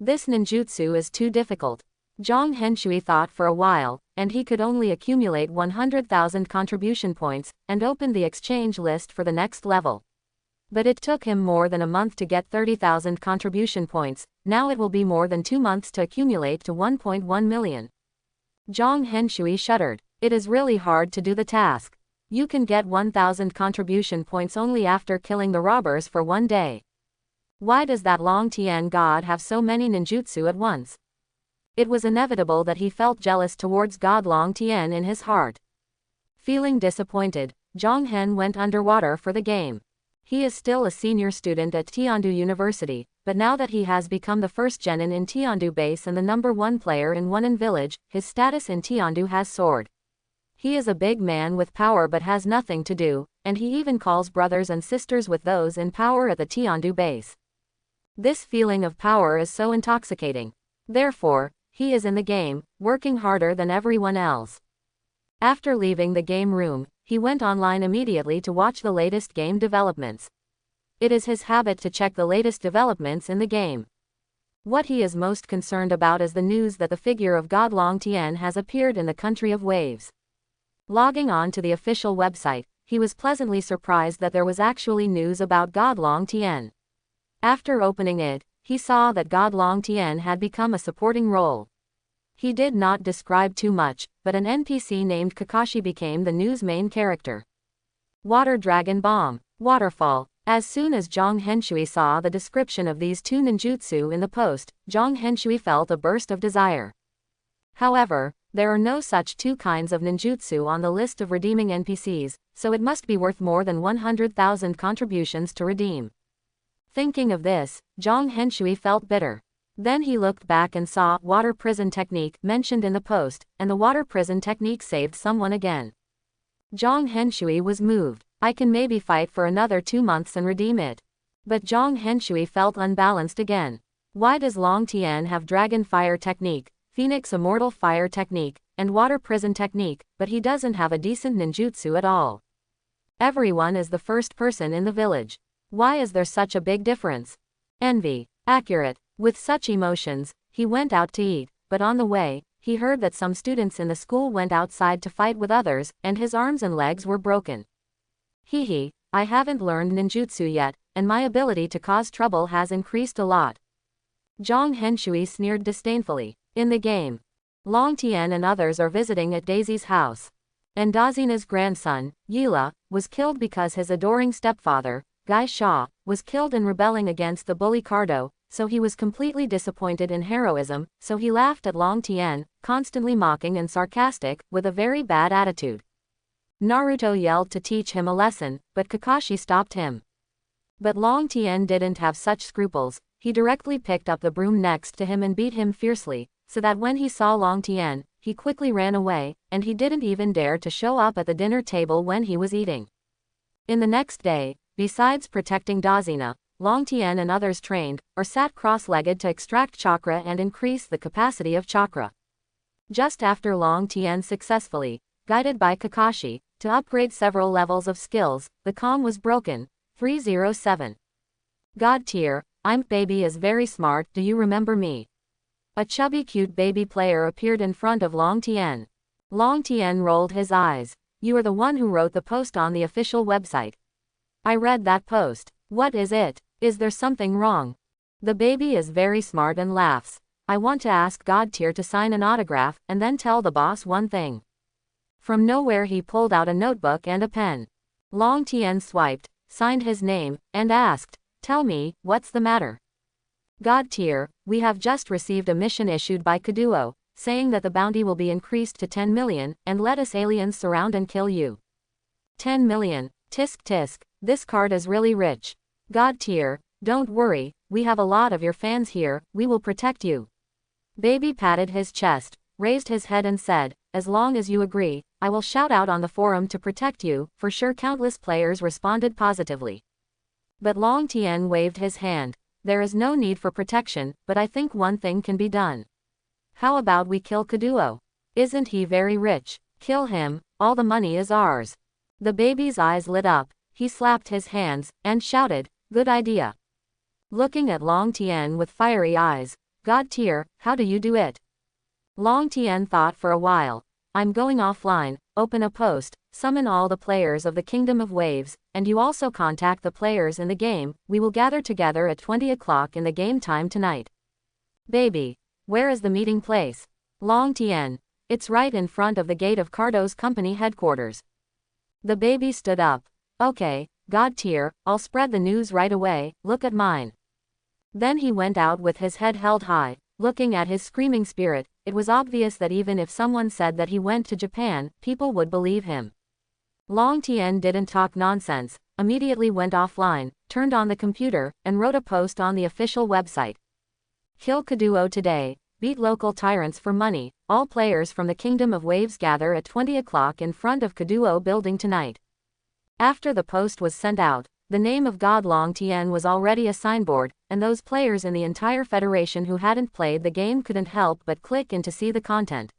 This ninjutsu is too difficult. Zhang Henshui thought for a while, and he could only accumulate 100,000 contribution points, and open the exchange list for the next level. But it took him more than a month to get 30,000 contribution points, now it will be more than 2 months to accumulate to 1.1 million. Zhang Henshui shuddered. It is really hard to do the task. You can get 1,000 contribution points only after killing the robbers for 1 day. Why does that Long Tien god have so many ninjutsu at once? It was inevitable that he felt jealous towards God Long Tien in his heart. Feeling disappointed, Zhang Hen went underwater for the game. He is still a senior student at Tiandu University, but now that he has become the first genin in Tiandu base and the number 1 player in Wonan village, his status in Tiandu has soared. He is a big man with power but has nothing to do, and he even calls brothers and sisters with those in power at the Tiandu base. This feeling of power is so intoxicating. Therefore, he is in the game, working harder than everyone else. After leaving the game room, he went online immediately to watch the latest game developments. It is his habit to check the latest developments in the game. What he is most concerned about is the news that the figure of God Long Tien has appeared in the country of waves. Logging on to the official website, he was pleasantly surprised that there was actually news about God Long Tien. After opening it, he saw that God Long Tien had become a supporting role. He did not describe too much, but an NPC named Kakashi became the news main character. Water Dragon Bomb. Waterfall. As soon as Zhang Henshui saw the description of these two ninjutsu in the post, Zhang Henshui felt a burst of desire. However, there are no such two kinds of ninjutsu on the list of redeeming NPCs, so it must be worth more than 100,000 contributions to redeem. Thinking of this, Zhang Henshui felt bitter. Then he looked back and saw water prison technique mentioned in the post, and the water prison technique saved someone again. Zhang Henshui was moved. I can maybe fight for another 2 months and redeem it. But Zhang Henshui felt unbalanced again. Why does Long Tian have dragon fire technique, Phoenix immortal fire technique, and water prison technique, but he doesn't have a decent ninjutsu at all? Everyone is the first person in the village. Why is there such a big difference? Envy. Accurate. With such emotions, he went out to eat, but on the way, he heard that some students in the school went outside to fight with others, and his arms and legs were broken. Hehe, I haven't learned ninjutsu yet, and my ability to cause trouble has increased a lot. Zhang Henshui sneered disdainfully. In the game, Long Tian and others are visiting at Daisy's house. And Dazina's grandson, Yila, was killed because his adoring stepfather, Gai Sha, was killed in rebelling against the bully Cardo, so he was completely disappointed in heroism, so he laughed at Long Tian, constantly mocking and sarcastic, with a very bad attitude. Naruto yelled to teach him a lesson, but Kakashi stopped him. But Long Tian didn't have such scruples. He directly picked up the broom next to him and beat him fiercely, so that when he saw Long Tian, he quickly ran away, and he didn't even dare to show up at the dinner table when he was eating. In the next day, besides protecting Dazina, Long Tian and others trained, or sat cross-legged to extract chakra and increase the capacity of chakra. Just after Long Tian successfully, guided by Kakashi, to upgrade several levels of skills, the calm was broken. 307. God tier, I'm baby is very smart, do you remember me? A chubby cute baby player appeared in front of Long Tian. Long Tian rolled his eyes. You are the one who wrote the post on the official website. I read that post. What is it? Is there something wrong? The baby is very smart and laughs. I want to ask God tier to sign an autograph and then tell the boss one thing. From nowhere he pulled out a notebook and a pen. Long Tian swiped, signed his name, and asked, tell me, what's the matter? God tier, we have just received a mission issued by Kaduo, saying that the bounty will be increased to 10 million, and let us aliens surround and kill you. 10 million, tisk tisk, this card is really rich. God tier, don't worry, we have a lot of your fans here, we will protect you. Baby patted his chest, raised his head and said, as long as you agree, I will shout out on the forum to protect you, for sure countless players responded positively. But Long Tian waved his hand. There is no need for protection, but I think one thing can be done. How about we kill Kaduo? Isn't he very rich? Kill him, all the money is ours. The baby's eyes lit up, he slapped his hands, and shouted, good idea. Looking at Long Tian with fiery eyes, God tier, how do you do it? Long Tian thought for a while. I'm going offline, open a post, summon all the players of the Kingdom of Waves, and you also contact the players in the game, we will gather together at 20 o'clock in the game time tonight. Baby, where is the meeting place? Long Tian, it's right in front of the gate of Cardo's company headquarters. The baby stood up. Okay, God tier, I'll spread the news right away, look at mine. Then he went out with his head held high, looking at his screaming spirit. It was obvious that even if someone said that he went to Japan, people would believe him. Long Tian didn't talk nonsense, immediately went offline, turned on the computer, and wrote a post on the official website. Kill Kaduo today, beat local tyrants for money, all players from the Kingdom of Waves gather at 20 o'clock in front of Kaduo building tonight. After the post was sent out, the name of God Long Tian was already a signboard, and those players in the entire federation who hadn't played the game couldn't help but click in to see the content.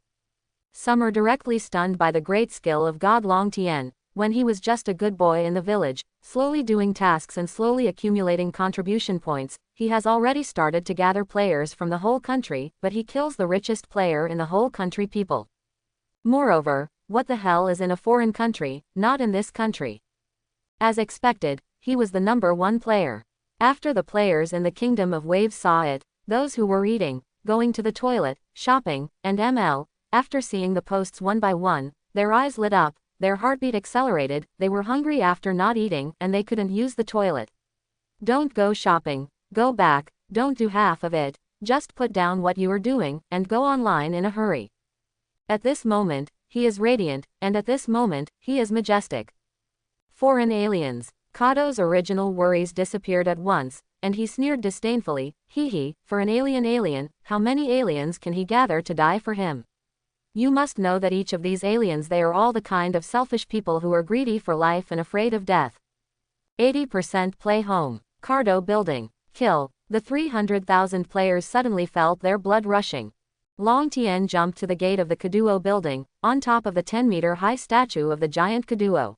Some are directly stunned by the great skill of God Long Tian. When he was just a good boy in the village, slowly doing tasks and slowly accumulating contribution points, he has already started to gather players from the whole country, but he kills the richest player in the whole country people. Moreover, what the hell is in a foreign country, not in this country? As expected, he was the number one player. After the players in the Kingdom of Waves saw it, those who were eating, going to the toilet, shopping, and after seeing the posts one by one, their eyes lit up, their heartbeat accelerated, they were hungry after not eating, and they couldn't use the toilet. Don't go shopping. Go back. Don't do half of it. Just put down what you are doing, and go online in a hurry. At this moment, he is radiant, and at this moment, he is majestic. Foreign aliens. Kado's original worries disappeared at once, and he sneered disdainfully, hee, for an alien, how many aliens can he gather to die for him? You must know that each of these aliens, they are all the kind of selfish people who are greedy for life and afraid of death. 80% play home. Cardo building. Kill. The 300,000 players suddenly felt their blood rushing. Long Tien jumped to the gate of the Kaduo building, on top of the 10-meter-high statue of the giant Kaduo.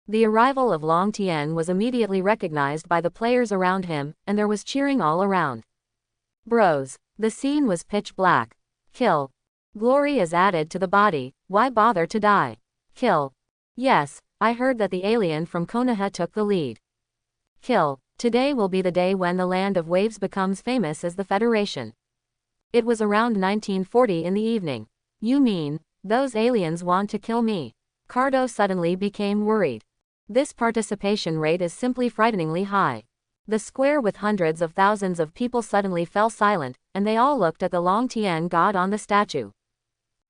The arrival of Long Tien was immediately recognized by the players around him, and there was cheering all around. Bros. The scene was pitch black. Kill. Glory is added to the body, why bother to die? Kill. Yes, I heard that the alien from Konoha took the lead. Kill. Today will be the day when the Land of Waves becomes famous as the Federation. It was around 1940 in the evening. You mean, those aliens want to kill me? Cardo suddenly became worried. This participation rate is simply frighteningly high. The square with hundreds of thousands of people suddenly fell silent, and they all looked at the Long Tien god on the statue.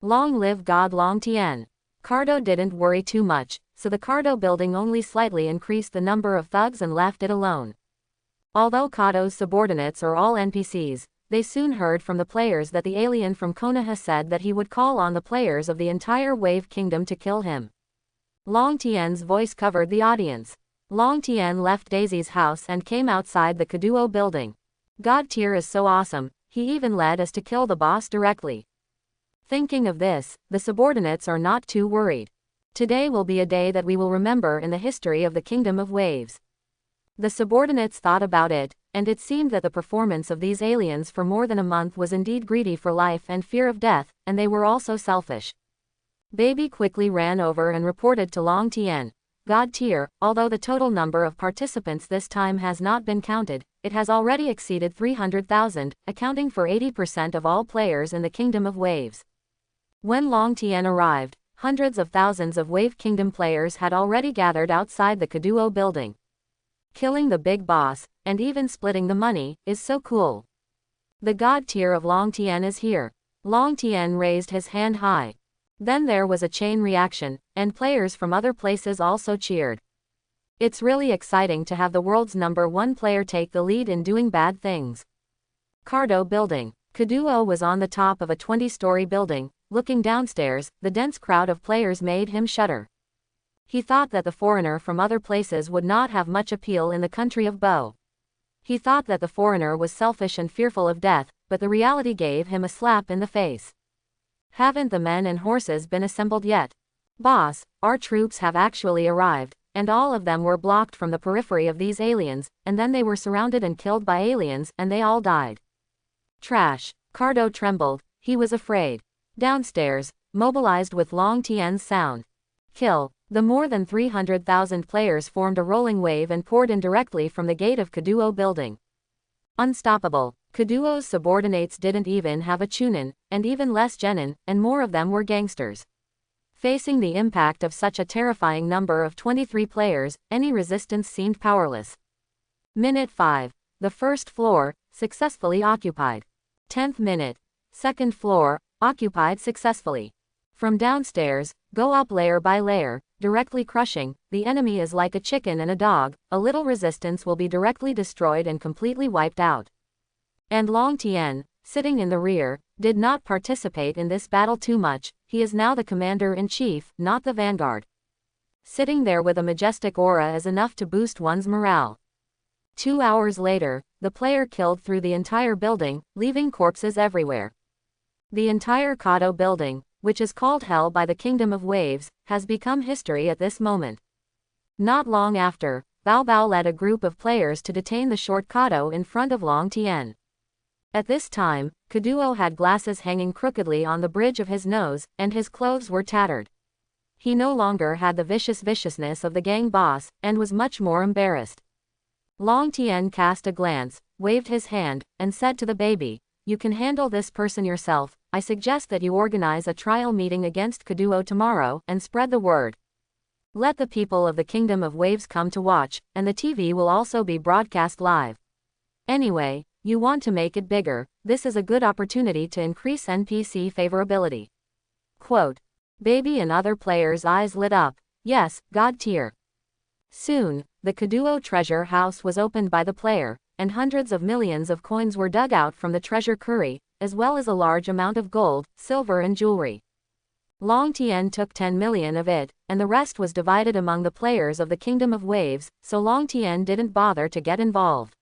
Long live God Long Tien. Cardo didn't worry too much, so the Cardo building only slightly increased the number of thugs and left it alone. Although Kado's subordinates are all NPCs, they soon heard from the players that the alien from Konoha said that he would call on the players of the entire Wave Kingdom to kill him. Long Tien's voice covered the audience. Long Tien left Daisy's house and came outside the Kaduo building. God tier is so awesome, he even led us to kill the boss directly. Thinking of this, the subordinates are not too worried. Today will be a day that we will remember in the history of the Kingdom of Waves. The subordinates thought about it, and it seemed that the performance of these aliens for more than a month was indeed greedy for life and fear of death, and they were also selfish. Baby quickly ran over and reported to Long Tien. God tier, although the total number of participants this time has not been counted, it has already exceeded 300,000, accounting for 80% of all players in the Kingdom of Waves. When Long Tien arrived, hundreds of thousands of Wave Kingdom players had already gathered outside the Kaduo building. Killing the big boss, and even splitting the money, is so cool. The god tier of Long Tien is here. Long Tien raised his hand high. Then there was a chain reaction, and players from other places also cheered. It's really exciting to have the world's #1 player take the lead in doing bad things. Cardo building. Kaduo was on the top of a 20-story building. Looking downstairs, the dense crowd of players made him shudder. He thought that the foreigner from other places would not have much appeal in the country of Bo. He thought that the foreigner was selfish and fearful of death, but the reality gave him a slap in the face. Haven't the men and horses been assembled yet? Boss, our troops have actually arrived, and all of them were blocked from the periphery of these aliens, and then they were surrounded and killed by aliens, and they all died. Trash. Cardo trembled, he was afraid. Downstairs, mobilized with Long Tien's sound. Kill. The more than 300,000 players formed a rolling wave and poured in directly from the gate of Kaduo building. Unstoppable. Kaduo's subordinates didn't even have a chunin, and even less genin, and more of them were gangsters. Facing the impact of such a terrifying number of 23 players, any resistance seemed powerless. Minute 5. The first floor, successfully occupied. 10th minute. Second floor, occupied successfully. From downstairs, go up layer by layer, directly crushing. The enemy is like a chicken and a dog, a little resistance will be directly destroyed and completely wiped out. And Long Tien, sitting in the rear, did not participate in this battle too much, he is now the commander-in-chief, not the vanguard. Sitting there with a majestic aura is enough to boost one's morale. 2 hours later, the player killed through the entire building, leaving corpses everywhere. The entire Kato building, which is called Hell by the Kingdom of Waves, has become history at this moment. Not long after, Bao Bao led a group of players to detain the short Kato in front of Long Tien. At this time, Kaduo had glasses hanging crookedly on the bridge of his nose, and his clothes were tattered. He no longer had the viciousness of the gang boss, and was much more embarrassed. Long Tien cast a glance, waved his hand, and said to the baby, "You can handle this person yourself. I suggest that you organize a trial meeting against Kaduo tomorrow, and spread the word." Let the people of the Kingdom of Waves come to watch, and the TV will also be broadcast live. Anyway, you want to make it bigger, this is a good opportunity to increase NPC favorability. Quote. Baby and other players' eyes lit up. Yes, God tier. Soon, the Kaduo treasure house was opened by the player, and hundreds of millions of coins were dug out from the treasure curry, as well as a large amount of gold, silver and jewelry. Long Tien took 10 million of it, and the rest was divided among the players of the Kingdom of Waves, so Long Tien didn't bother to get involved.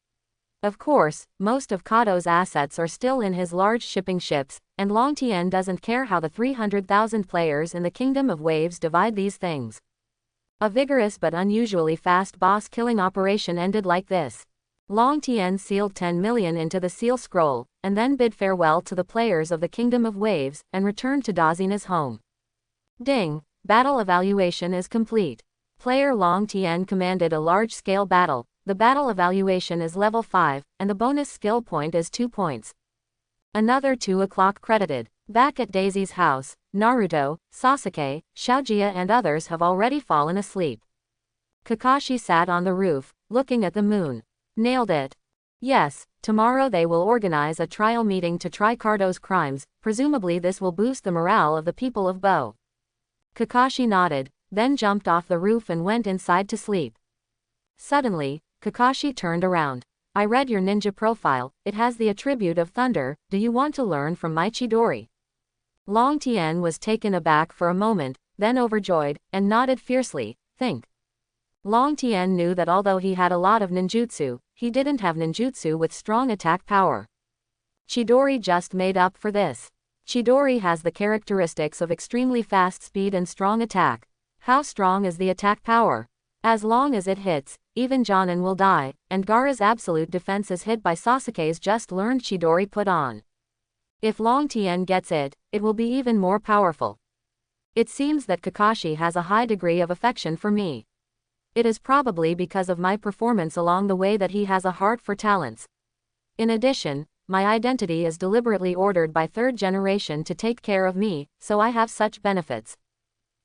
Of course, most of Kado's assets are still in his large shipping ships, and Long Tien doesn't care how the 300,000 players in the Kingdom of Waves divide these things. A vigorous but unusually fast boss-killing operation ended like this. Long Tien sealed 10 million into the seal scroll, and then bid farewell to the players of the Kingdom of Waves, and returned to Dazina's home. Ding! Battle evaluation is complete. Player Long Tien commanded a large-scale battle. The battle evaluation is level 5, and the bonus skill point is 2 points. Another 2 o'clock credited. Back at Daisy's house, Naruto, Sasuke, Xiaojia and others have already fallen asleep. Kakashi sat on the roof, looking at the moon. Nailed it. Yes, tomorrow they will organize a trial meeting to try Cardo's crimes, presumably this will boost the morale of the people of Bo. Kakashi nodded, then jumped off the roof and went inside to sleep. Suddenly, Kakashi turned around. I read your ninja profile, it has the attribute of thunder, do you want to learn from my Chidori? Long Tien was taken aback for a moment, then overjoyed, and nodded fiercely, think. Long Tien knew that although he had a lot of ninjutsu, he didn't have ninjutsu with strong attack power. Chidori just made up for this. Chidori has the characteristics of extremely fast speed and strong attack. How strong is the attack power? As long as it hits, even Jonin will die, and Gaara's absolute defense is hit by Sasuke's just learned Chidori put on. If Long Tien gets it, it will be even more powerful. It seems that Kakashi has a high degree of affection for me. It is probably because of my performance along the way that he has a heart for talents. In addition, my identity is deliberately ordered by third generation to take care of me, so I have such benefits.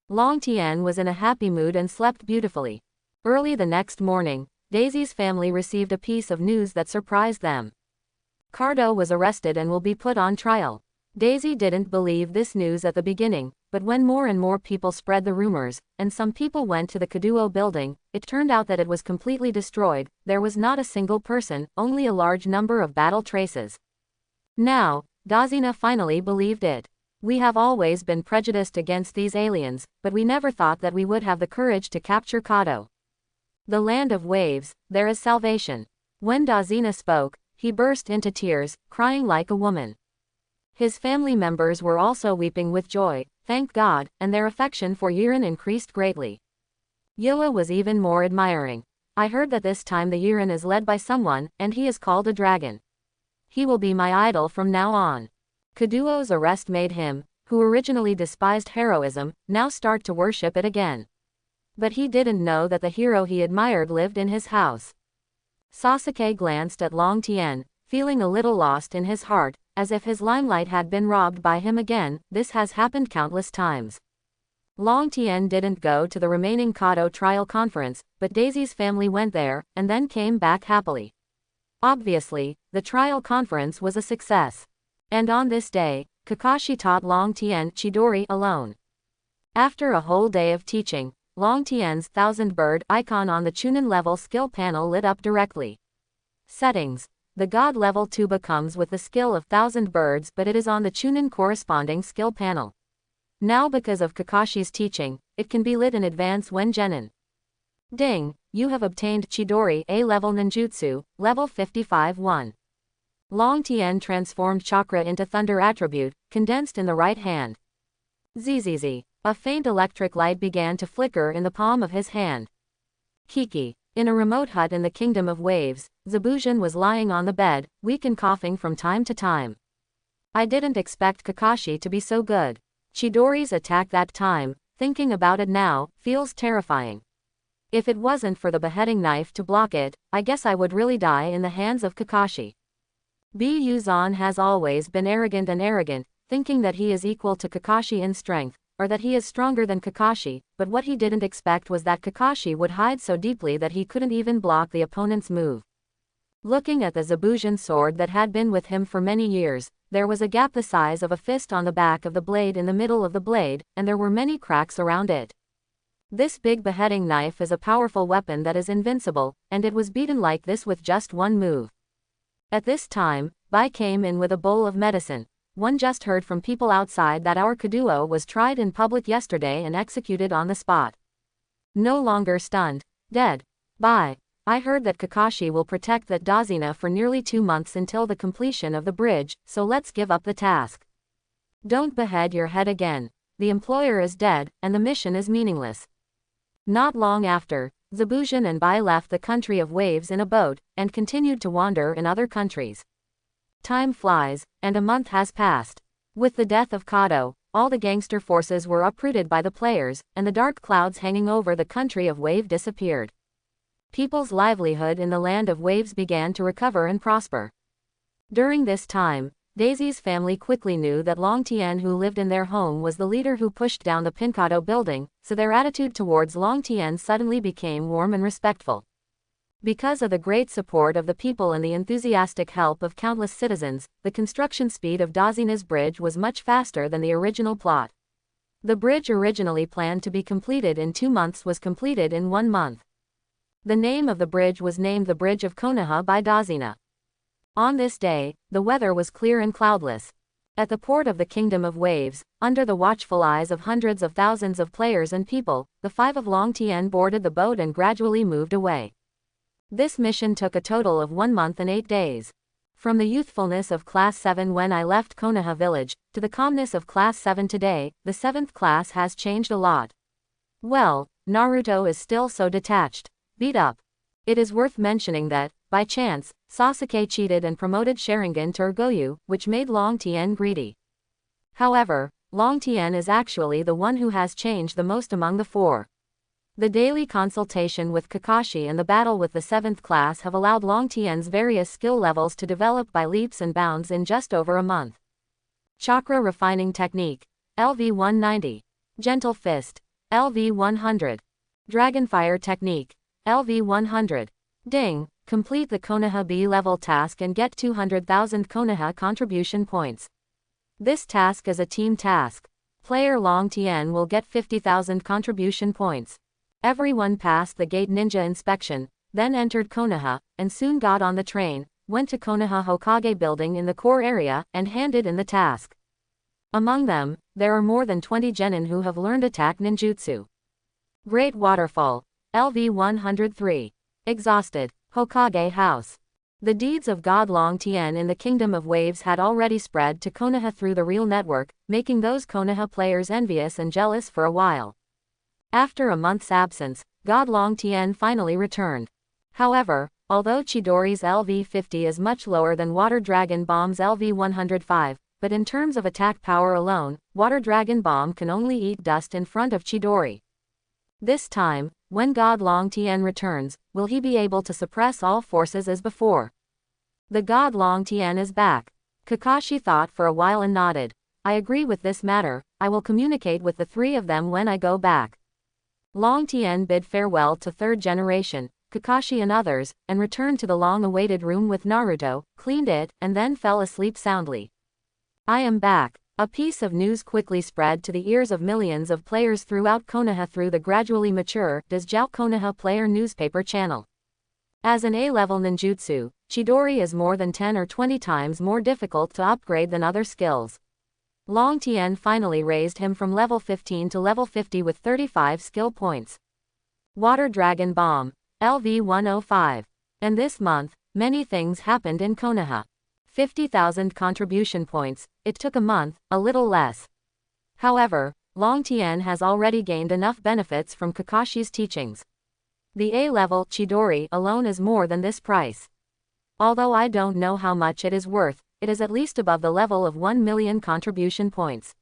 Long Tien was in a happy mood and slept beautifully. Early the next morning, Daisy's family received a piece of news that surprised them. Cardo was arrested and will be put on trial. Daisy didn't believe this news at the beginning, but when more and more people spread the rumors, and some people went to the Kaduo building, it turned out that it was completely destroyed. There was not a single person, only a large number of battle traces. Now, Dazina finally believed it. We have always been prejudiced against these aliens, but we never thought that we would have the courage to capture Kado. The land of waves, there is salvation. When Dazina spoke, he burst into tears, crying like a woman. His family members were also weeping with joy, thank God, and their affection for Yiren increased greatly. Yilla was even more admiring. I heard that this time the Yiren is led by someone, and he is called a dragon. He will be my idol from now on. Kaduo's arrest made him, who originally despised heroism, now start to worship it again. But he didn't know that the hero he admired lived in his house. Sasuke glanced at Long Tien, feeling a little lost in his heart, as if his limelight had been robbed by him again. This has happened countless times. Long Tien didn't go to the remaining Kado trial conference, but Daisy's family went there, and then came back happily. Obviously, the trial conference was a success. And on this day, Kakashi taught Long Tien Chidori alone. After a whole day of teaching, Long Tien's 1000 bird icon on the Chunin level skill panel lit up directly. Settings. The God level tuba comes with the skill of 1000 birds, but it is on the Chunin corresponding skill panel. Now because of Kakashi's teaching, it can be lit in advance when genin. Ding, you have obtained Chidori A level ninjutsu, level 55-1. Long Tien transformed chakra into thunder attribute, condensed in the right hand. Zzz. A faint electric light began to flicker in the palm of his hand. Kiki. In a remote hut in the Kingdom of Waves, Zabujan was lying on the bed, weak and coughing from time to time. I didn't expect Kakashi to be so good. Chidori's attack that time, thinking about it now, feels terrifying. If it wasn't for the beheading knife to block it, I guess I would really die in the hands of Kakashi. Buzan has always been arrogant, thinking that he is equal to Kakashi in strength, or that he is stronger than Kakashi, but what he didn't expect was that Kakashi would hide so deeply that he couldn't even block the opponent's move. Looking at the Zabujan sword that had been with him for many years, there was a gap the size of a fist on the back of the blade in the middle of the blade, and there were many cracks around it. This big beheading knife is a powerful weapon that is invincible, and it was beaten like this with just one move. At this time, Bai came in with a bowl of medicine. One just heard from people outside that our Kaduo was tried in public yesterday and executed on the spot. No longer stunned. Dead. Bai. I heard that Kakashi will protect that Dazina for nearly 2 months until the completion of the bridge, so let's give up the task. Don't behead your head again. The employer is dead, and the mission is meaningless. Not long after, Zabujan and Bai left the country of waves in a boat, and continued to wander in other countries. Time flies, and a month has passed. With the death of Kato, all the gangster forces were uprooted by the players, and the dark clouds hanging over the country of wave disappeared. People's livelihood in the land of waves began to recover and prosper. During this time, Daisy's family quickly knew that Long Tian, who lived in their home, was the leader who pushed down the Pinkado building, so their attitude towards Long Tian suddenly became warm and respectful. Because of the great support of the people and the enthusiastic help of countless citizens, the construction speed of Dazina's bridge was much faster than the original plot. The bridge originally planned to be completed in 2 months was completed in 1 month. The name of the bridge was named the Bridge of Konoha by Dazina. On this day, the weather was clear and cloudless. At the port of the Kingdom of Waves, under the watchful eyes of hundreds of thousands of players and people, the 5 of Long Tian boarded the boat and gradually moved away. This mission took a total of 1 month and 8 days. From the youthfulness of Class 7 when I left Konoha village, to the calmness of Class 7 today, the 7th class has changed a lot. Well, Naruto is still so detached. Beat up. It is worth mentioning that, by chance, Sasuke cheated and promoted Sharingan to Urgoyu, which made Long Tian greedy. However, Long Tian is actually the one who has changed the most among the 4. The daily consultation with Kakashi and the battle with the 7th class have allowed Long Tian's various skill levels to develop by leaps and bounds in just over a month. Chakra Refining Technique. LV 190. Gentle Fist. LV 100. Dragonfire Technique. LV 100. Ding. Complete the Konoha B level task and get 200,000 Konoha contribution points. This task is a team task. Player Long Tian will get 50,000 contribution points. Everyone passed the gate ninja inspection, then entered Konoha, and soon got on the train, went to Konoha Hokage building in the core area, and handed in the task. Among them, there are more than 20 genin who have learned attack ninjutsu. Great Waterfall. LV 103. Exhausted. Hokage House. The deeds of God Long Tian in the Kingdom of Waves had already spread to Konoha through the real network, making those Konoha players envious and jealous for a while. After a month's absence, God Long Tian finally returned. However, although Chidori's LV 50 is much lower than Water Dragon Bomb's LV 105, but in terms of attack power alone, Water Dragon Bomb can only eat dust in front of Chidori. This time, when God Long Tian returns, will he be able to suppress all forces as before? The God Long Tian is back. Kakashi thought for a while and nodded. I agree with this matter. I will communicate with the 3 of them when I go back. Long Tian bid farewell to 3rd generation, Kakashi and others, and returned to the long-awaited room with Naruto, cleaned it, and then fell asleep soundly. I am back. A piece of news quickly spread to the ears of millions of players throughout Konoha through the gradually mature Dazjou Konoha Player newspaper channel. As an A-level ninjutsu, Chidori is more than 10 or 20 times more difficult to upgrade than other skills. Long Tian finally raised him from level 15 to level 50 with 35 skill points. Water Dragon Bomb. LV 105. And this month, many things happened in Konoha. 50,000 contribution points. It took a month, a little less. However, Long Tian has already gained enough benefits from Kakashi's teachings. The A-level Chidori alone is more than this price. Although I don't know how much it is worth, it is at least above the level of 1 million contribution points.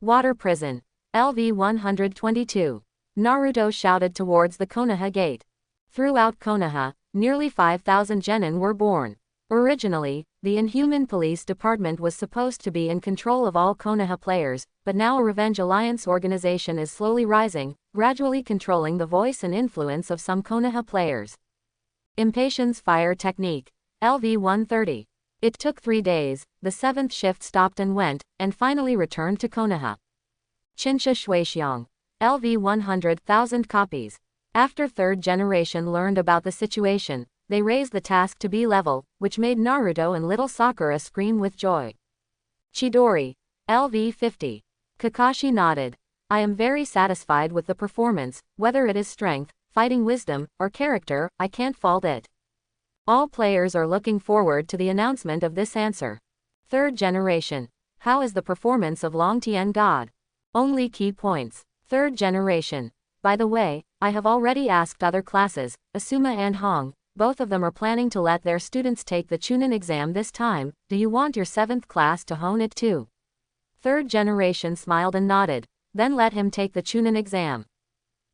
Water Prison. LV 122. Naruto shouted towards the Konoha gate. Throughout Konoha, nearly 5,000 genin were born. Originally, The Inhuman Police Department was supposed to be in control of all Konoha players, but now a Revenge Alliance organization is slowly rising, gradually controlling the voice and influence of some Konoha players. Impatience Fire Technique. LV-130. It took 3 days, the 7th shift stopped and went, and finally returned to Konoha. Chinsha Shuixiang. LV-100,000 copies. After 3rd generation learned about the situation, they raised the task to B level, which made Naruto and little Sakura scream with joy. Chidori. LV-50. Kakashi nodded. I am very satisfied with the performance, whether it is strength, fighting wisdom, or character, I can't fault it. All players are looking forward to the announcement of this answer. 3rd generation. How is the performance of Longtian God? Only key points. 3rd generation. By the way, I have already asked other classes, Asuma and Hong, both of them are planning to let their students take the Chunin exam this time. Do you want your 7th class to hone it too? 3rd generation smiled and nodded, then let him take the Chunin exam.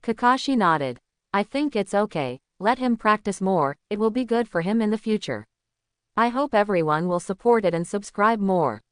Kakashi nodded. I think it's okay, let him practice more, it will be good for him in the future. I hope everyone will support it and subscribe more.